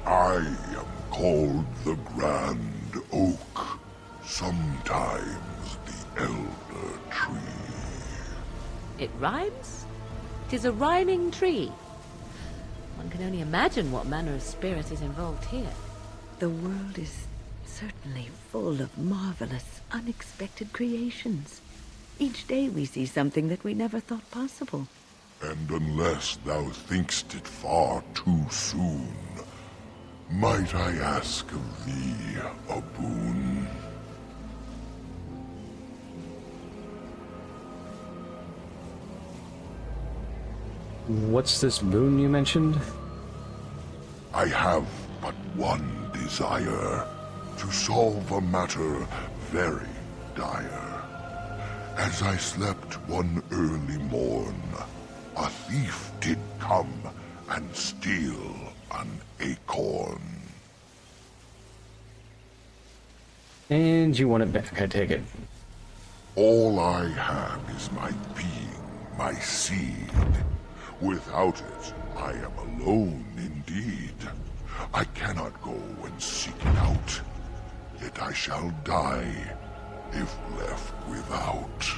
I am called the Grand Oak, sometimes the Elder Tree. It rhymes? 'Tis a rhyming tree. One can only imagine what manner of spirit is involved here. The world is certainly full of marvelous, unexpected creations. Each day we see something that we never thought possible. And unless thou thinkst it far too soon, might I ask of thee a boon? What's this boon you mentioned? I have but one desire, to solve a matter very dire. As I slept one early morn, a thief did come and steal an acorn. And you want it back, I take it. All I have is my being, my seed. Without it, I am alone indeed. I cannot go and seek it out, yet I shall die if left without.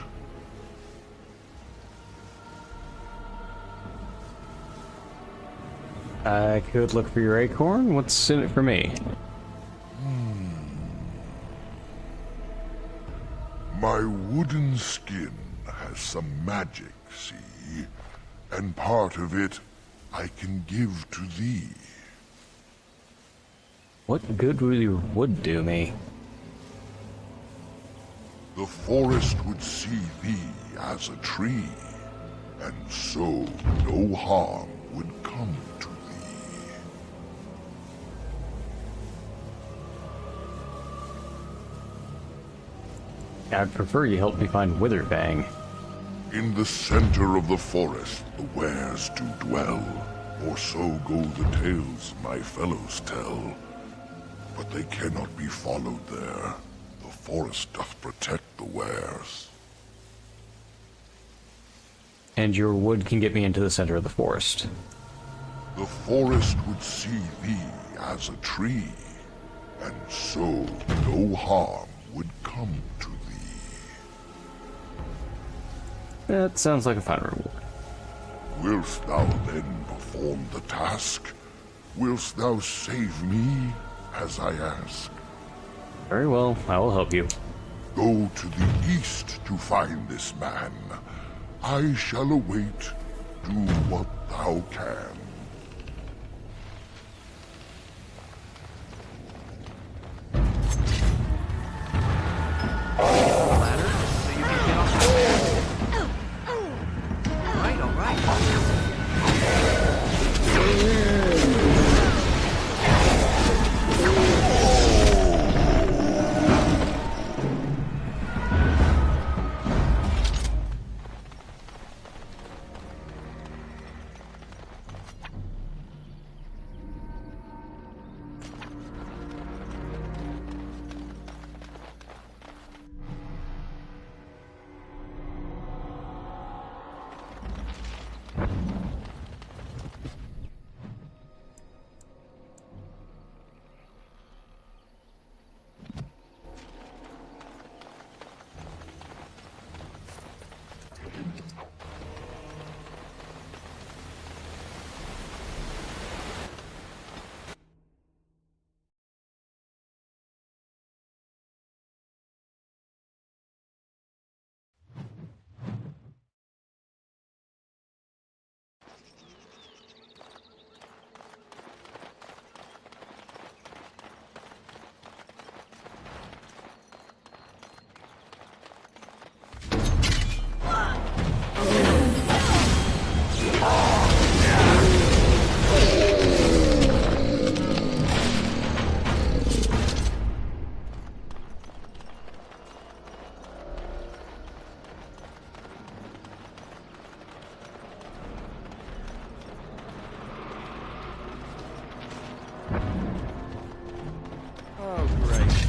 I could look for your acorn. What's in it for me? My wooden skin has some magic, see? And part of it I can give to thee. What good will your wood do me? The forest would see thee as a tree, and so no harm would come to thee. I'd prefer you help me find Witherfang. In the center of the forest, the wares do dwell, or so go the tales my fellows tell. But they cannot be followed there. The forest doth protect the wares. And your wood can get me into the center of the forest. The forest would see thee as a tree, and so no harm would come to thee. That sounds like a fine reward. Wilt thou then perform the task? Wilt thou save me, as I ask? Very well, I will help you. Go to the east to find this man. I shall await. Do what thou can.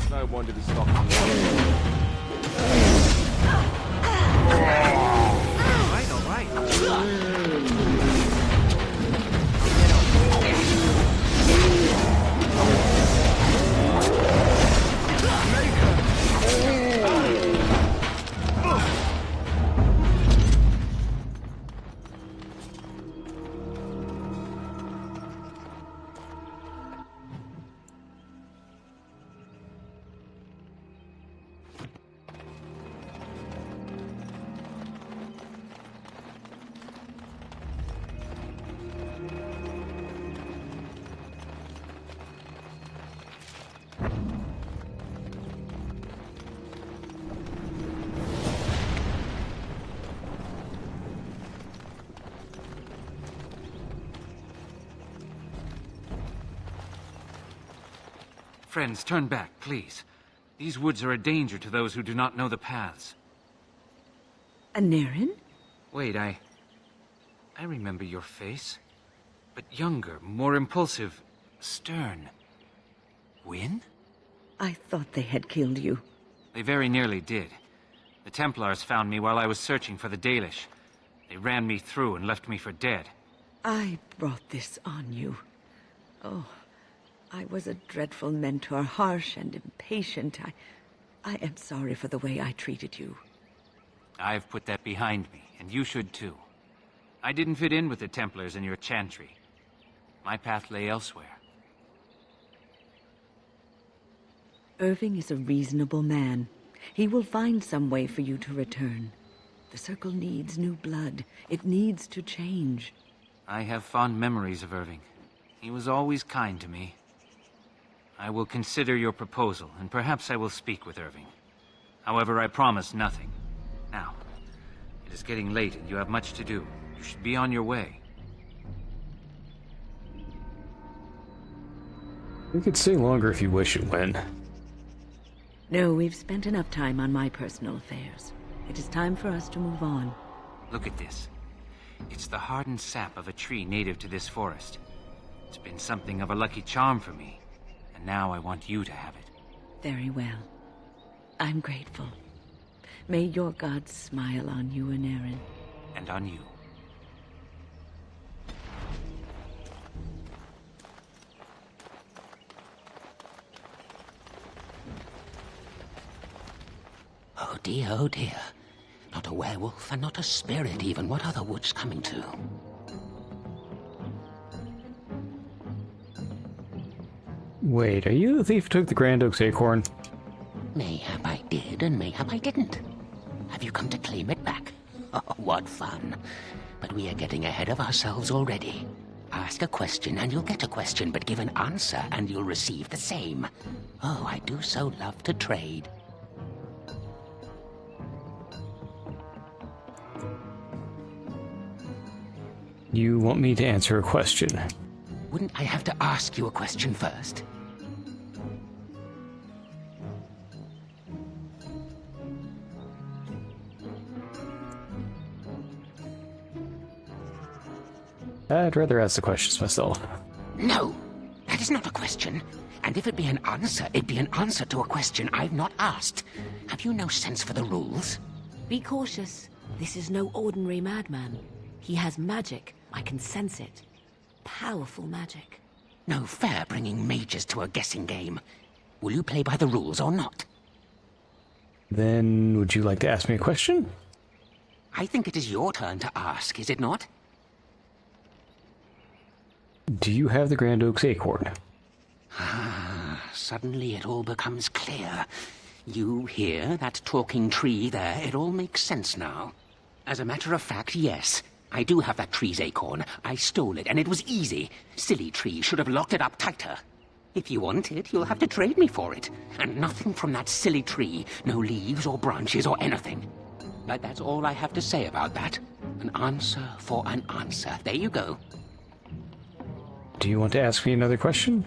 No wonder to stop. All right. Friends, turn back, please. These woods are a danger to those who do not know the paths. Naren? Wait, I remember your face. But younger, more impulsive, stern. Wynn? I thought they had killed you. They very nearly did. The Templars found me while I was searching for the Dalish. They ran me through and left me for dead. I brought this on you. Oh, I was a dreadful mentor, harsh and impatient. I am sorry for the way I treated you. I've put that behind me, and you should too. I didn't fit in with the Templars in your chantry. My path lay elsewhere. Irving is a reasonable man. He will find some way for you to return. The Circle needs new blood. It needs to change. I have fond memories of Irving. He was always kind to me. I will consider your proposal, and perhaps I will speak with Irving. However, I promise nothing. Now, it is getting late and you have much to do. You should be on your way. We could stay longer if you wish, Wynn. No, we've spent enough time on my personal affairs. It is time for us to move on. Look at this. It's the hardened sap of a tree native to this forest. It's been something of a lucky charm for me, and now I want you to have it. Very well. I'm grateful. May your gods smile on you and Aaron. And on you. Oh dear, oh dear. Not a werewolf, and not a spirit even. What are the woods coming to? Wait, are you the thief who took the Grand Oak's acorn? Mayhap I did, and mayhap I didn't. Have you come to claim it back? Oh, what fun. But we are getting ahead of ourselves already. Ask a question and you'll get a question, but give an answer and you'll receive the same. Oh, I do so love to trade. You want me to answer a question? Wouldn't I have to ask you a question first? I'd rather ask the questions myself. No, that is not a question. And if it be an answer, it'd be an answer to a question I've not asked. Have you no sense for the rules? Be cautious. This is no ordinary madman. He has magic. I can sense it. Powerful magic. No fair bringing mages to a guessing game. Will you play by the rules or not? Then, would you like to ask me a question? I think it is your turn to ask, is it not? Do you have the Grand Oak's acorn? Ah, suddenly it all becomes clear. You hear that talking tree there? It all makes sense now. As a matter of fact, yes. I do have that tree's acorn. I stole it, and it was easy. Silly tree should have locked it up tighter. If you want it, you'll have to trade me for it. And nothing from that silly tree. No leaves or branches or anything. But that's all I have to say about that. An answer for an answer. There you go. Do you want to ask me another question?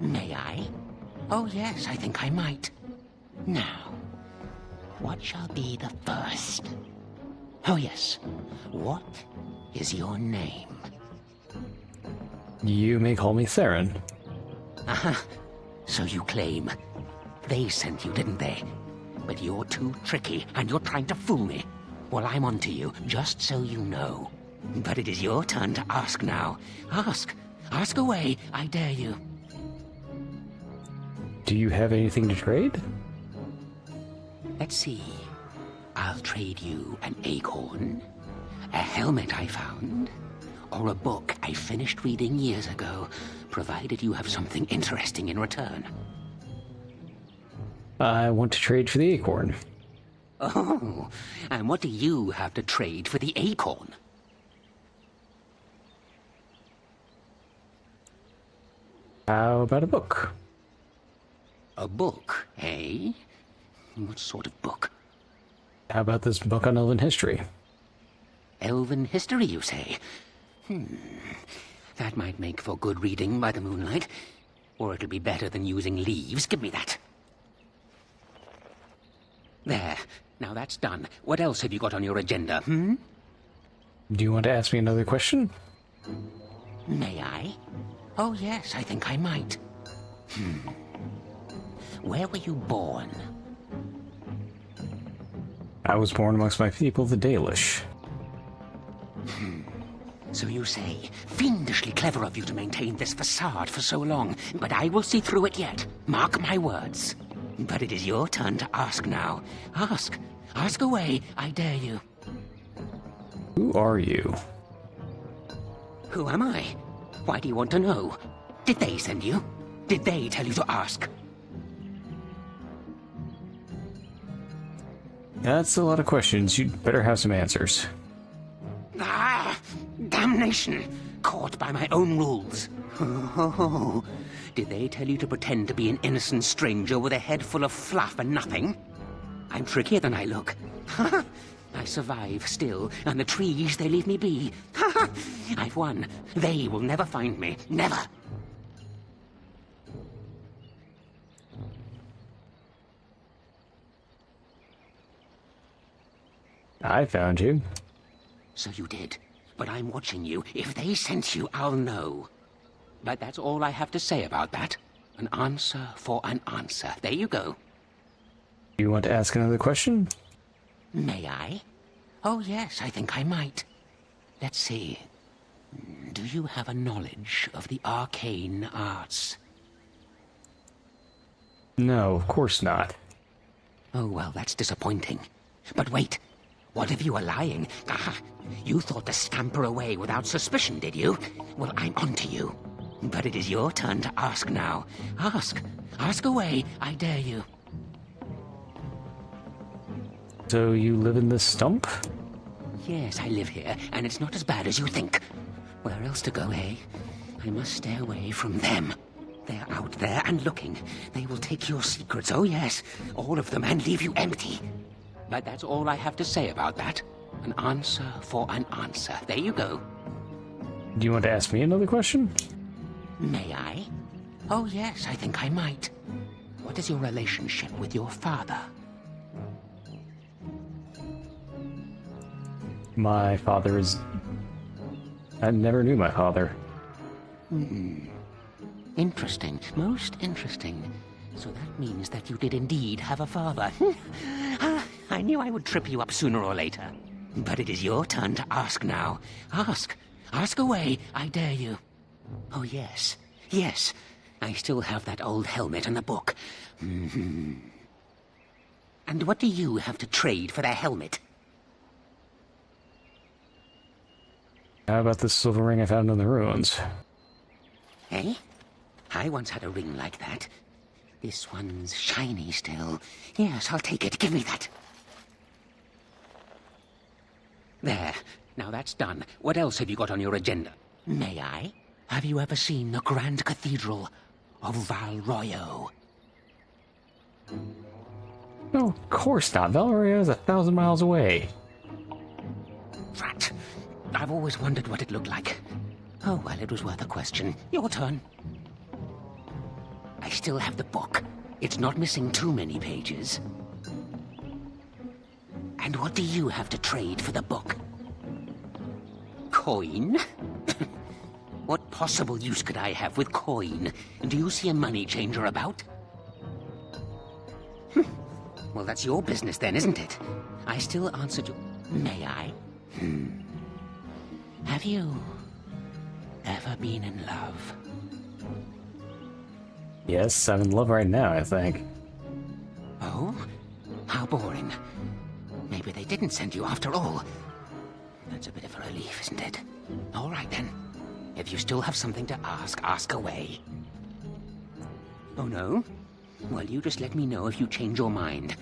May I? Oh yes, I think I might. Now, what shall be the first? Oh yes, what is your name? You may call me Theron. Aha, so you claim. They sent you, didn't they? But you're too tricky, and you're trying to fool me. Well, I'm on to you, just so you know. But it is your turn to ask now. Ask. Ask away, I dare you. Do you have anything to trade? Let's see. I'll trade you an acorn, a helmet I found, or a book I finished reading years ago, provided you have something interesting in return. I want to trade for the acorn. Oh, and what do you have to trade for the acorn? How about a book? A book, eh? What sort of book? How about this book on Elven history? Elven history, you say? That might make for good reading by the moonlight. Or it'll be better than using leaves. Give me that. There. Now that's done. What else have you got on your agenda, Do you want to ask me another question? May I? Oh yes, I think I might. Where were you born? I was born amongst my people, the Dalish. So you say. Fiendishly clever of you to maintain this facade for so long, but I will see through it yet. Mark my words. But it is your turn to ask now. Ask. Ask away, I dare you. Who are you? Who am I? Why do you want to know? Did they send you? Did they tell you to ask? That's a lot of questions. You'd better have some answers. Ah! Damnation! Caught by my own rules. Oh, did they tell you to pretend to be an innocent stranger with a head full of fluff and nothing? I'm trickier than I look. I survive still, and the trees, they leave me be. I've won. They will never find me. Never. I found you. So you did. But I'm watching you. If they sense you, I'll know. But that's all I have to say about that. An answer for an answer. There you go. You want to ask another question? May I? Oh, yes, I think I might. Let's see. Do you have a knowledge of the arcane arts? No, of course not. Oh, well, that's disappointing. But wait. What if you were lying? Ah, you thought to scamper away without suspicion, did you? Well, I'm onto you. But it is your turn to ask now. Ask. Ask away, I dare you. So you live in this stump? Yes, I live here, and it's not as bad as you think. Where else to go, eh? I must stay away from them. They're out there and looking. They will take your secrets, oh yes, all of them, and leave you empty. But that's all I have to say about that. An answer for an answer. There you go. Do you want to ask me another question? May I? Oh yes, I think I might. What is your relationship with your father? My father is... I never knew my father. Interesting. Most interesting. So that means that you did indeed have a father. I knew I would trip you up sooner or later. But it is your turn to ask now. Ask. Ask away, I dare you. Oh, yes. Yes. I still have that old helmet and the book. And what do you have to trade for the helmet? How about this silver ring I found in the ruins? Eh? I once had a ring like that. This one's shiny still. Yes, I'll take it. Give me that. There. Now that's done. What else have you got on your agenda? May I? Have you ever seen the Grand Cathedral of Valroyo? No, of course not. Valroyo is 1,000 miles away. Rat. I've always wondered what it looked like. Oh, well, it was worth a question. Your turn. I still have the book. It's not missing too many pages. And what do you have to trade for the book? Coin? What possible use could I have with coin? Do you see a money changer about? Well, that's your business then, isn't it? I still answered you. May I? Have you ever been in love? Yes, I'm in love right now, I think. Oh? How boring. Maybe they didn't send you after all. That's a bit of a relief, isn't it? All right, then. If you still have something to ask, ask away. Oh, no? Well, you just let me know if you change your mind.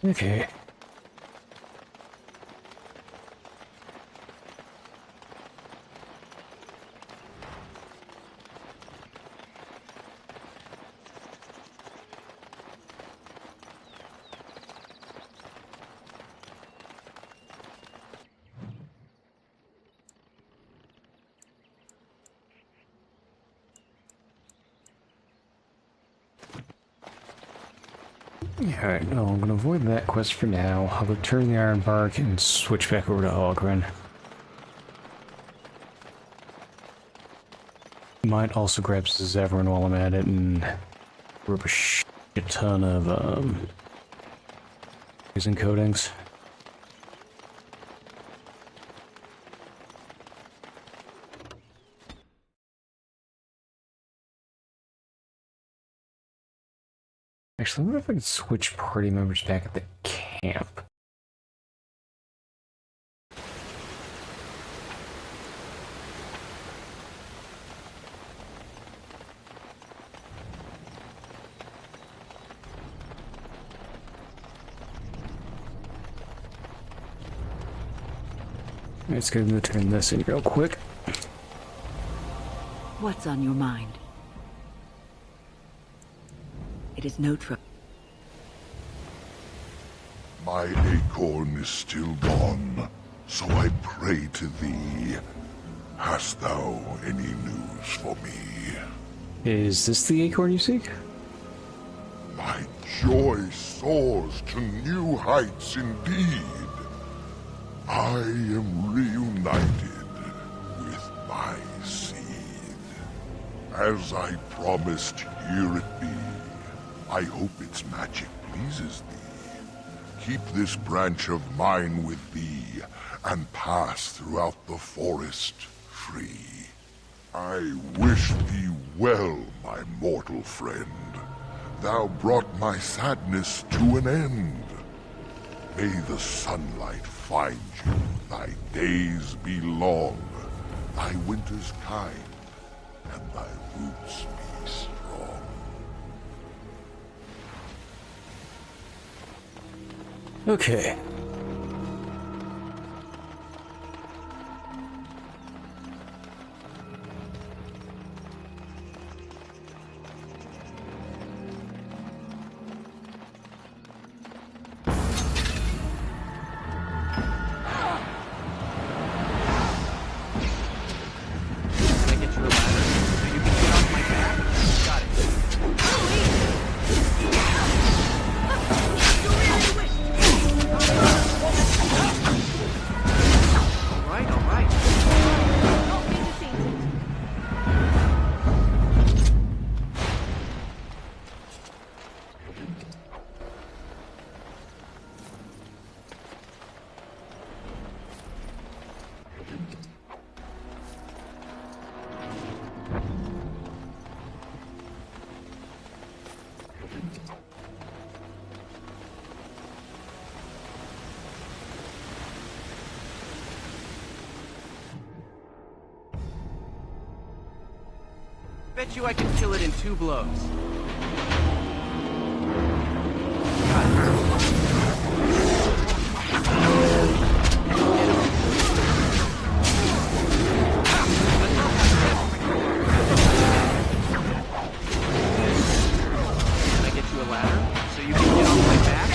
Okay. Alright, no, I'm gonna avoid that quest for now. I'll return the Iron Bark and switch back over to Algren. Might also grab Zevran while I'm at it and rip a shit ton of, using coatings. Actually, I wonder if I could switch party members back at the camp. Let's go and turn this in real quick. What's on your mind? It is no trouble. My acorn is still gone, so I pray to thee. Hast thou any news for me? Is this the acorn you seek? My joy soars to new heights indeed. I am reunited with my seed. As I promised, here it be. I hope its magic pleases thee. Keep this branch of mine with thee, and pass throughout the forest free. I wish thee well, my mortal friend. Thou brought my sadness to an end. May the sunlight find you, thy days be long, thy winters kind, and thy roots be strong. Okay. Bet you I can kill it in 2 blows. Can I get you a ladder so you can get off my back?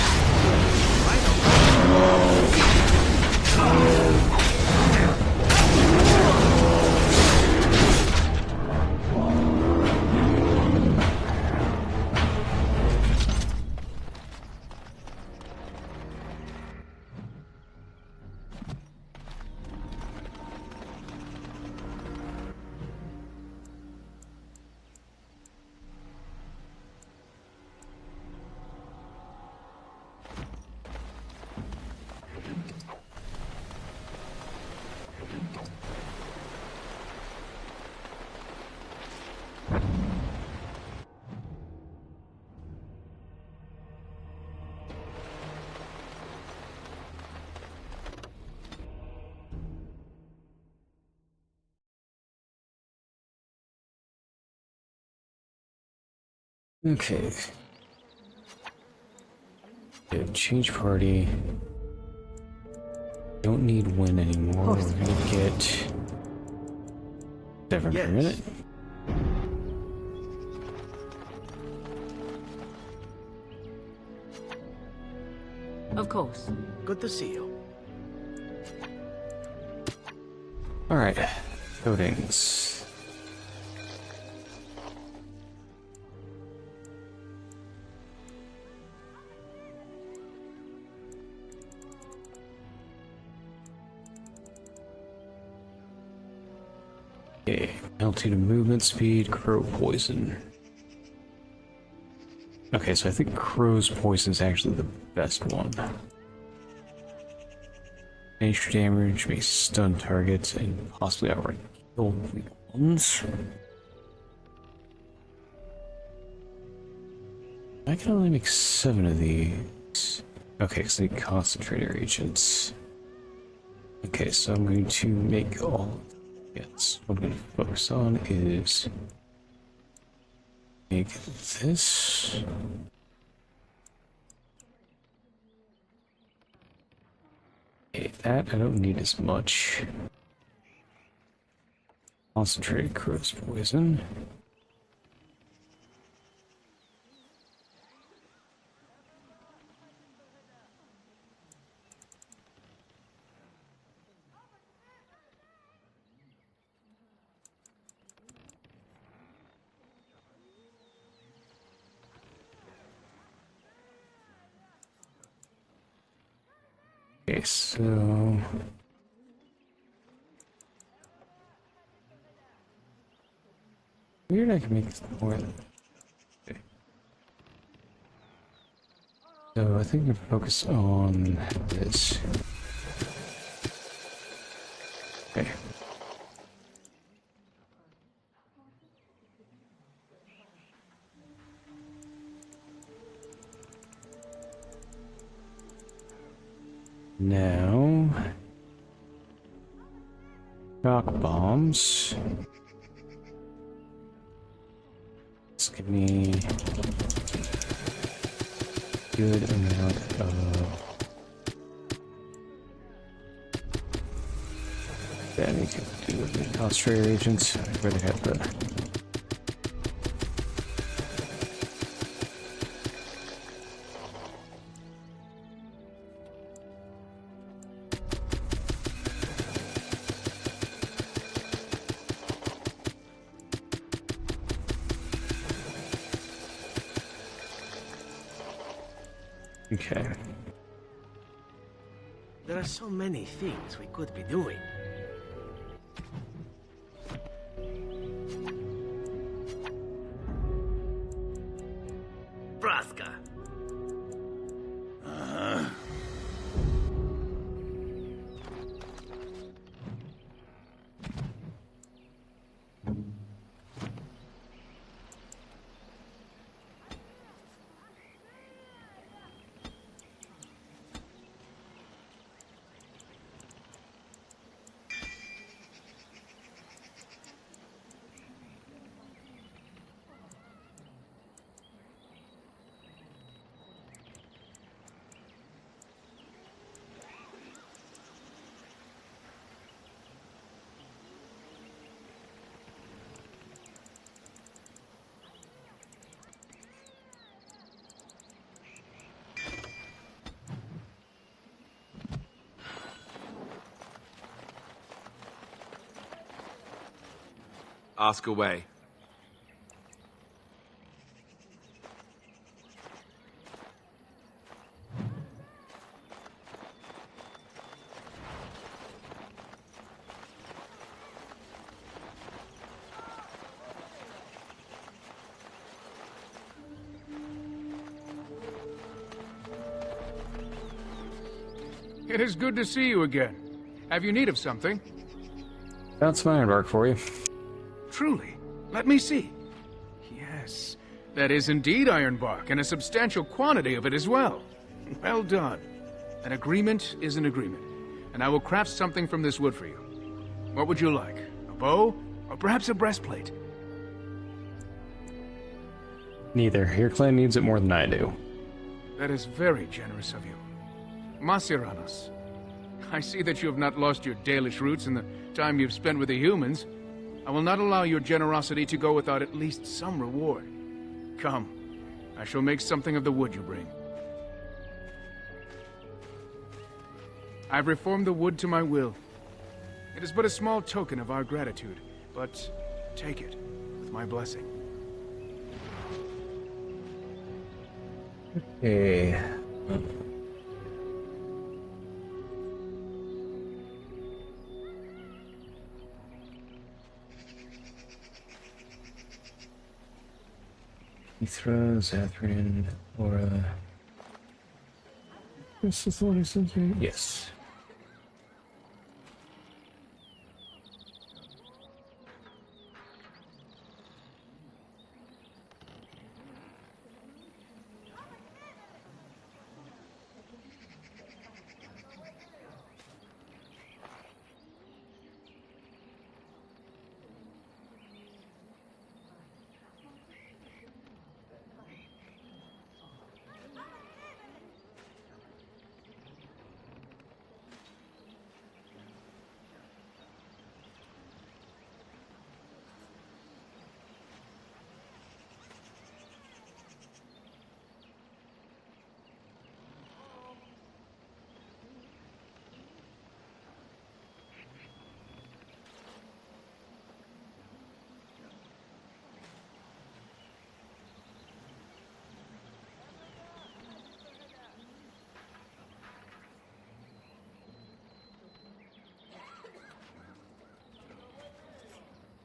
Okay. Good. Change party. Don't need win anymore. We're gonna get 7 per minute. Of course. Good to see you. Alright. Coatings. Okay, altitude of movement speed, crow poison. Okay, so I think crow's poison is actually the best one. Nature damage, may stun targets, and possibly outright kill weak ones. I can only make 7 of these. Okay, so I need concentrator agents. Okay, so I'm going to make all. Yes, what I'm going to focus on is make this. Okay, that I don't need as much. Concentrated crow's poison. Okay, so weird I can make this more than okay. So I think I'm gonna focus on this. Okay. Now, shock bombs. Let's give me good amount of. Yeah, I need to do with the concentrator agents. I'd rather have the. Okay. There are so many things we could be doing. Braska. Ask away. It is good to see you again. Have you need of something? That's my ironbark for you. Truly? Let me see. Yes, that is indeed ironbark, and a substantial quantity of it as well. Well done. An agreement is an agreement, and I will craft something from this wood for you. What would you like? A bow? Or perhaps a breastplate? Neither. Your clan needs it more than I do. That is very generous of you. Masiranos, I see that you have not lost your Dalish roots in the time you've spent with the humans. I will not allow your generosity to go without at least some reward. Come, I shall make something of the wood you bring. I've reformed the wood to my will. It is but a small token of our gratitude, but take it with my blessing. Okay. Mithra, Zathrin, Aura. This is what something. Yes.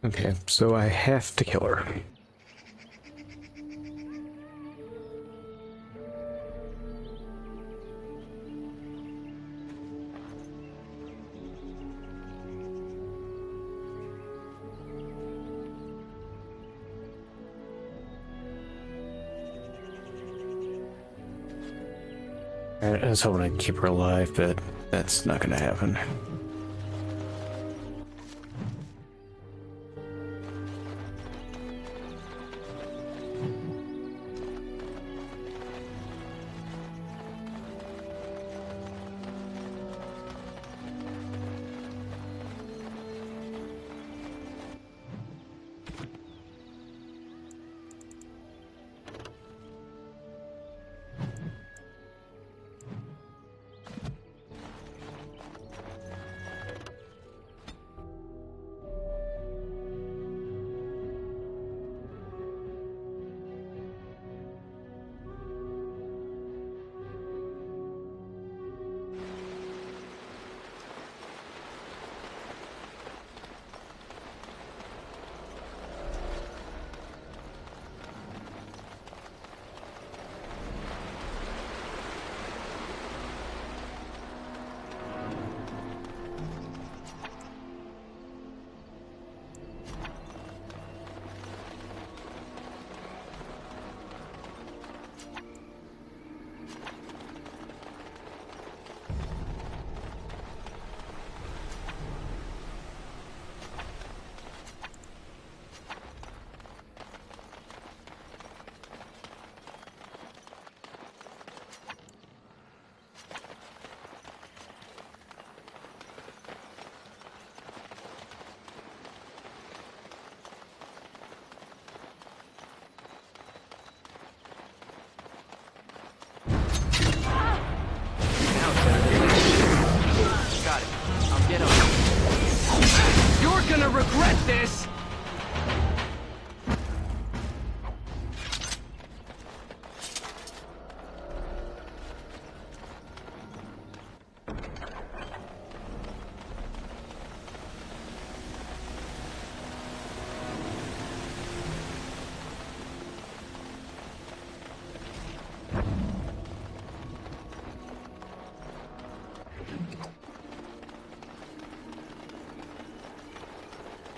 Okay, so I have to kill her. I was hoping I'd keep her alive, but that's not gonna happen. Got it. I'll get on. You're gonna regret this!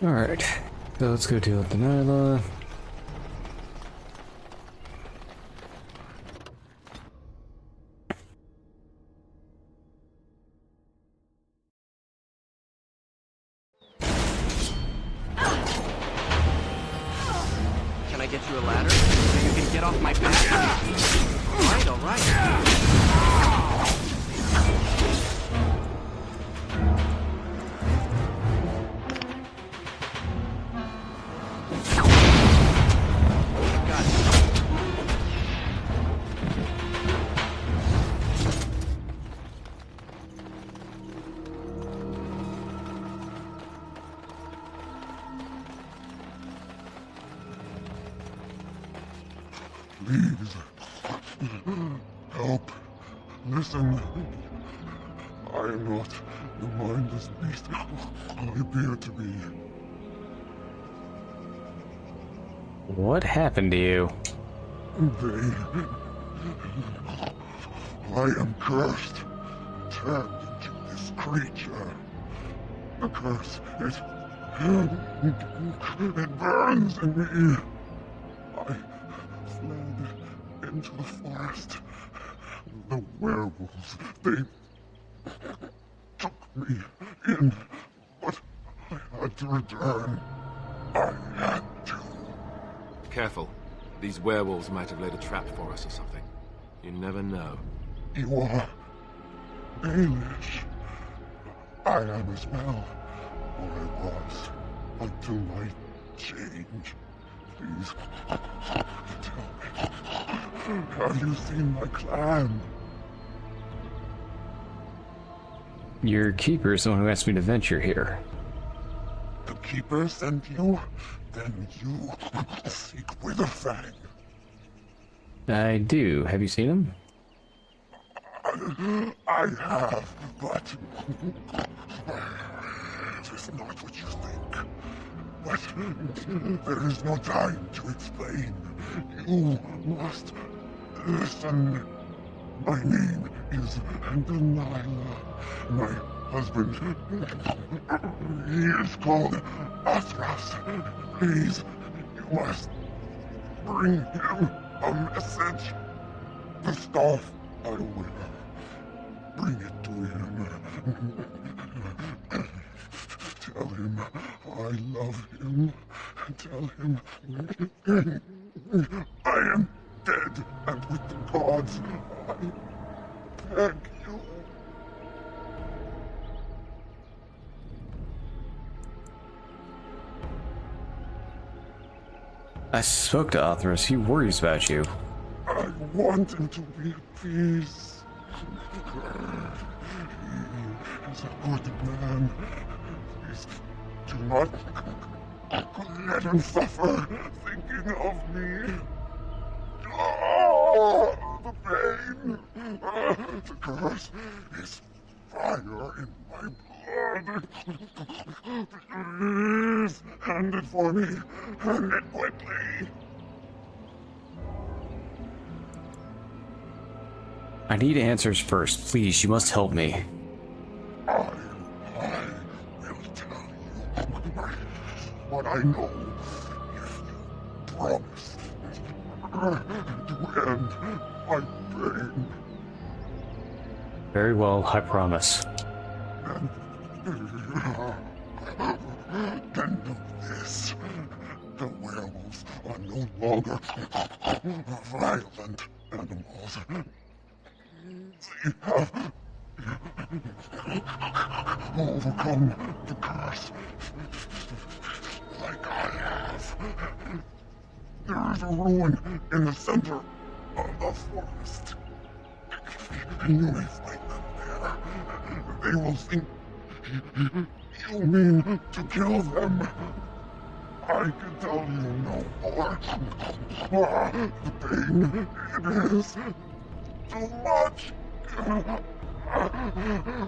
Alright, so let's go deal with Delilah. Can I get you a ladder so you can get off my back? All right. Please. Help. Listen. I am not the mindless beast I appear to be. What happened to you? I am cursed. Turned into this creature. The curse, it burns in me. I fled into the forest. The werewolves, they took me in, but I had to return. I had to. Careful. These werewolves might have laid a trap for us or something. You never know. You are Dalish. I am as well. Or I was. Until my change. Please, tell me. Have you seen my clan? Your keeper is the one who asked me to venture here. The keeper sent you? Then you seek Witherfang. I do. Have you seen him? I have, but it is not what you think. But there is no time to explain. You must listen. My name is Delilah. My husband, he is called Athras. Please, you must bring him a message. The staff I will bring it to him. Tell him I love him. Tell him I am dead, and with the gods, I beg you. I spoke to Athras. He worries about you. I want him to be at peace. He is a good man. Please do not let him suffer thinking of me. Oh, the pain. The curse is fire in my blood. Please, hand it for me. Hand it quickly. I need answers first. Please, you must help me. I will tell you what I know if you promise to end my pain. Very well, I promise. Then know this. The werewolves are no longer violent animals. They have overcome the curse like I have. There is a ruin in the center of the forest. You may find them there. They will think you mean to kill them. I can tell you no more. The pain, it is too much.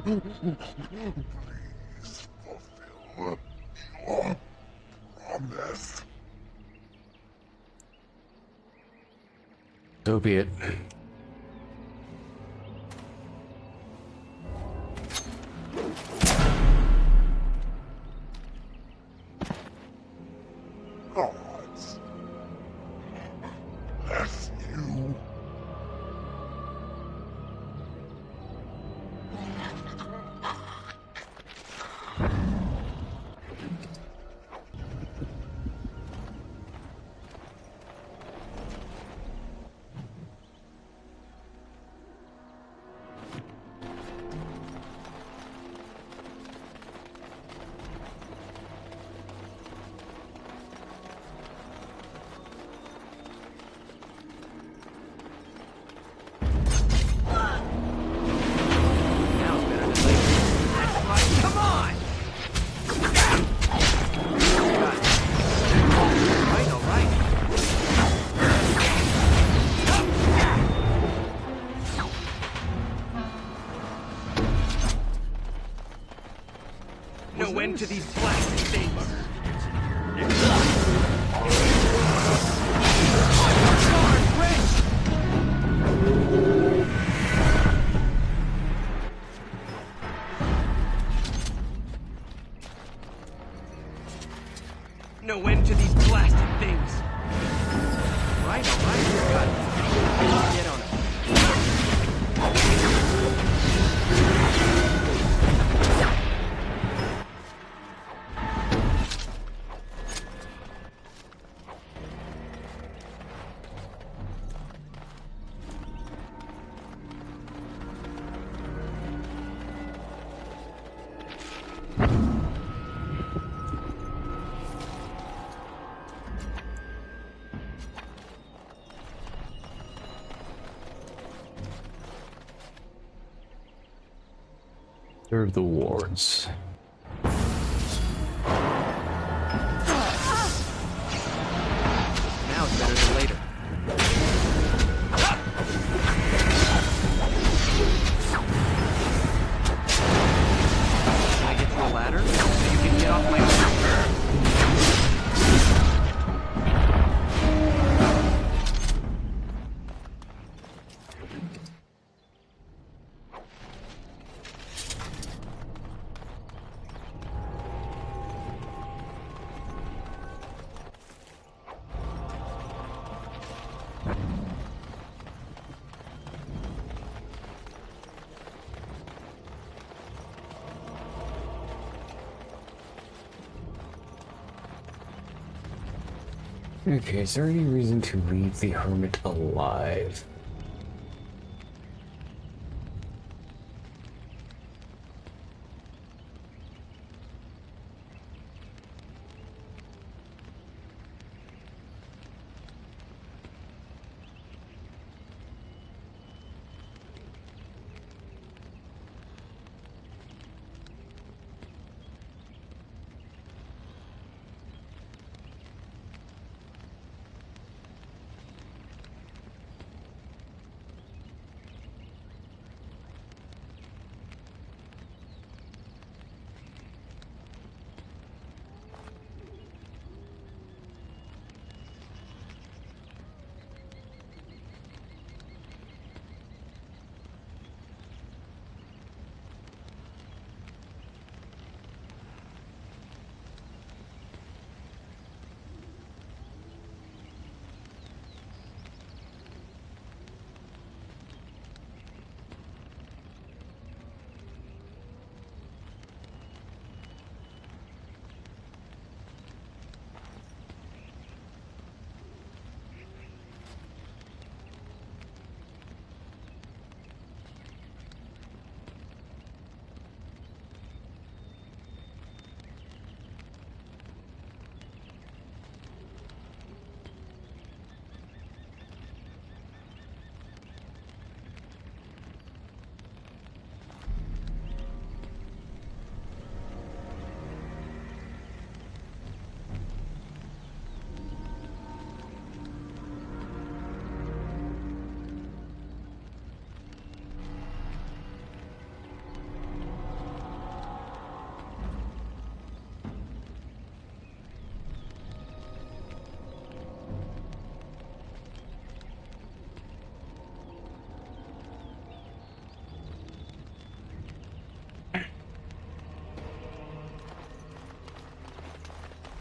Please fulfill your promise. So be it. Gods, bless you. No end to these blasted things. No end to these blasted things. Right, you got it. Get on it. Serve the wards. Now it's better than later. Can I get you a ladder so you can get off my back? Okay, is there any reason to leave the hermit alive?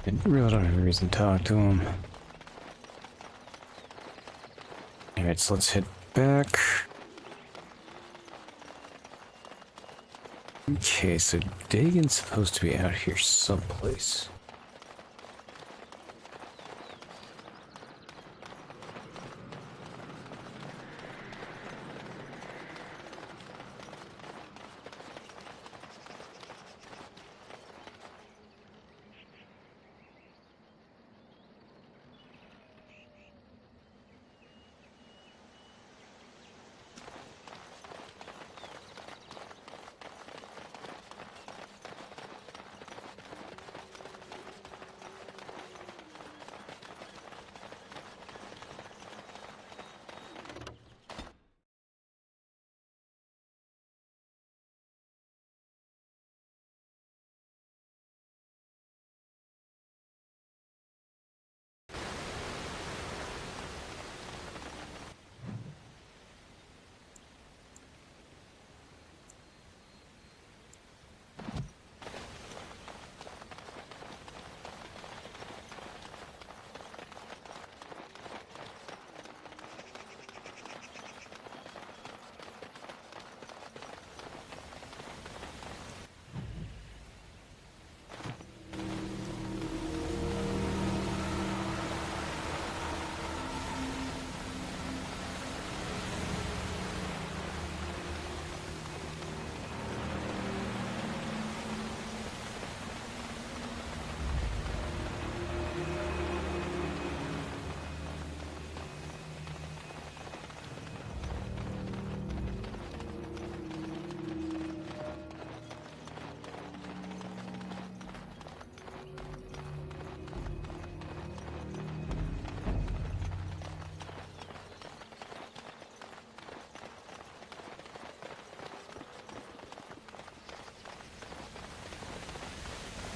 I really don't have a reason to talk to him. Alright, so let's head back. Okay, so Dagon's supposed to be out here someplace.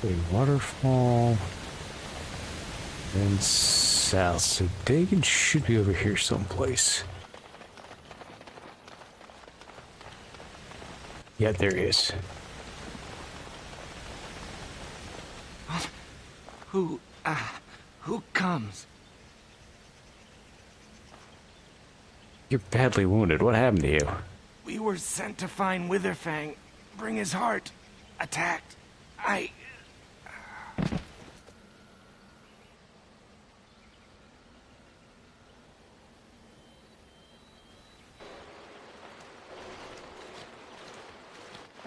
A waterfall. And south. So Dagon should be over here someplace. Yeah, there he is. Who comes? You're badly wounded. What happened to you? We were sent to find Witherfang, bring his heart. Attacked.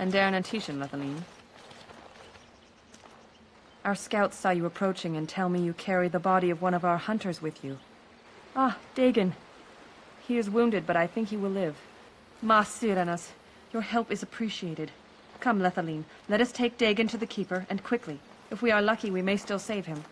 And Darren and Tishan, Lethaline. Our scouts saw you approaching and tell me you carry the body of one of our hunters with you. Ah, Dagon. He is wounded, but I think he will live. Ma Siranas, your help is appreciated. Come, Lethaline, let us take Dagon to the Keeper, and quickly. If we are lucky, we may still save him.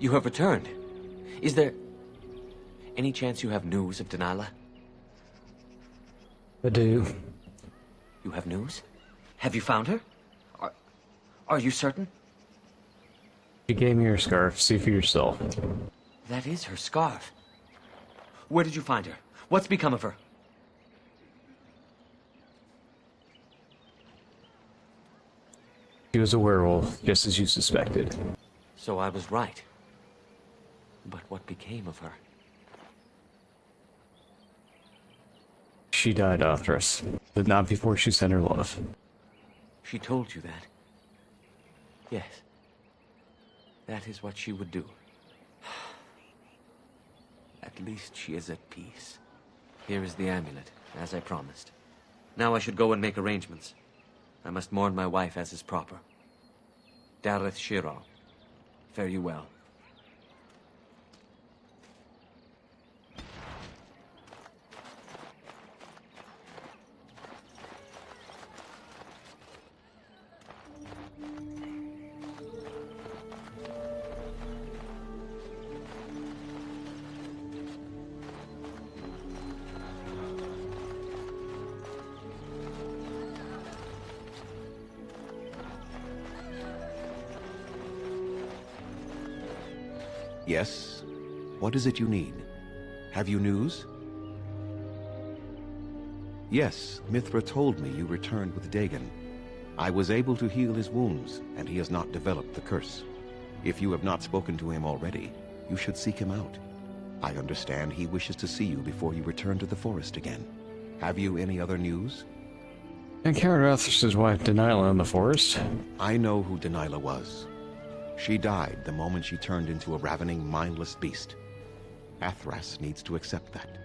You have returned. Is there any chance you have news of Delilah? I do. You have news? Have you found her? Are you certain? She gave me her scarf. See for yourself. That is her scarf. Where did you find her? What's become of her? She was a werewolf, just as you suspected. So I was right. But what became of her? She died, Arthras, but not before she sent her love. She told you that? Yes. That is what she would do. At least she is at peace. Here is the amulet, as I promised. Now I should go and make arrangements. I must mourn my wife as is proper. Dareth Shira, fare you well. Yes? What is it you need? Have you news? Yes, Mithra told me you returned with Dagon. I was able to heal his wounds, and he has not developed the curse. If you have not spoken to him already, you should seek him out. I understand he wishes to see you before you return to the forest again. Have you any other news? I encountered Arthas' wife, Delilah, in the forest. I know who Delilah was. She died the moment she turned into a ravening, mindless beast. Athras needs to accept that.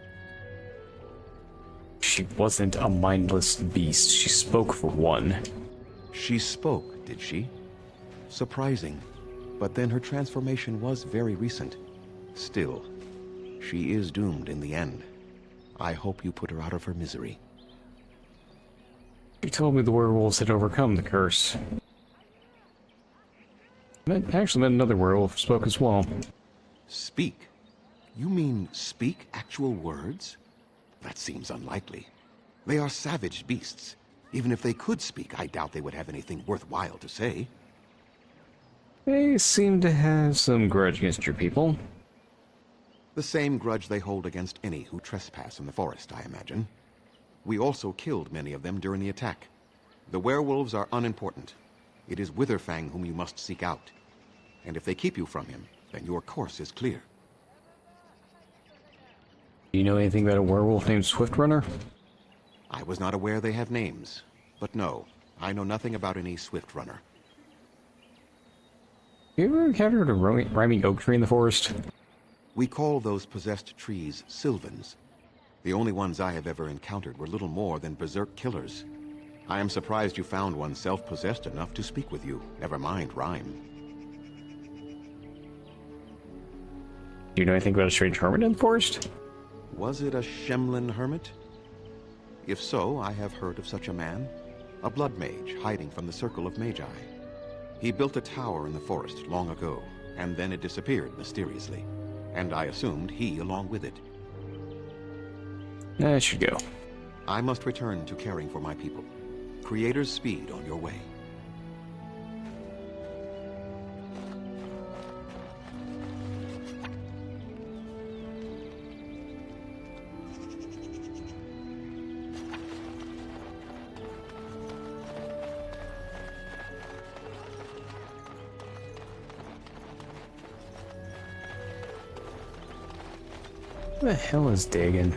She wasn't a mindless beast. She spoke for one. She spoke, did she? Surprising. But then her transformation was very recent. Still, she is doomed in the end. I hope you put her out of her misery. She told me the werewolves had overcome the curse. I actually met another werewolf who spoke as well. Speak? You mean speak actual words? That seems unlikely. They are savage beasts. Even if they could speak, I doubt they would have anything worthwhile to say. They seem to have some grudge against your people. The same grudge they hold against any who trespass in the forest, I imagine. We also killed many of them during the attack. The werewolves are unimportant. It is Witherfang whom you must seek out. And if they keep you from him, then your course is clear. Do you know anything about a werewolf named Swiftrunner? I was not aware they have names. But no, I know nothing about any swift runner. You ever encountered a rhyming oak tree in the forest? We call those possessed trees sylvans. The only ones I have ever encountered were little more than berserk killers. I am surprised you found one self-possessed enough to speak with you, never mind rhyme. Do you know anything about a strange hermit in the forest? Was it a Shemlin hermit? If so, I have heard of such a man. A blood mage hiding from the circle of magi. He built a tower in the forest long ago, and then it disappeared mysteriously. And I assumed he along with it. That should go. I must return to caring for my people. Creator's speed on your way. What the hell is digging?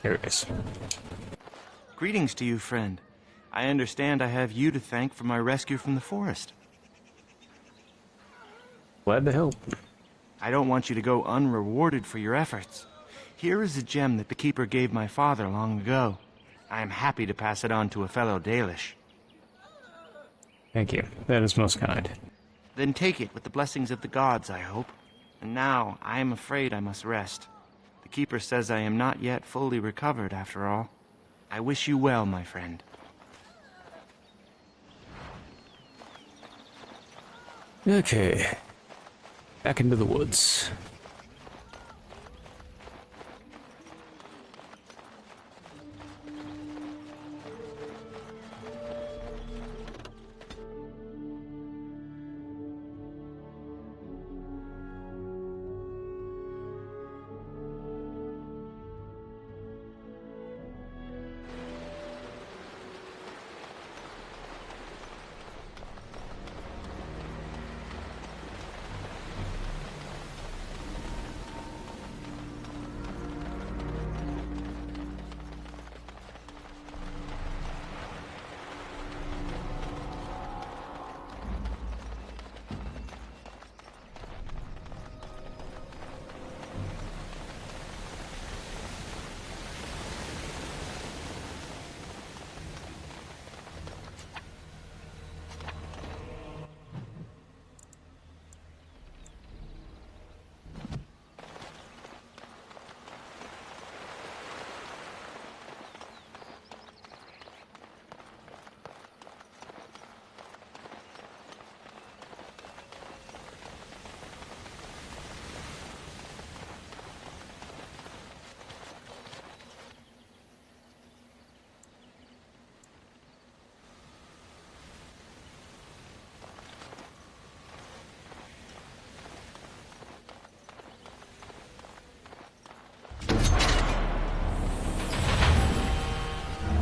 There it is. Greetings to you, friend. I understand I have you to thank for my rescue from the forest. Glad to help. I don't want you to go unrewarded for your efforts. Here is a gem that the Keeper gave my father long ago. I am happy to pass it on to a fellow Dalish. Thank you. That is most kind. Then take it with the blessings of the gods, I hope. And now, I am afraid I must rest. The Keeper says I am not yet fully recovered, after all. I wish you well, my friend. Okay. Back into the woods.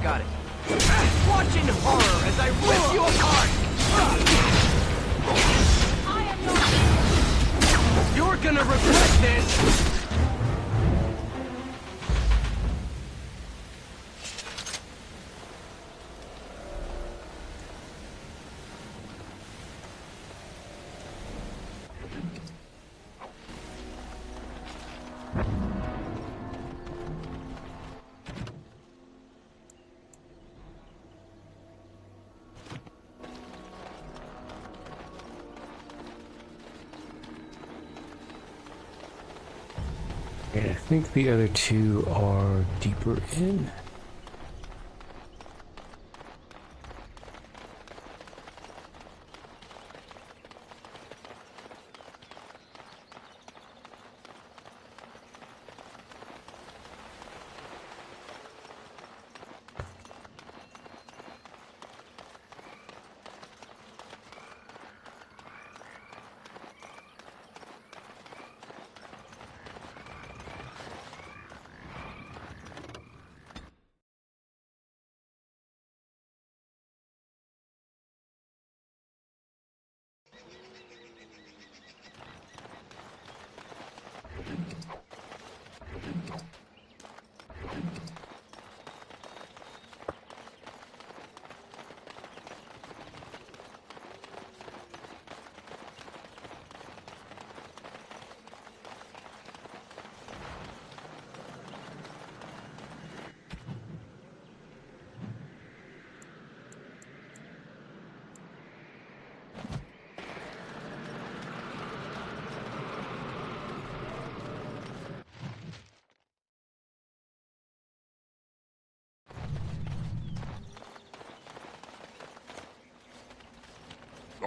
Got it. Watch in horror as I rip you apart! You're gonna regret this! And I think the other two are deeper in.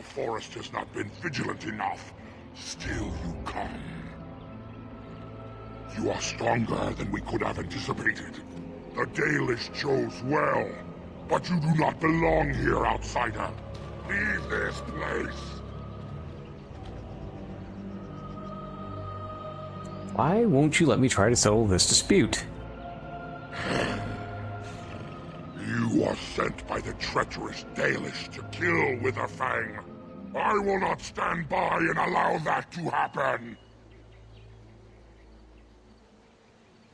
forest has not been vigilant enough, still you come. You are stronger than we could have anticipated. The Dalish chose well, but you do not belong here, outsider. Leave this place. Why won't you let me try to settle this dispute? You are sent by the treacherous Dalish to kill Witherfang. I will not stand by and allow that to happen.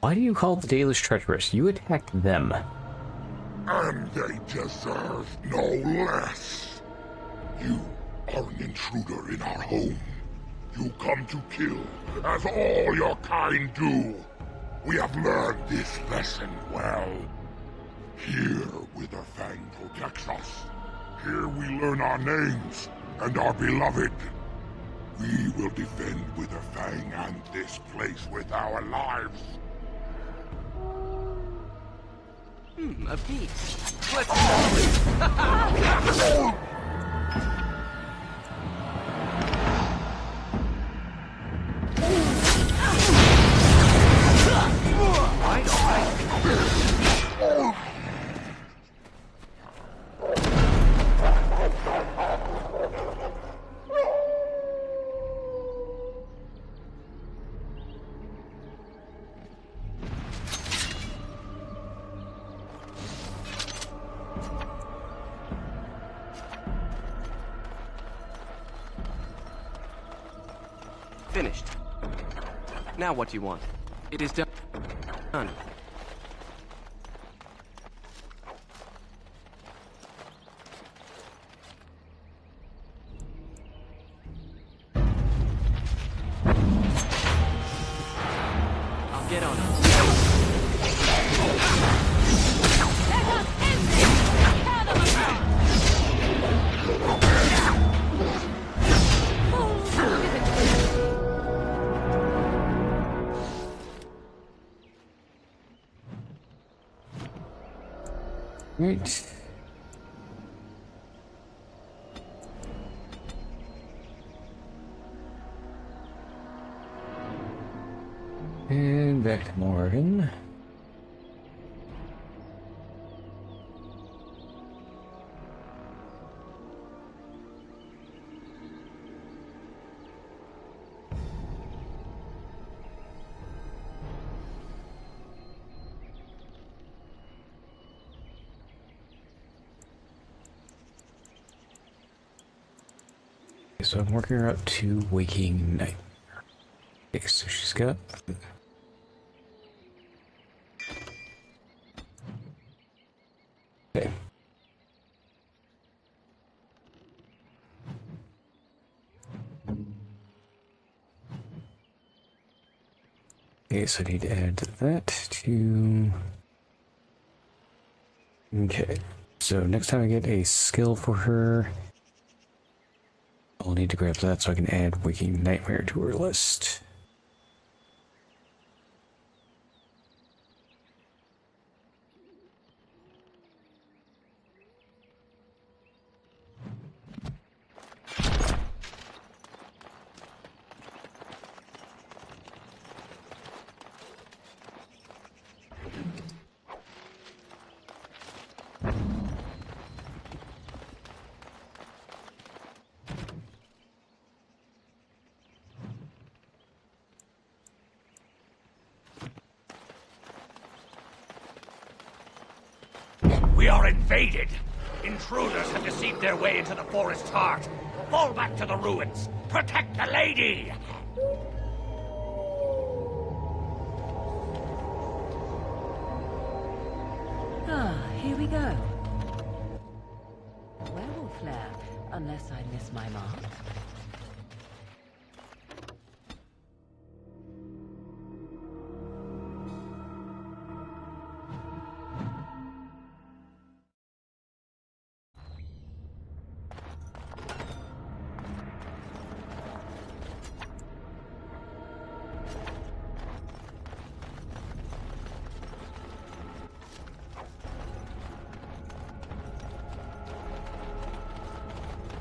Why do you call the Dalish treacherous? You attacked them. And they deserve no less. You are an intruder in our home. You come to kill, as all your kind do. We have learned this lesson well. Here, Witherfang protects us. Here we learn our names and are beloved. We will defend Witherfang and this place with our lives. A piece. Let's go. Finished. Now what do you want? It is done. Done. I'll get on it. Right. And back to Morgan. So I'm working her up to Waking Night. Okay, so she's got... Okay. Okay, so I need to add that to... Okay, so next time I get a skill for her, I'll need to grab that so I can add Waking Nightmare to her list. We are invaded! Intruders have deceived their way into the forest's heart. Fall back to the ruins! Protect the lady! Ah, here we go. Werewolf lair, unless I miss my mark.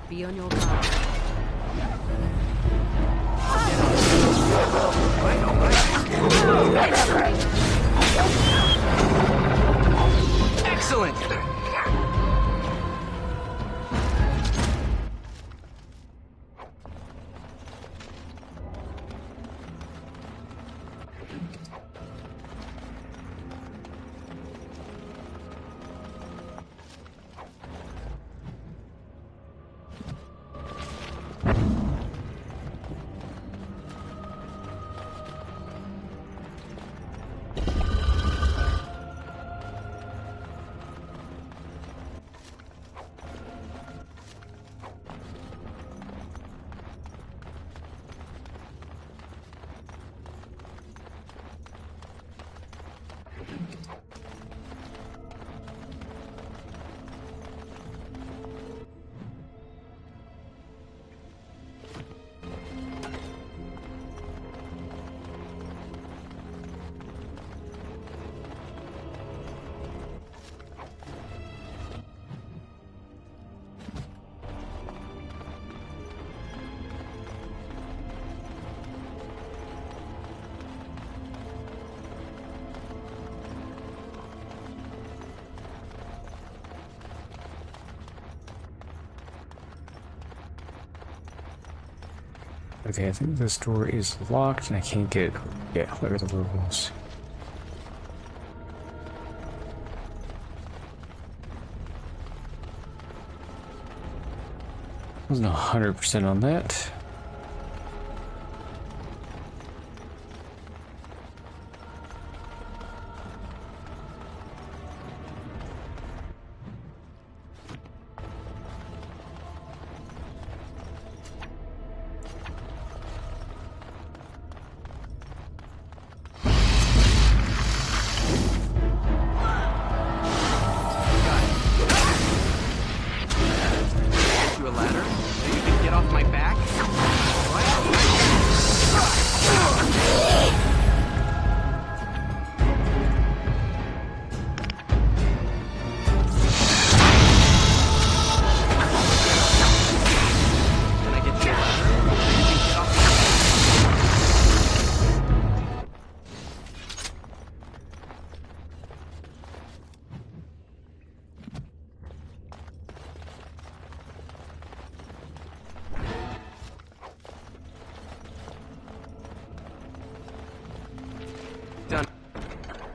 Be on your guard. Excellent! Okay, I think this door is locked and I can't get... Yeah, look at the rules. Wasn't 100% on that. Done.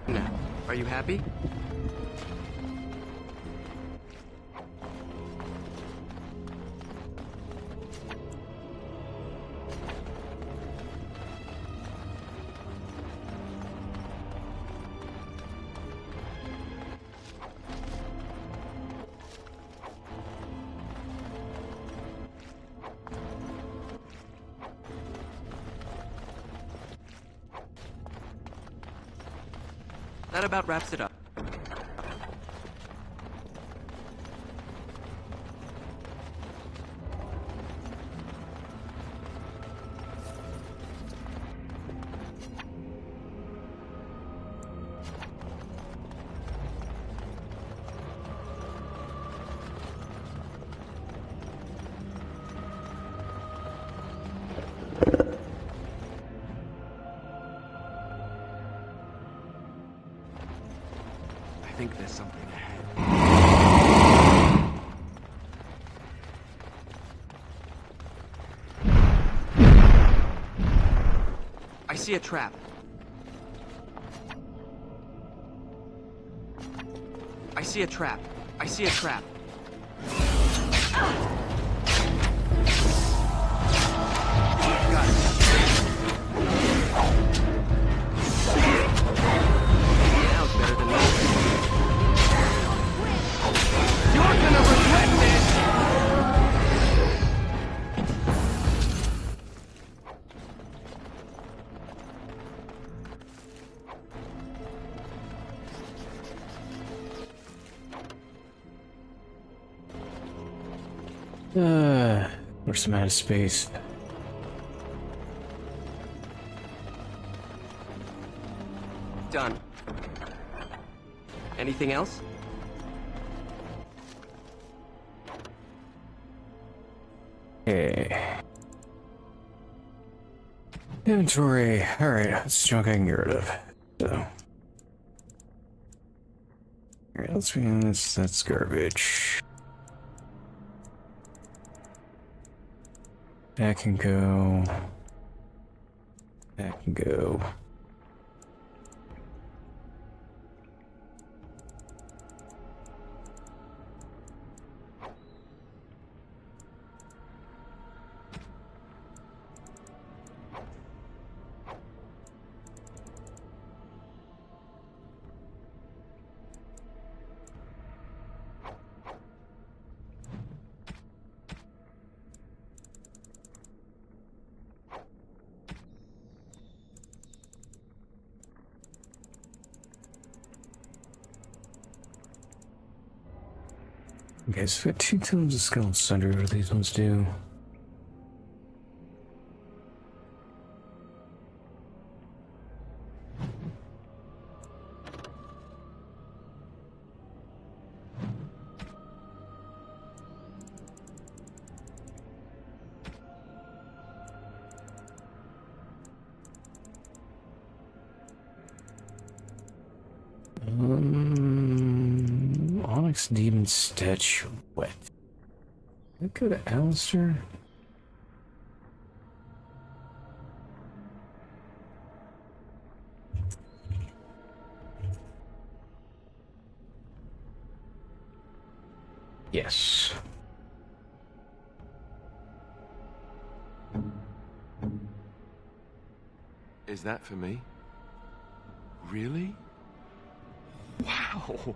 Now, are you happy? That about wraps it up. I think there's something ahead. I see a trap. I see a trap. I see a trap. Got it. Now it's better than nothing. You're gonna regret this! We're some out of space. Done. Anything else? Okay. Inventory. Alright, that's junk I can get rid of. So. Alright, let's be honest, that's garbage. That can go. That can go. Okay, so we got 2 tones of skull and sunder. What do these ones do? Onyx Demon Statuette. That go to Alistair? Yes. Is that for me? Really? Wow!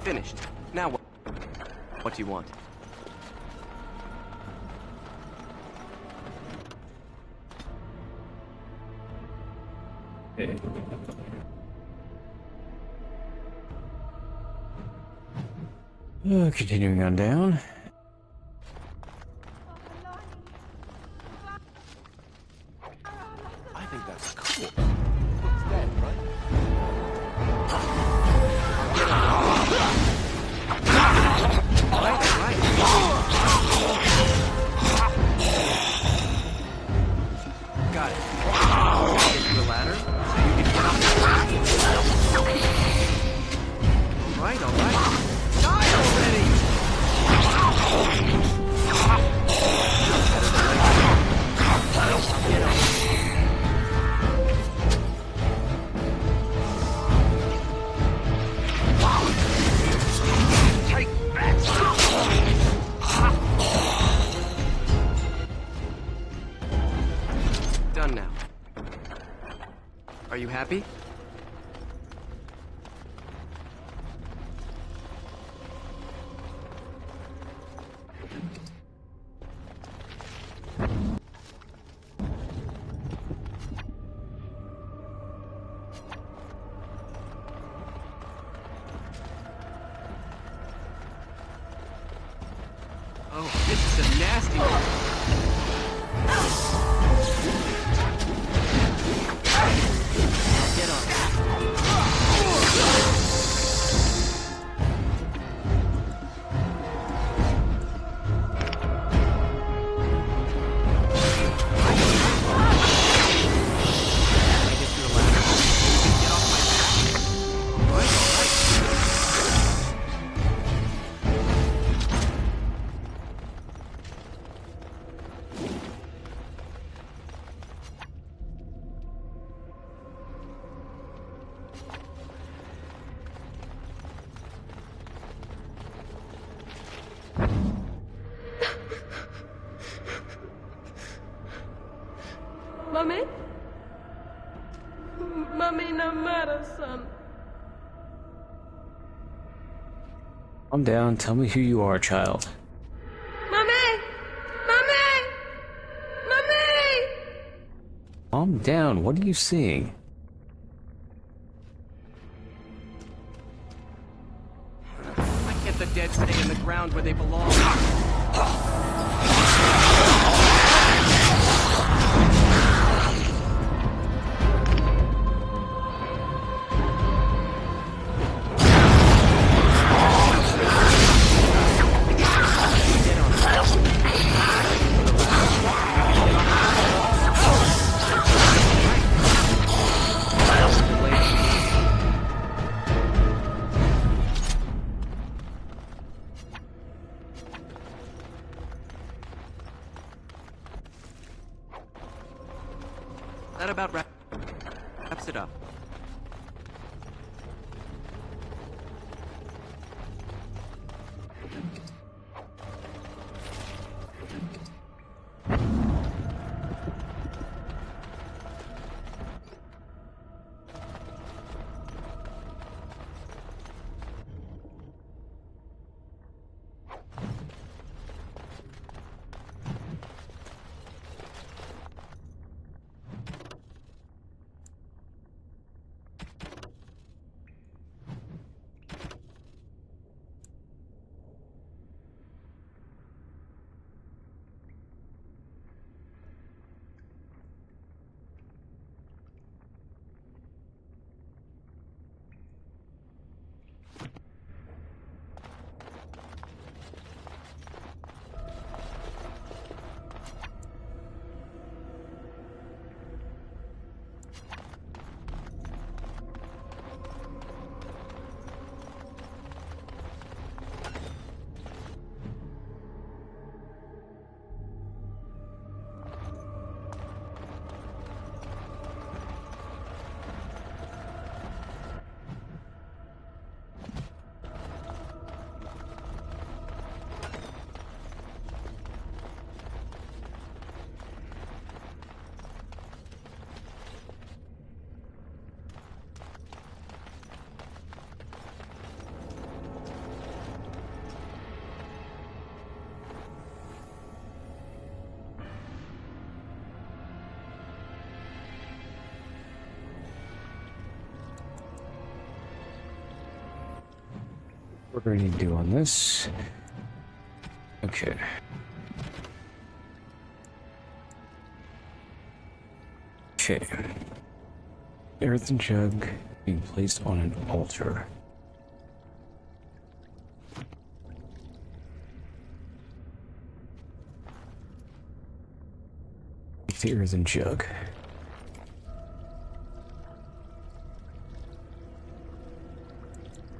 Finished. Now what? What do you want? Okay. Continuing on down. I think that's cool. It's dead, right? Got it. Get you a ladder so you can get off the back. Alright, alright. Die already! Get on. Take that! Done now. Are you happy? Oh, this is a nasty one. Get Mummy? Mummy, no matter, son. Calm down. Tell me who you are, child. Mommy! Mommy! Mommy! Calm down. What are you seeing? I get the dead stay in the ground where they belong. That about wraps it up. What we're going to do on this? Okay. Okay. Earthen jug being placed on an altar. Take the earthen jug.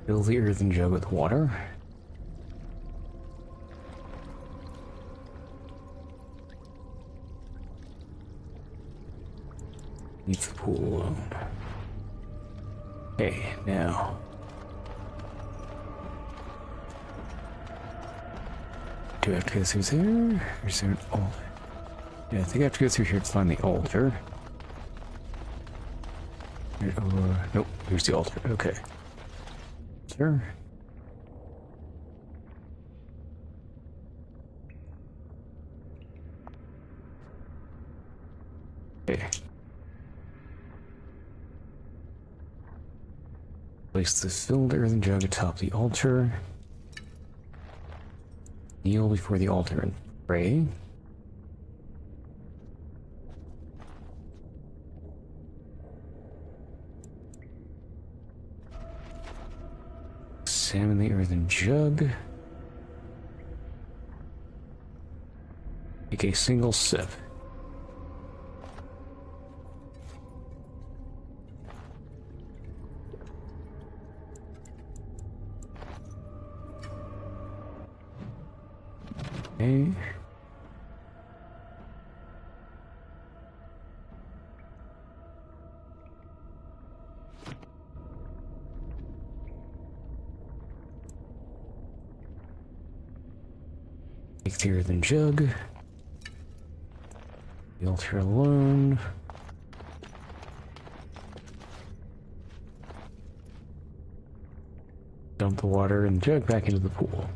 Fill the earthen jug with water. Leave the pool alone. Okay, now. Do I have to go through there? Or is there an altar? Yeah, I think I have to go through here to find the altar. Nope, here's the altar. Okay. Sure. Okay. Place the filled earthen jug atop the altar. Kneel before the altar and pray. Examine the earthen jug. Take a single sip. Okay. Take the earthen jug. The altar alone. Dump the water and jug back into the pool.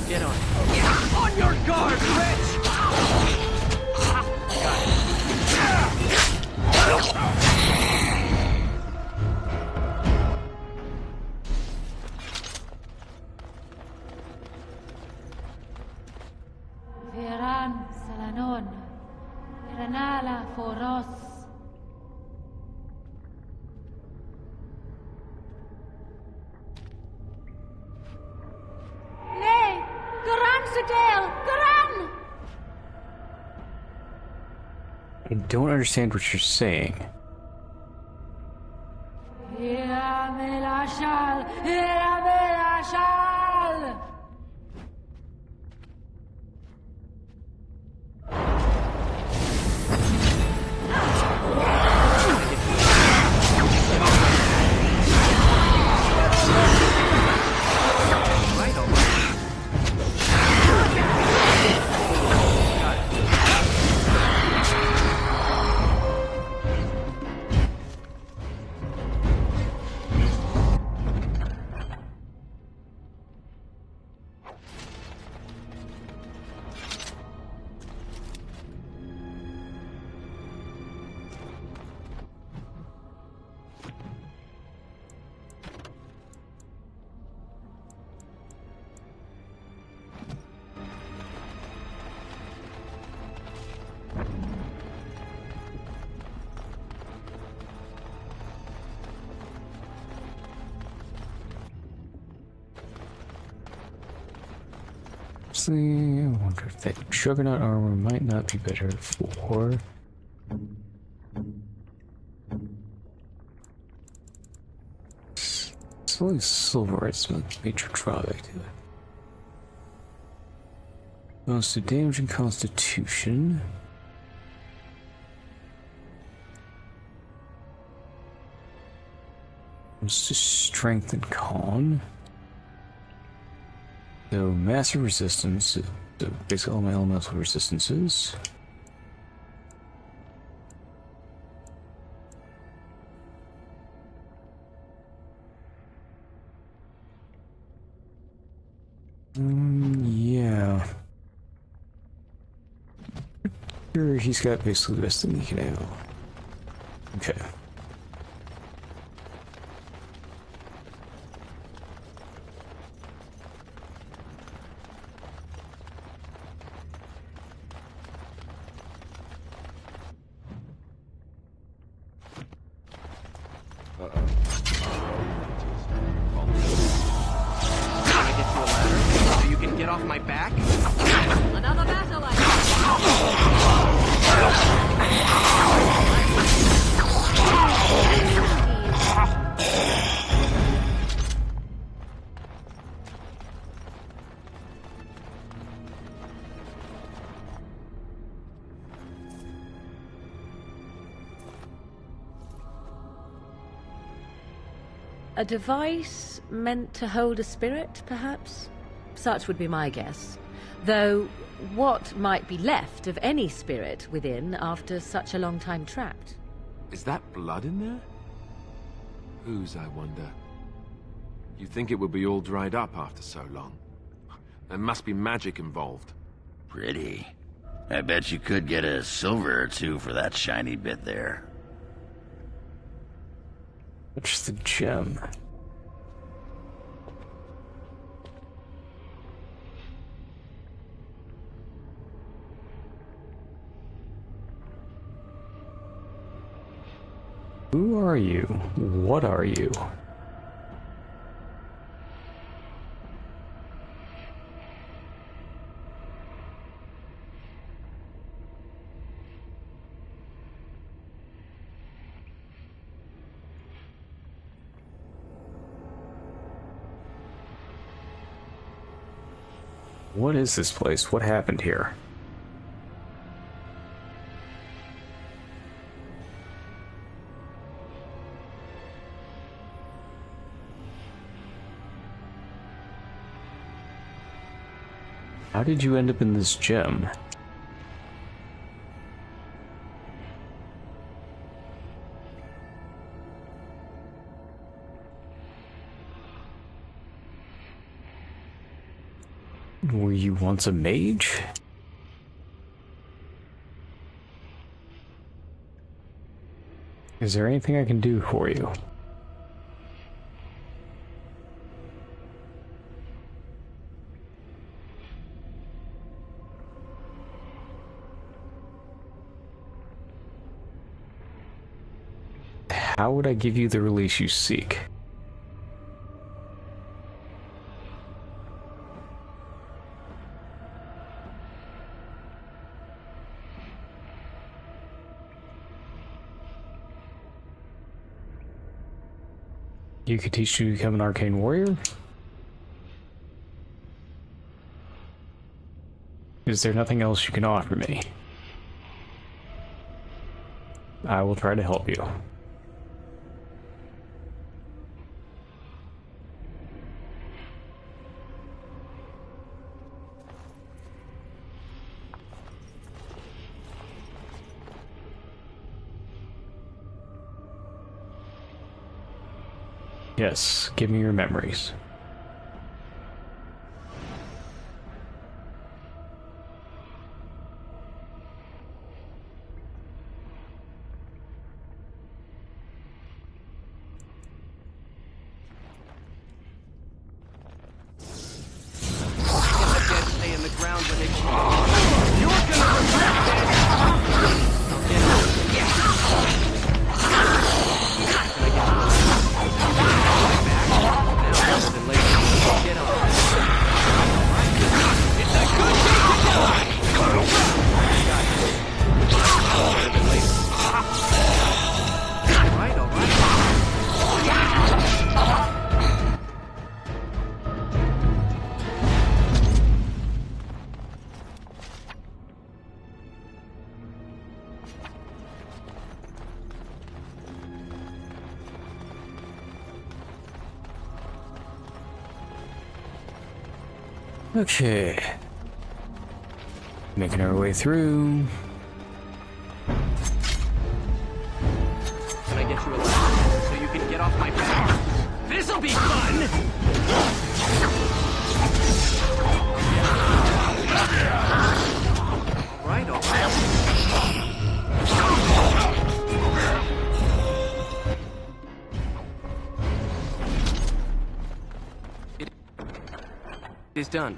Get on. On your guard, Rich! Got Veran Salanon, Ranala Foros. Nay, Garan Sadale, Garan! I don't understand what you're saying. Iramelashal, Iramelashal! I wonder if that juggernaut armor might not be better for... It's only silver, it's a major drawback to it. Bonus to damage and constitution. Bonus to strength and con. So, massive resistance, so basically all my elemental resistances. Yeah. Sure, he's got basically the best thing he can have. Okay. Get off my back? Another battle like a device meant to hold a spirit, perhaps? Such would be my guess. Though, what might be left of any spirit within after such a long time trapped? Is that blood in there? Whose, I wonder? You think it would be all dried up after so long? There must be magic involved. Pretty. I bet you could get a silver or two for that shiny bit there. What's the gem? Who are you? What are you? What is this place? What happened here? How did you end up in this gem? Were you once a mage? Is there anything I can do for you? How would I give you the release you seek? You could teach me to become an arcane warrior? Is there nothing else you can offer me? I will try to help you. Yes, give me your memories. Stay in the ground when they fall. You're gonna regret Okay. Making our way through. Can I get you a ladder so you can get off my back? This'll be fun! Alright, alright. It is done.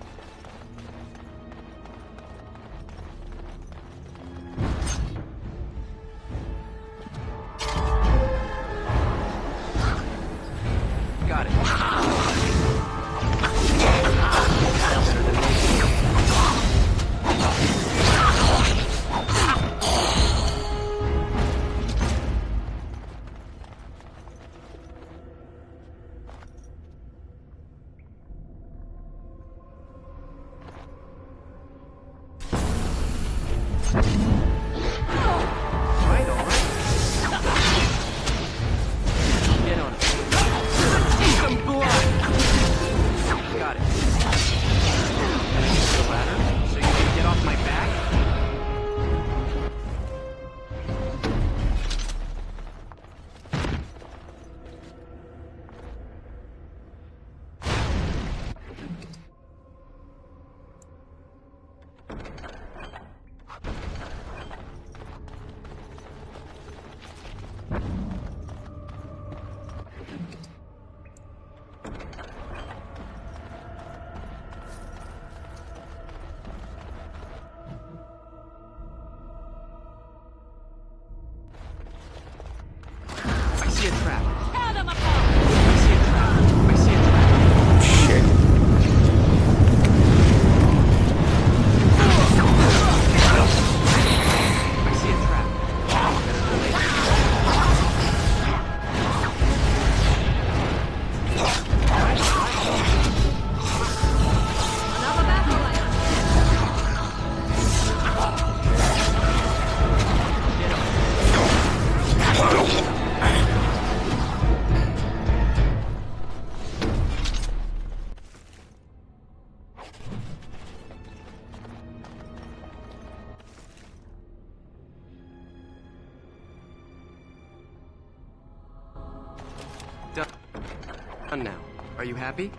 Got it. done now. Are you happy?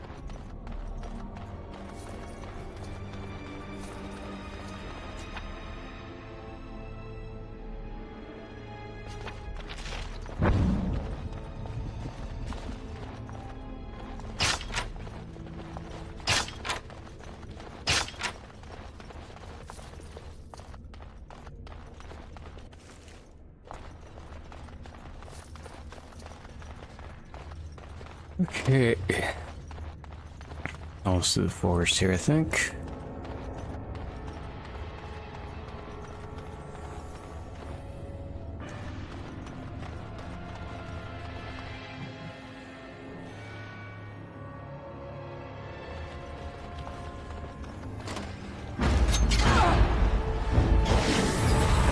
Okay. Almost to the forest here, I think. Can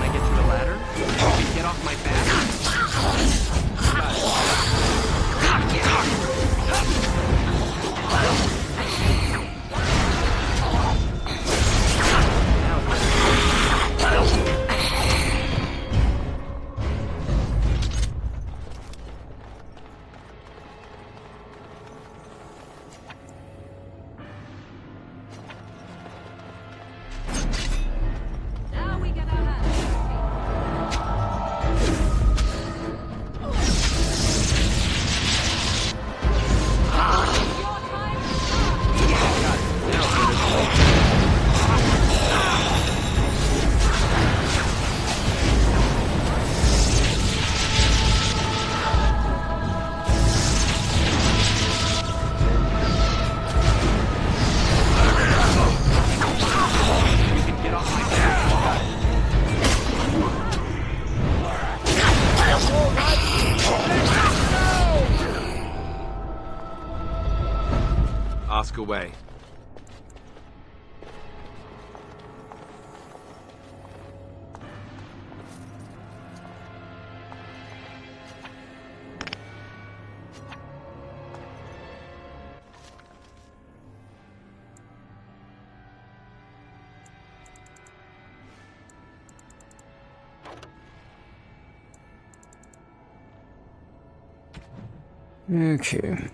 I get you a ladder? Can you get off my back? Now we get our hands. Ask away. Okay.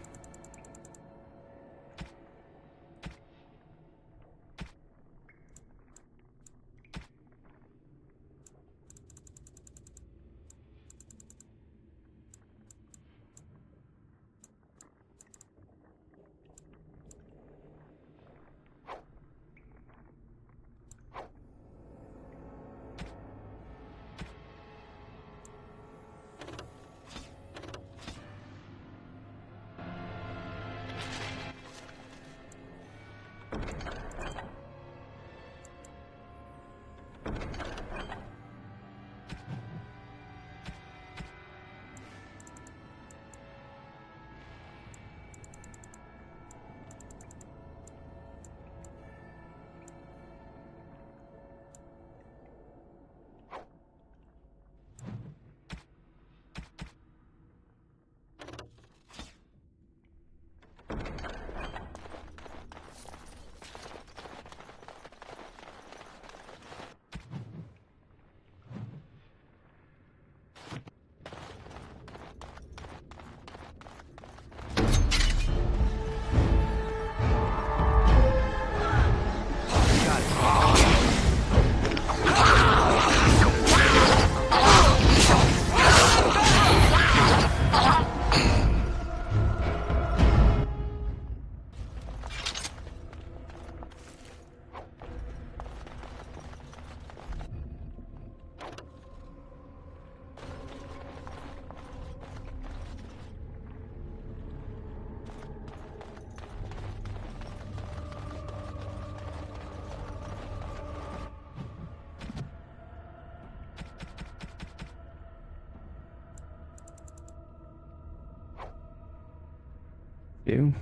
You.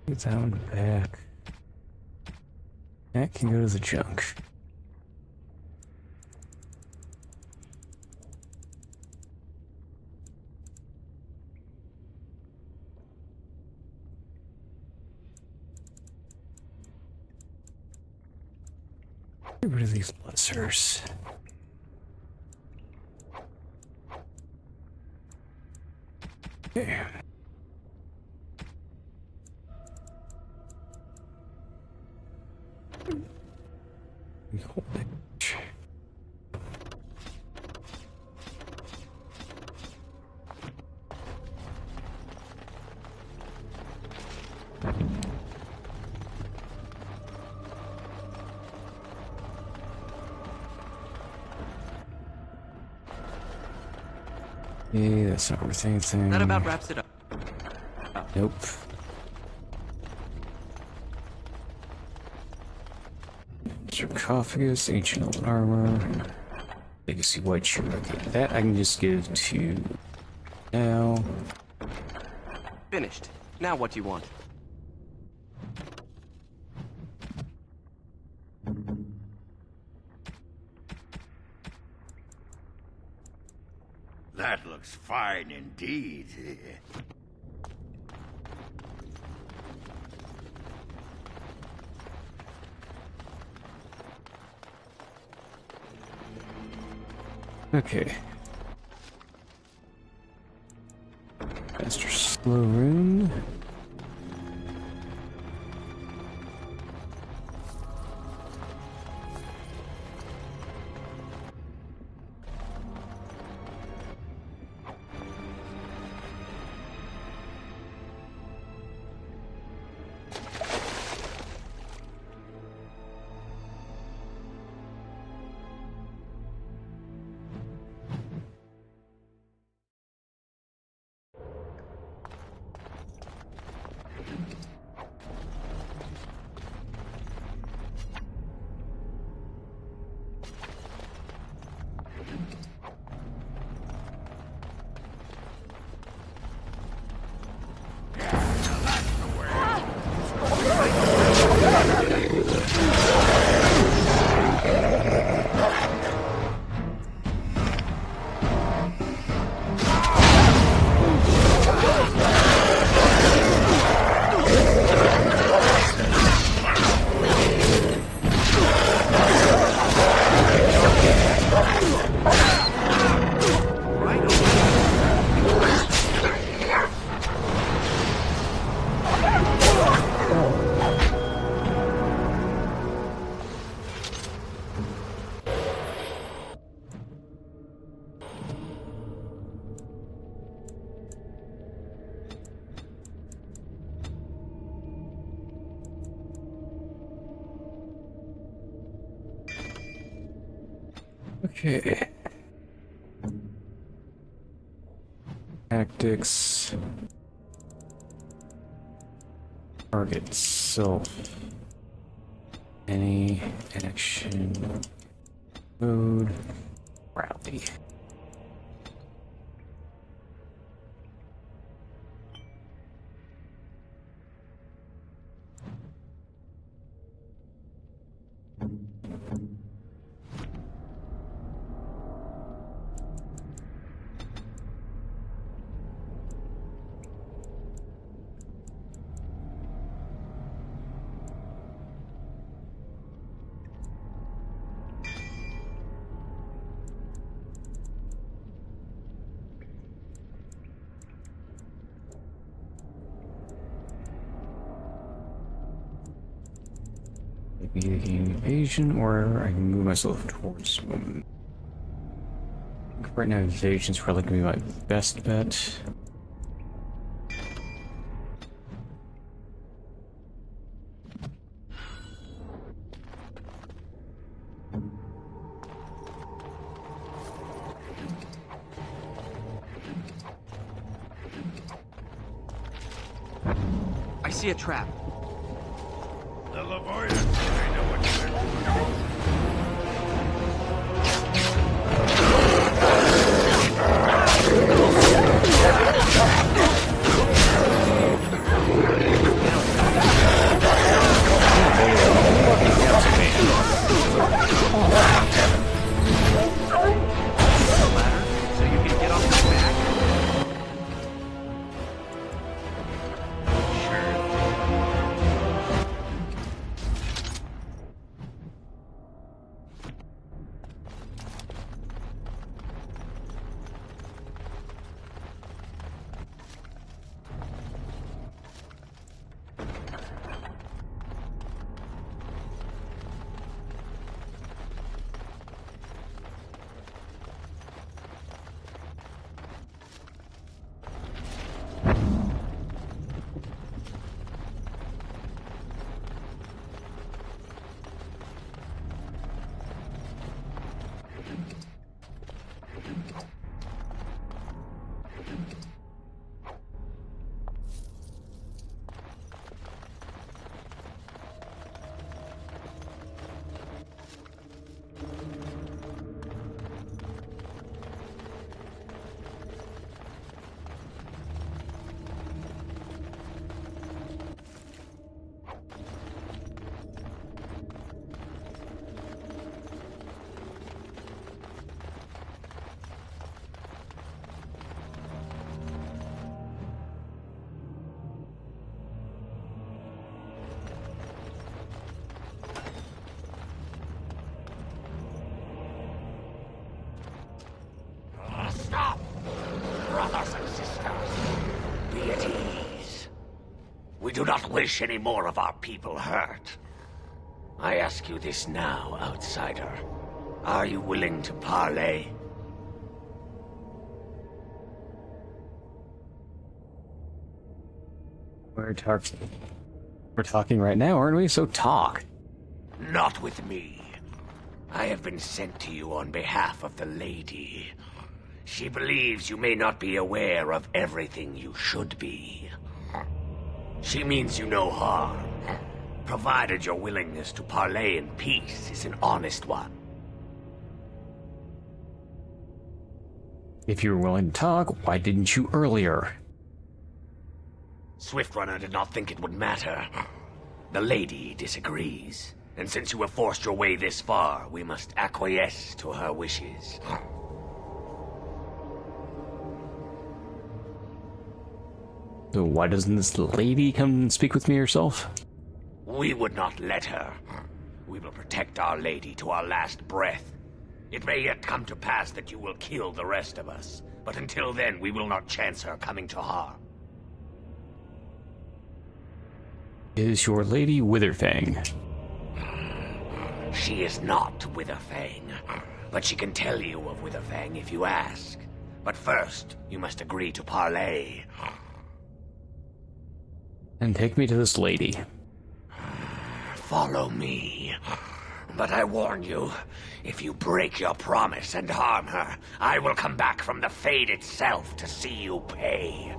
Get down back. That can go to the junk. Get rid of these blessers. Yeah. Yeah, that's not worth anything. That about wraps it up. Nope. Sarcophagus, ancient old armor, legacy white shirt. Okay, that I can just give to now. Finished. Now what do you want? That looks fine indeed. Okay. Master Slow Rune. Okay. Tactics. Target self. Any action mode. Rally. Maybe gain evasion, or I can move myself towards one. Right now, evasion's probably gonna be my best bet. I see a trap. The Leviathan, I know what you're doing. So you can get off my back? do not wish any more of our people hurt. I ask you this now, outsider. Are you willing to parley? We're talking right now, aren't we? So talk. Not with me. I have been sent to you on behalf of the lady. She believes you may not be aware of everything you should be. She means you no harm, provided your willingness to parley in peace is an honest one. If you were willing to talk, why didn't you earlier? Swiftrunner did not think it would matter. The lady disagrees, and since you have forced your way this far, we must acquiesce to her wishes. So why doesn't this lady come and speak with me herself? We would not let her. We will protect our lady to our last breath. It may yet come to pass that you will kill the rest of us, but until then we will not chance her coming to harm. Is your lady Witherfang? She is not Witherfang, but she can tell you of Witherfang if you ask. But first, you must agree to parley. And take me to this lady. Follow me. But I warn you, if you break your promise and harm her, I will come back from the Fade itself to see you pay.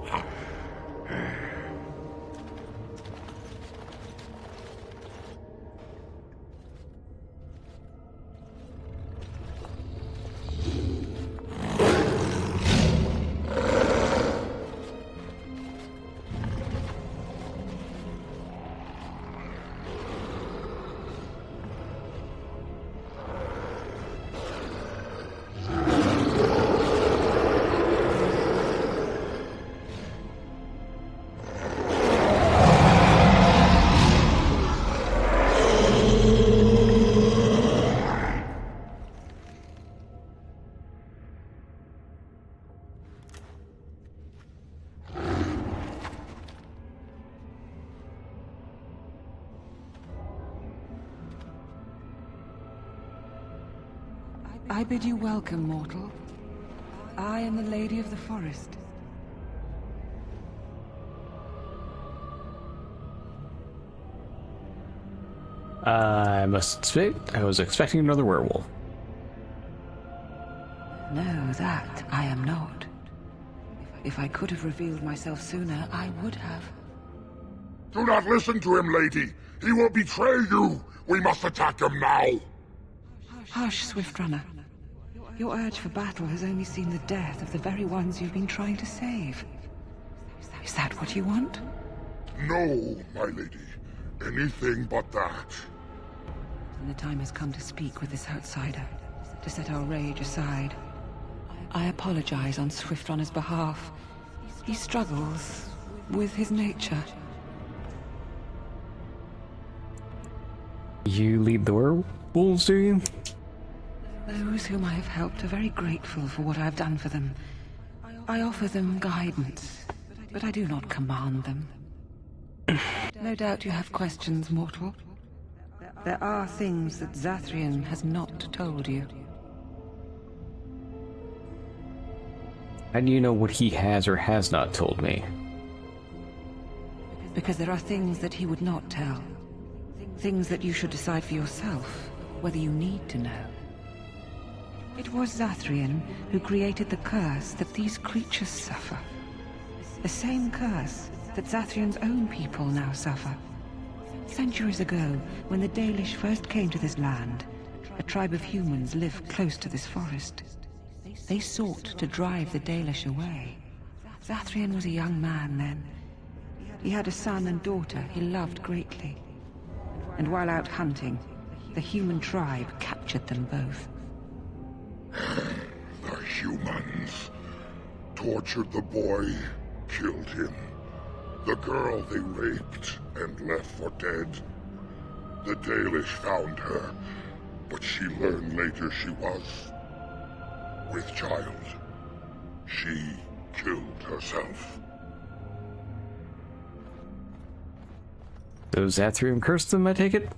I bid you welcome, mortal. I am the Lady of the Forest. I must admit, I was expecting another werewolf. No, that I am not. If I could have revealed myself sooner, I would have. Do not listen to him, lady. He will betray you. We must attack him now. Hush, Swiftrunner. Your urge for battle has only seen the death of the very ones you've been trying to save. Is that what you want? No, my lady. Anything but that. And the time has come to speak with this outsider, to set our rage aside. I apologize on Swiftrunner's behalf. He struggles with his nature. You lead the werewolves, do you? Those whom I have helped are very grateful for what I have done for them. I offer them guidance, but I do not command them. No doubt you have questions, mortal. There are things that Zathrian has not told you. How do you know what he has or has not told me? Because there are things that he would not tell. Things that you should decide for yourself, whether you need to know. It was Zathrian who created the curse that these creatures suffer. The same curse that Zathrian's own people now suffer. Centuries ago, when the Dalish first came to this land, a tribe of humans lived close to this forest. They sought to drive the Dalish away. Zathrian was a young man then. He had a son and daughter he loved greatly. And while out hunting, the human tribe captured them both. The humans tortured the boy, killed him. The girl they raped and left for dead. The Dalish found her, but she learned later she was with child. She killed herself. So Zathrian cursed them, I take it?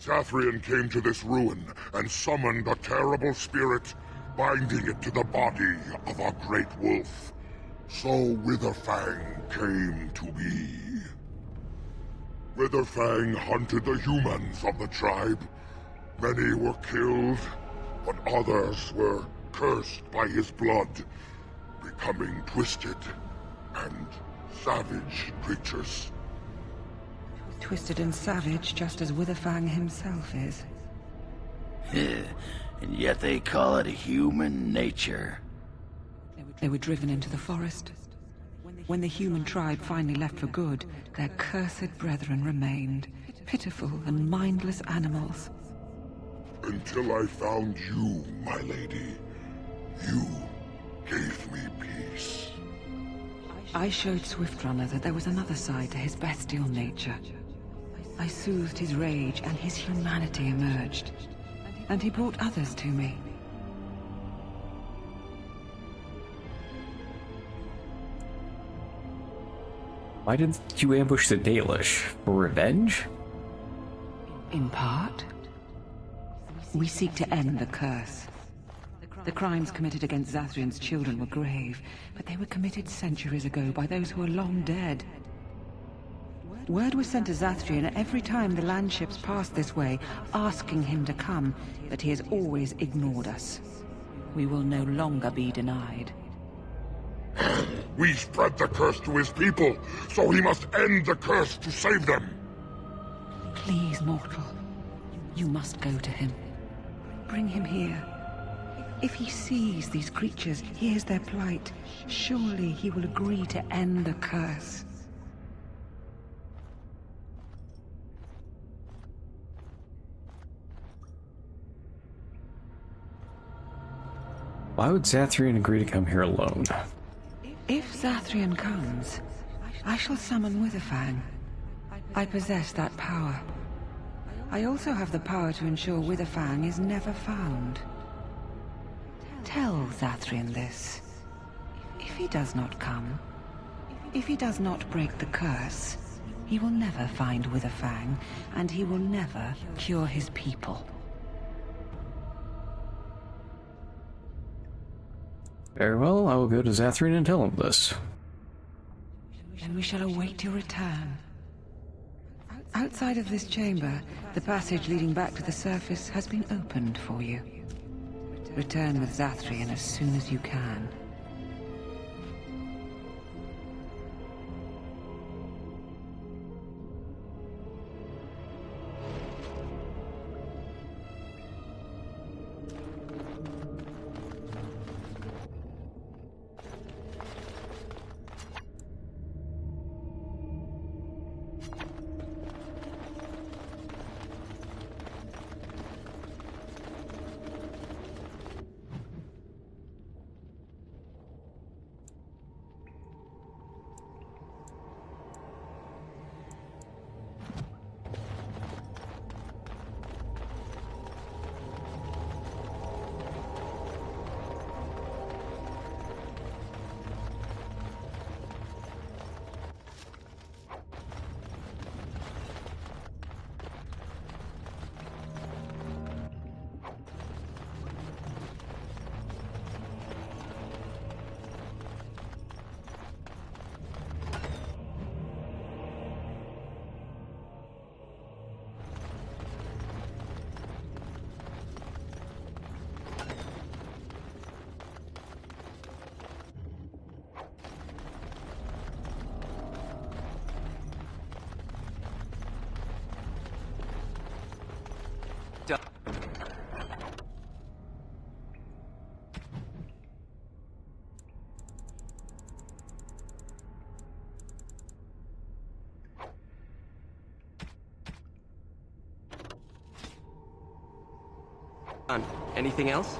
Zathrian came to this ruin and summoned a terrible spirit, binding it to the body of a great wolf. So Witherfang came to be. Witherfang hunted the humans of the tribe. Many were killed, but others were cursed by his blood, becoming twisted and savage creatures. Twisted and savage, just as Witherfang himself is. And yet they call it human nature. They were driven into the forest. When the human tribe finally left for good, their cursed brethren remained, pitiful and mindless animals. Until I found you, my lady. You gave me peace. I showed Swiftrunner that there was another side to his bestial nature. I soothed his rage and his humanity emerged. And he brought others to me. Why didn't you ambush the Dalish? For revenge? In part. We seek to end the curse. The crimes committed against Zathrian's children were grave, but they were committed centuries ago by those who are long dead. Word was sent to Zathrian every time the landships passed this way, asking him to come, but he has always ignored us. We will no longer be denied. We spread the curse to his people, so he must end the curse to save them. Please, mortal. You must go to him. Bring him here. If he sees these creatures, hears their plight, surely he will agree to end the curse. Why would Zathrian agree to come here alone? If Zathrian comes, I shall summon Witherfang. I possess that power. I also have the power to ensure Witherfang is never found. Tell Zathrian this. If he does not come, if he does not break the curse, he will never find Witherfang, and he will never cure his people. Very well, I will go to Zathrian and tell him this. Then we shall await your return. Outside of this chamber, the passage leading back to the surface has been opened for you. Return with Zathrian as soon as you can. Anything else?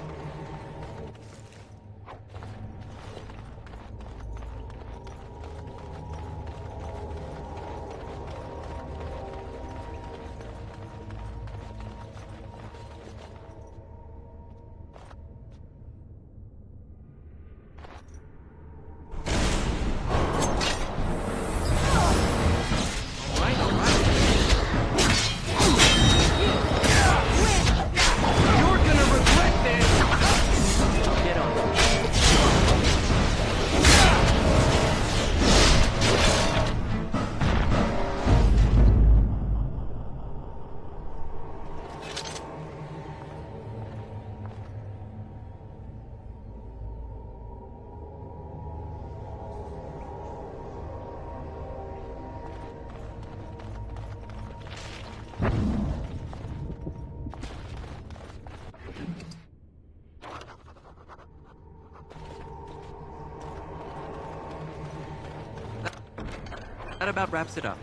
That about wraps it up.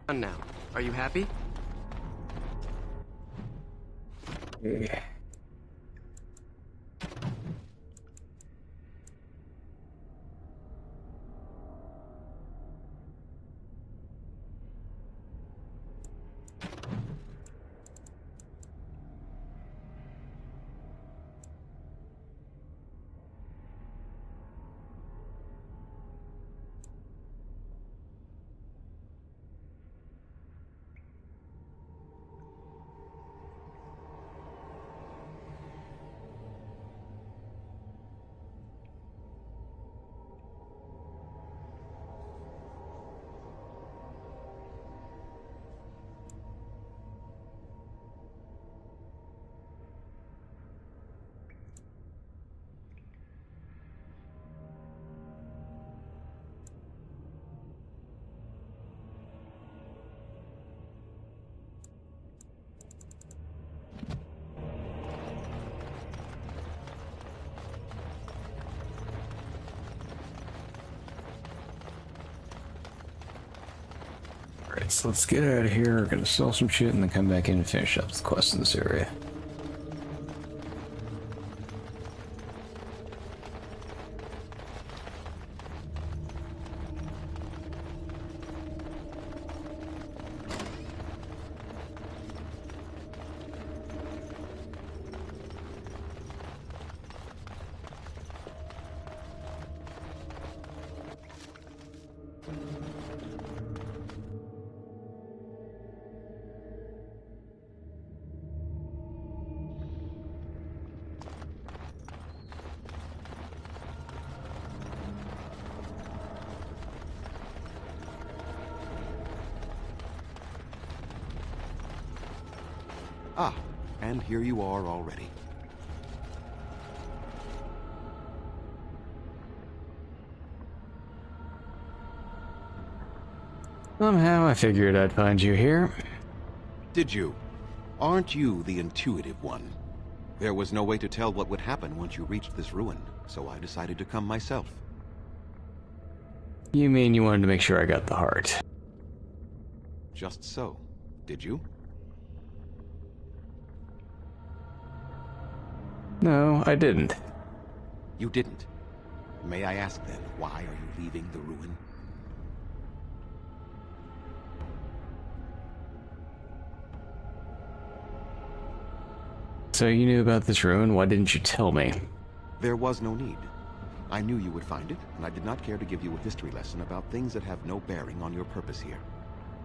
Done now. Are you happy? Yeah. Alright, so let's get out of here. We're gonna sell some shit and then come back in and finish up the quest in this area. Ah, and here you are already. Somehow I figured I'd find you here. Did you? Aren't you the intuitive one? There was no way to tell what would happen once you reached this ruin, so I decided to come myself. You mean you wanted to make sure I got the heart? Just so. Did you? No, I didn't. You didn't. May I ask then, why are you leaving the ruin? So you knew about this ruin, why didn't you tell me? There was no need. I knew you would find it, and I did not care to give you a history lesson about things that have no bearing on your purpose here.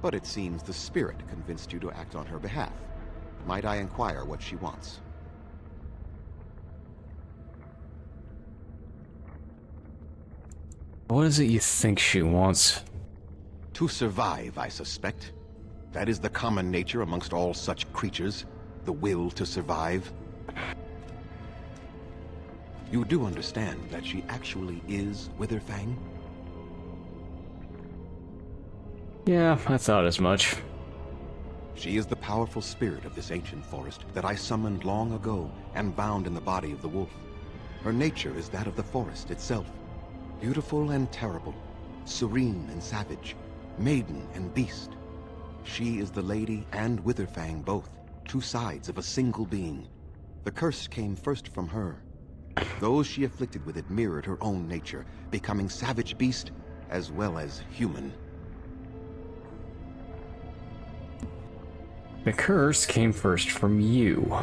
But it seems the spirit convinced you to act on her behalf. Might I inquire what she wants? What is it you think she wants? To survive, I suspect. That is the common nature amongst all such creatures, the will to survive. You do understand that she actually is Witherfang? Yeah, I thought as much. She is the powerful spirit of this ancient forest that I summoned long ago and bound in the body of the wolf. Her nature is that of the forest itself. Beautiful and terrible, serene and savage, maiden and beast. She is the lady and Witherfang both, two sides of a single being. The curse came first from her. Those she afflicted with it mirrored her own nature, becoming savage beast as well as human. The curse came first from you.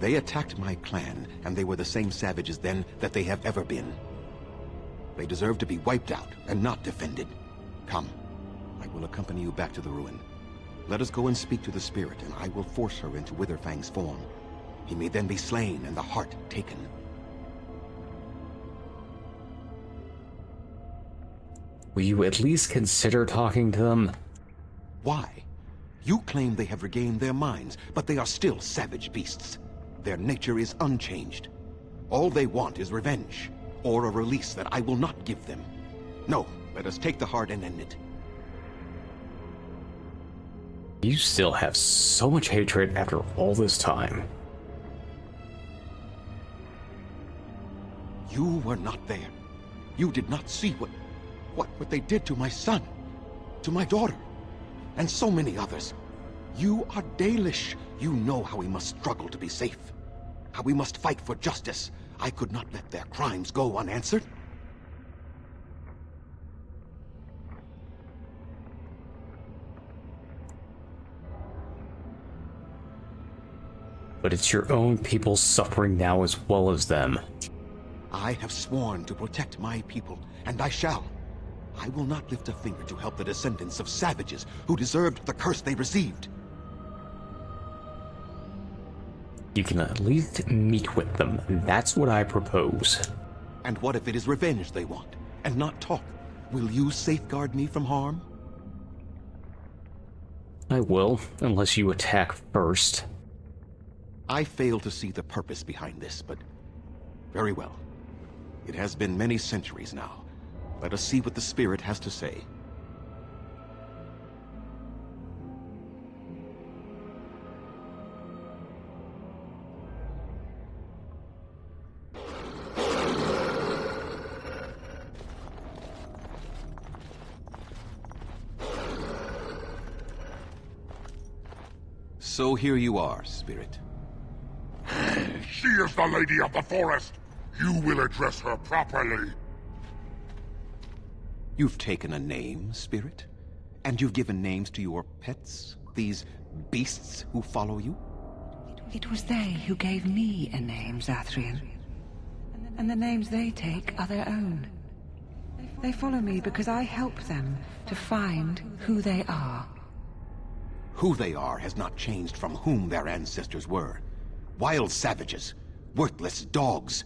They attacked my clan, and they were the same savages then that they have ever been. They deserve to be wiped out and not defended. Come, I will accompany you back to the ruin. Let us go and speak to the spirit, and I will force her into Witherfang's form. He may then be slain and the heart taken. Will you at least consider talking to them? Why? You claim they have regained their minds, but they are still savage beasts. Their nature is unchanged. All they want is revenge, or a release that I will not give them. No, let us take the heart and end it. You still have so much hatred after all this time. You were not there. You did not see what they did to my son, to my daughter, and so many others. You are Dalish. You know how we must struggle to be safe, how we must fight for justice. I could not let their crimes go unanswered. But it's your own people suffering now as well as them. I have sworn to protect my people, and I shall. I will not lift a finger to help the descendants of savages who deserved the curse they received. You can at least meet with them. That's what I propose. And what if it is revenge they want, and not talk? Will you safeguard me from harm? I will, unless you attack first. I fail to see the purpose behind this, but very well. It has been many centuries now. Let us see what the spirit has to say. So here you are, spirit. She is the Lady of the Forest. You will address her properly. You've taken a name, spirit? And you've given names to your pets? These beasts who follow you? It was they who gave me a name, Zathrian. And the names they take are their own. They follow me because I help them to find who they are. Who they are has not changed from whom their ancestors were. Wild savages, worthless dogs.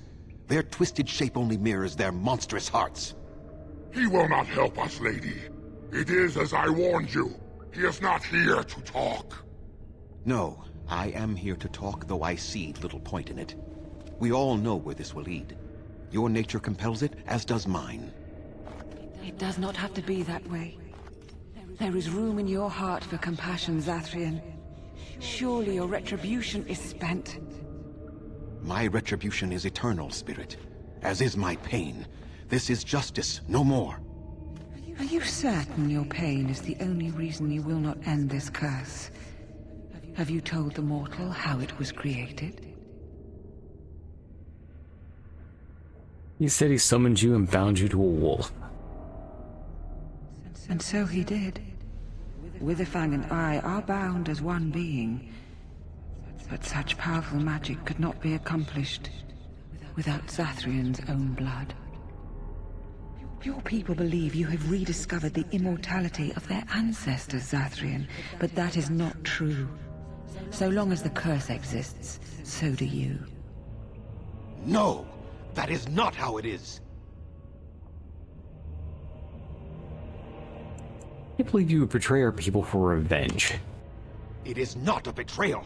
Their twisted shape only mirrors their monstrous hearts. He will not help us, lady. It is as I warned you. He is not here to talk. No, I am here to talk, though I see little point in it. We all know where this will lead. Your nature compels it, as does mine. It does not have to be that way. There is room in your heart for compassion, Zathrian. Surely your retribution is spent. My retribution is eternal, spirit, as is my pain. This is justice, no more. Are you certain your pain is the only reason you will not end this curse? Have you told the mortal how it was created? He said he summoned you and bound you to a wolf. And so he did. Witherfang and I are bound as one being. But such powerful magic could not be accomplished without Zathrian's own blood. Your people believe you have rediscovered the immortality of their ancestors, Zathrian, but that is not true. So long as the curse exists, so do you. No! That is not how it is! I can't believe you would betray our people for revenge. It is not a betrayal.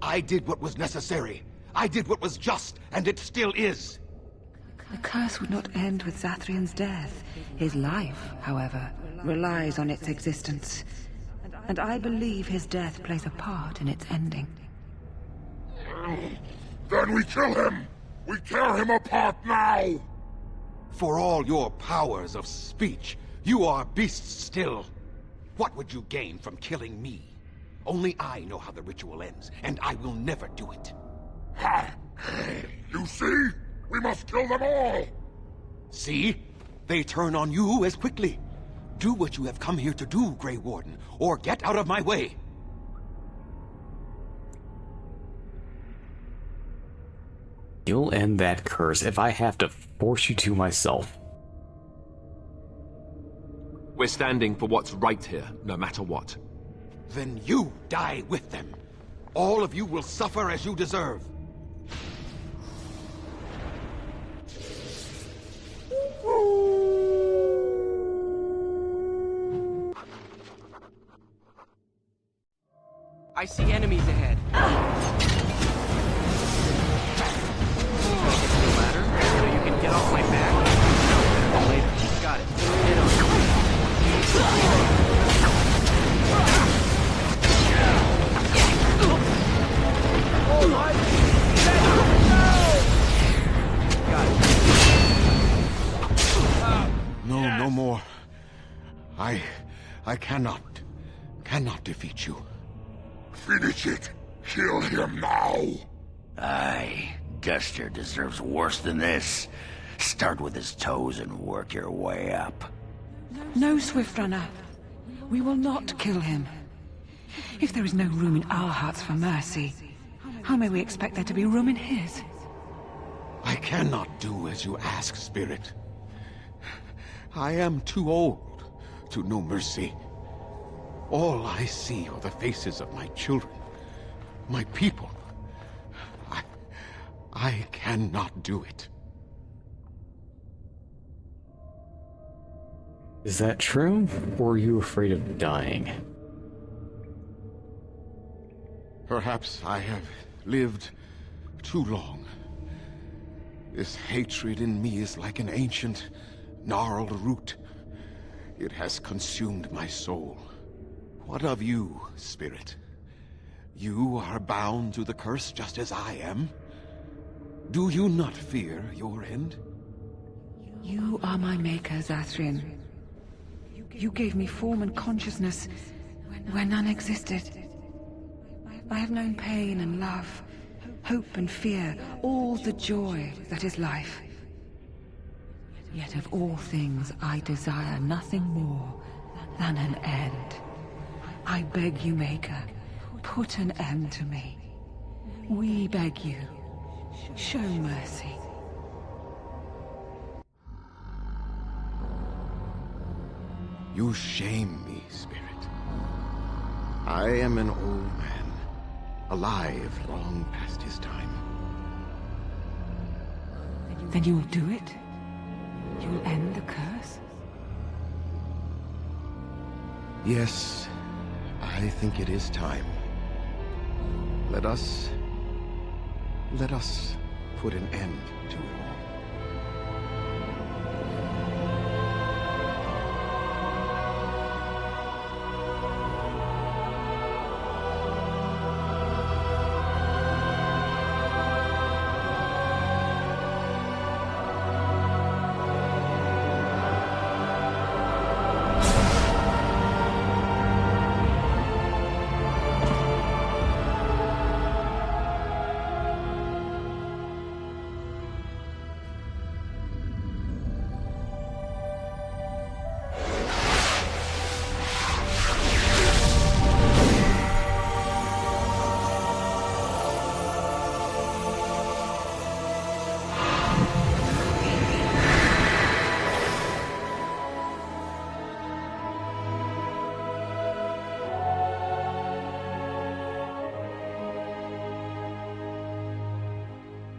I did what was necessary. I did what was just, and it still is. The curse would not end with Zathrian's death. His life, however, relies on its existence. And I believe his death plays a part in its ending. Then we kill him! We tear him apart now! For all your powers of speech, you are beasts still. What would you gain from killing me? Only I know how the ritual ends, and I will never do it. Ha! You see? We must kill them all! See? They turn on you as quickly. Do what you have come here to do, Grey Warden, or get out of my way. You'll end that curse if I have to force you to myself. We're standing for what's right here, no matter what. Then you die with them. All of you will suffer as you deserve. I see enemies ahead. The ladder, so you can get off my back? No, later. Got it. Hit on. All right. Got it. No, no more. I cannot defeat you. Finish it. Kill him now. Aye, Duster deserves worse than this. Start with his toes and work your way up. No, Swift Runner. We will not kill him. If there is no room in our hearts for mercy, how may we expect there to be room in his? I cannot do as you ask, Spirit. I am too old to know mercy. All I see are the faces of my children, my people. I cannot do it. Is that true, or are you afraid of dying? Perhaps I have lived too long. This hatred in me is like an ancient, gnarled root. It has consumed my soul. What of you, Spirit? You are bound to the curse just as I am. Do you not fear your end? You are my maker, Zathrian. You gave me form and consciousness where none existed. I have known pain and love, hope and fear, all the joy that is life. Yet of all things I desire nothing more than an end. I beg you, Maker, put an end to me. We beg you, show mercy. You shame me, Spirit. I am an old man, alive long past his time. Then you will do it? You will end the curse? Yes, I think it is time. Let us put an end to it all.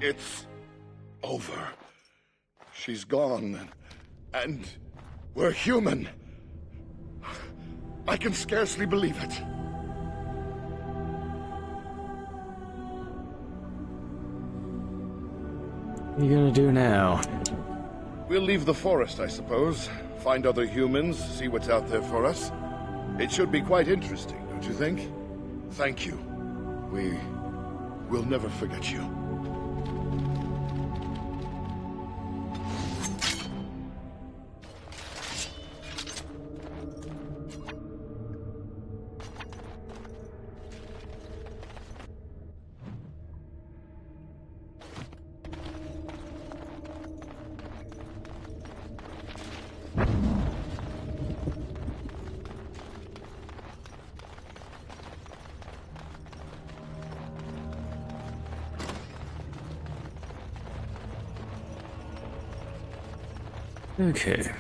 It's over. She's gone, and we're human. I can scarcely believe it. What are you gonna do now? We'll leave the forest, I suppose. Find other humans, see what's out there for us. It should be quite interesting, don't you think? Thank you. We'll never forget you. Okay.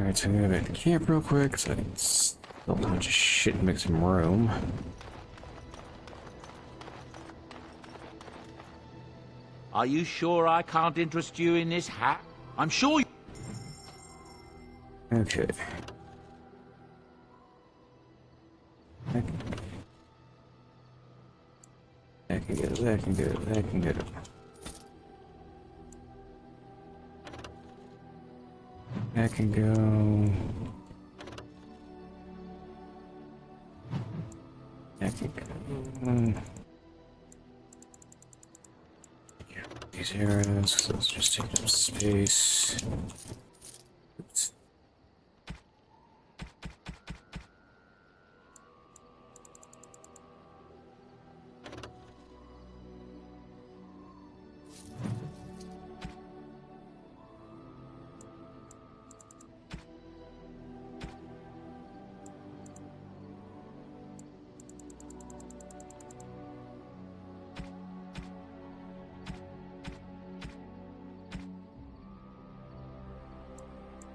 Alright, so I'm gonna go back to camp real quick so I can sell a bunch of shit and make some room. Are you sure I can't interest you in this hat? I'm sure you... Okay. That can go, that can go, that can go. That can go. That can go. These arrows, so let's just take up space. Oops.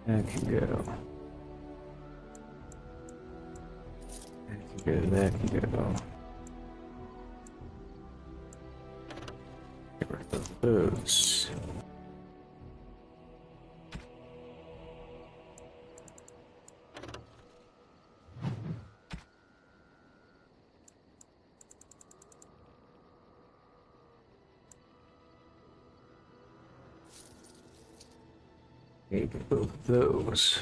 That can go. That can go, that can go. Get rid of those. Get both of those.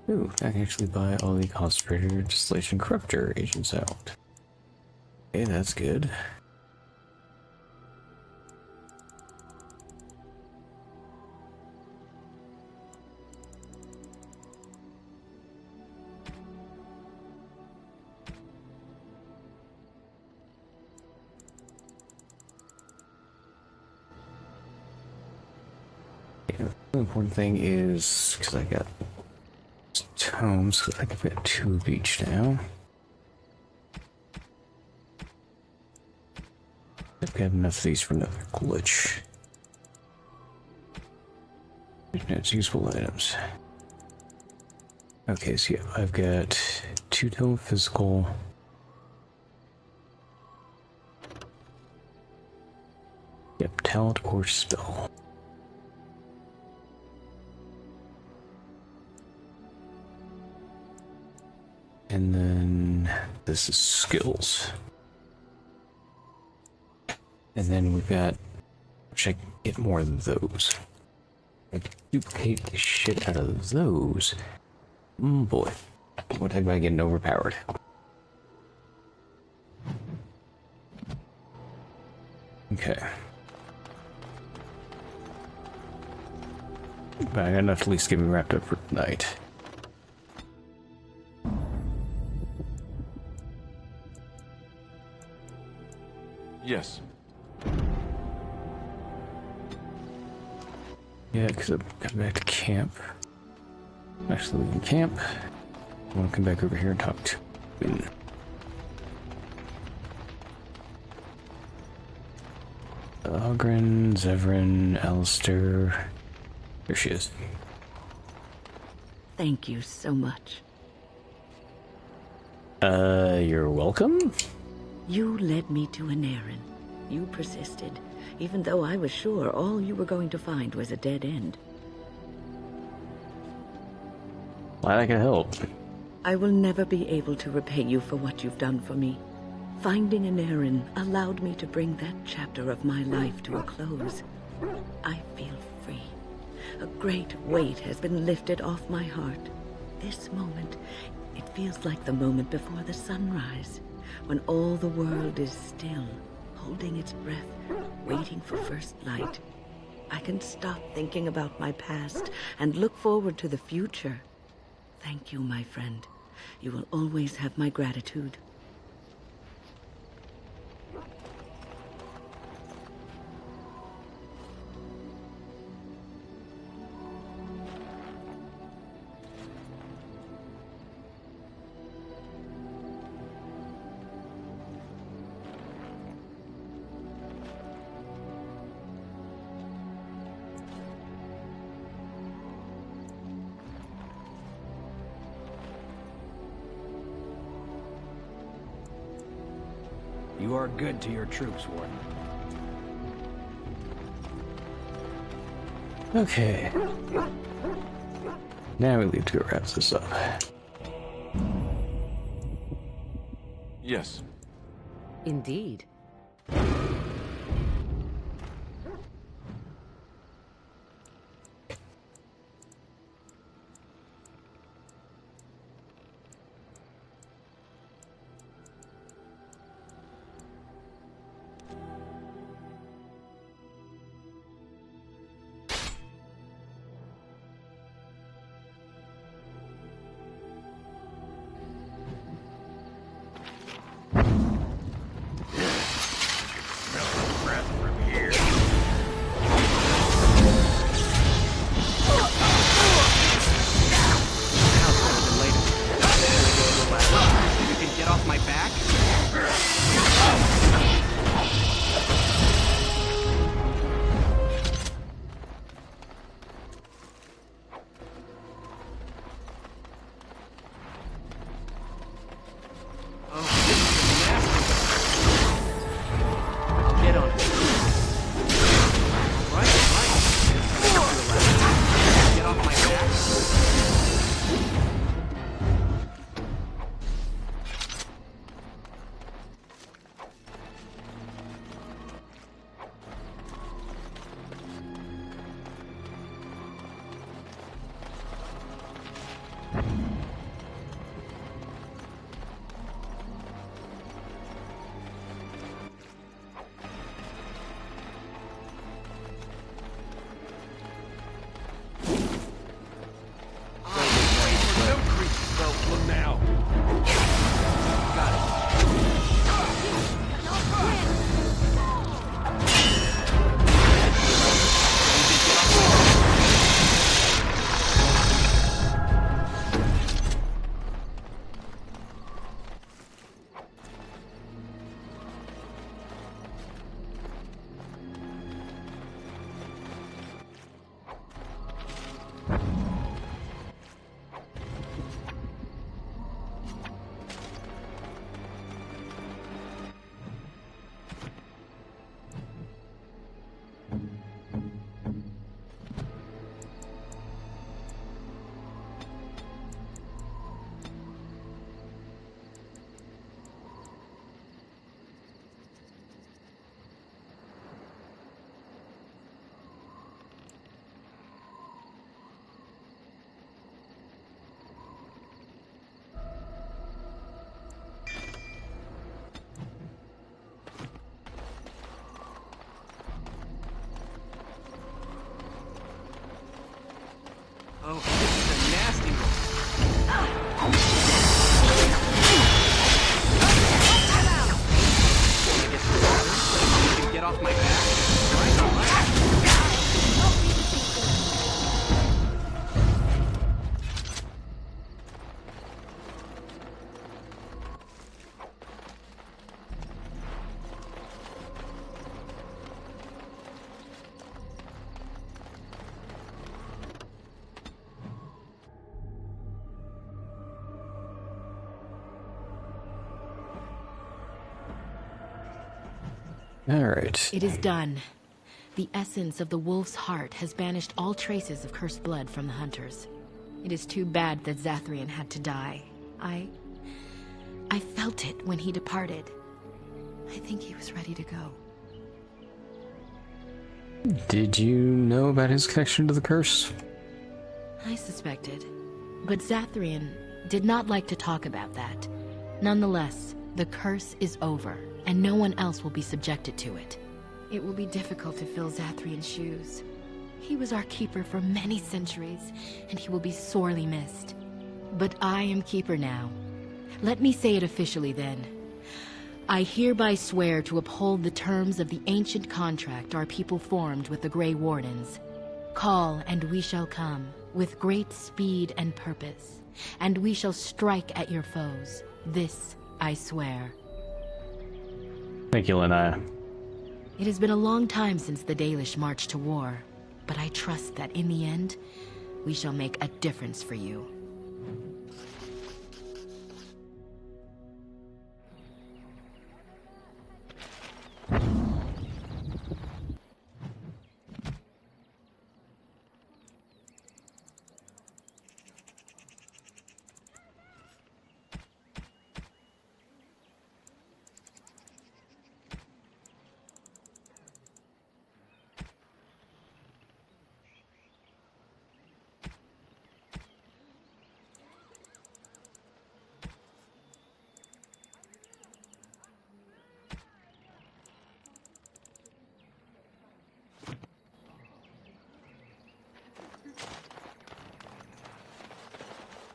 Ooh, I can actually buy all the concentrator distillation corruptor agents out. Okay, that's good. The important thing is, because I got tomes, I think I've got 2 of each now. I've got enough of these for another glitch. It's useful items. Okay, so yeah, I've got 2 tome physical. Yep, talent or spell. And then this is skills. And then we've got, which I can get more of those. I can duplicate the shit out of those. Boy, what am I getting overpowered? Okay. But I got enough to at least get me wrapped up for tonight. Yes. Yeah, because I'm coming back to camp. Actually, we can camp. I want to come back over here and talk to Ogren, Zevran, Alistair. There she is. Thank you so much. You're welcome? You led me to an errand. You persisted, even though I was sure all you were going to find was a dead end. Glad I could help. I will never be able to repay you for what you've done for me. Finding an errand allowed me to bring that chapter of my life to a close. I feel free. A great weight has been lifted off my heart. This moment, it feels like the moment before the sunrise, when all the world is still, holding its breath, waiting for first light. I can stop thinking about my past and look forward to the future. Thank you, my friend. You will always have my gratitude. You are good to your troops, Warden. Okay. Now we need to go wrap this up. Yes. Indeed. Oh, this is a nasty one. Can I get some water? You can get off my back. All right. Alright. It is done. The essence of the wolf's heart has banished all traces of cursed blood from the hunters. It is too bad that Zathrian had to die. I felt it when he departed. I think he was ready to go. Did you know about his connection to the curse? I suspected. But Zathrian did not like to talk about that. Nonetheless, the curse is over, and no one else will be subjected to it. It will be difficult to fill Zathrian's shoes. He was our keeper for many centuries, and he will be sorely missed. But I am keeper now. Let me say it officially then. I hereby swear to uphold the terms of the ancient contract our people formed with the Grey Wardens. Call, and we shall come, with great speed and purpose, and we shall strike at your foes. This I swear. Thank you, Lenaya. It has been a long time since the Dalish marched to war, but I trust that in the end, we shall make a difference for you.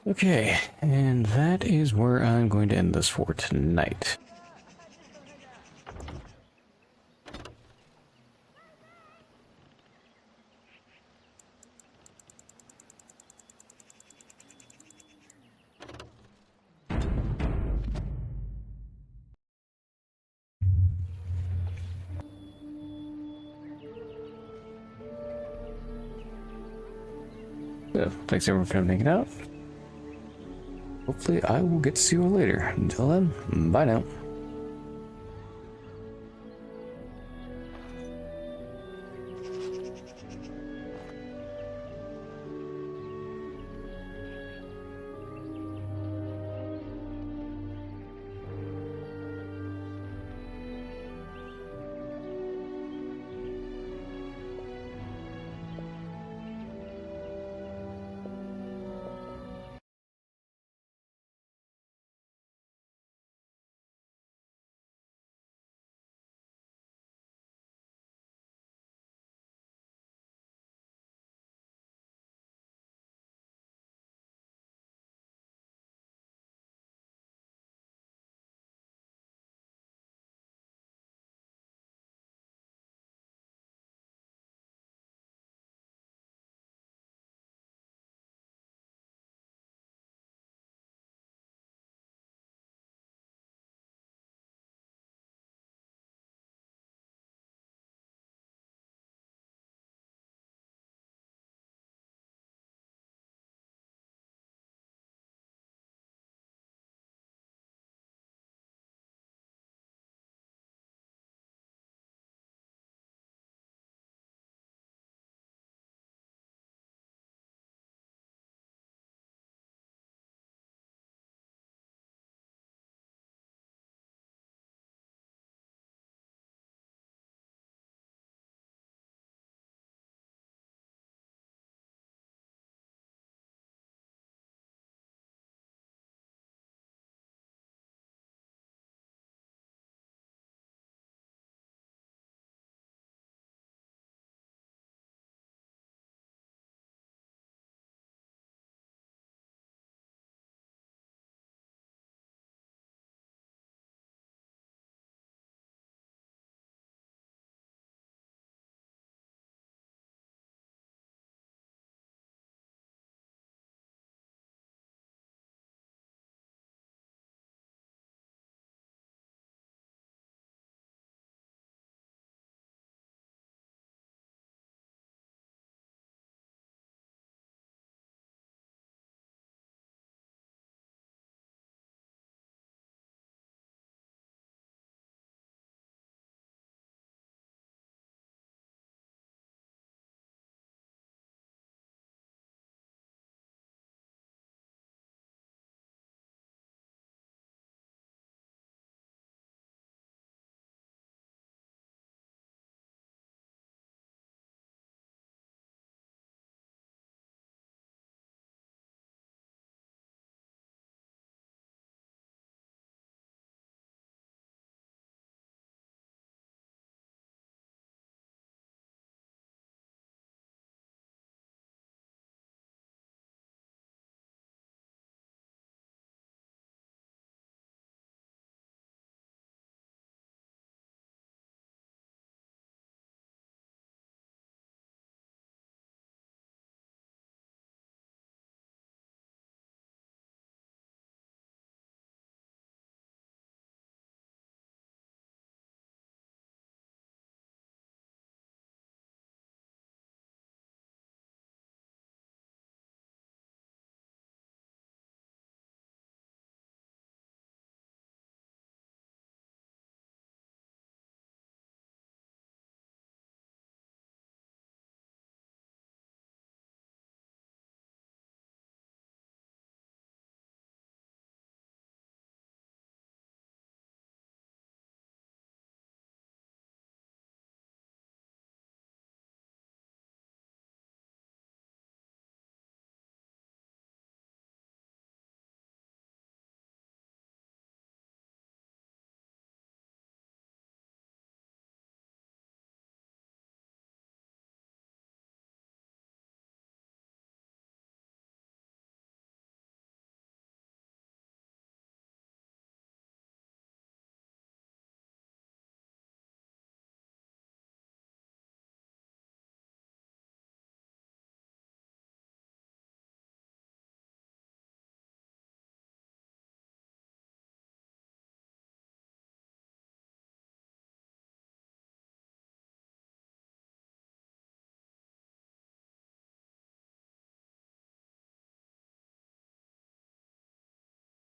Okay, and that is where I'm going to end this for tonight. So, thanks everyone for hanging out. Hopefully I will get to see you all later. Until then, bye now.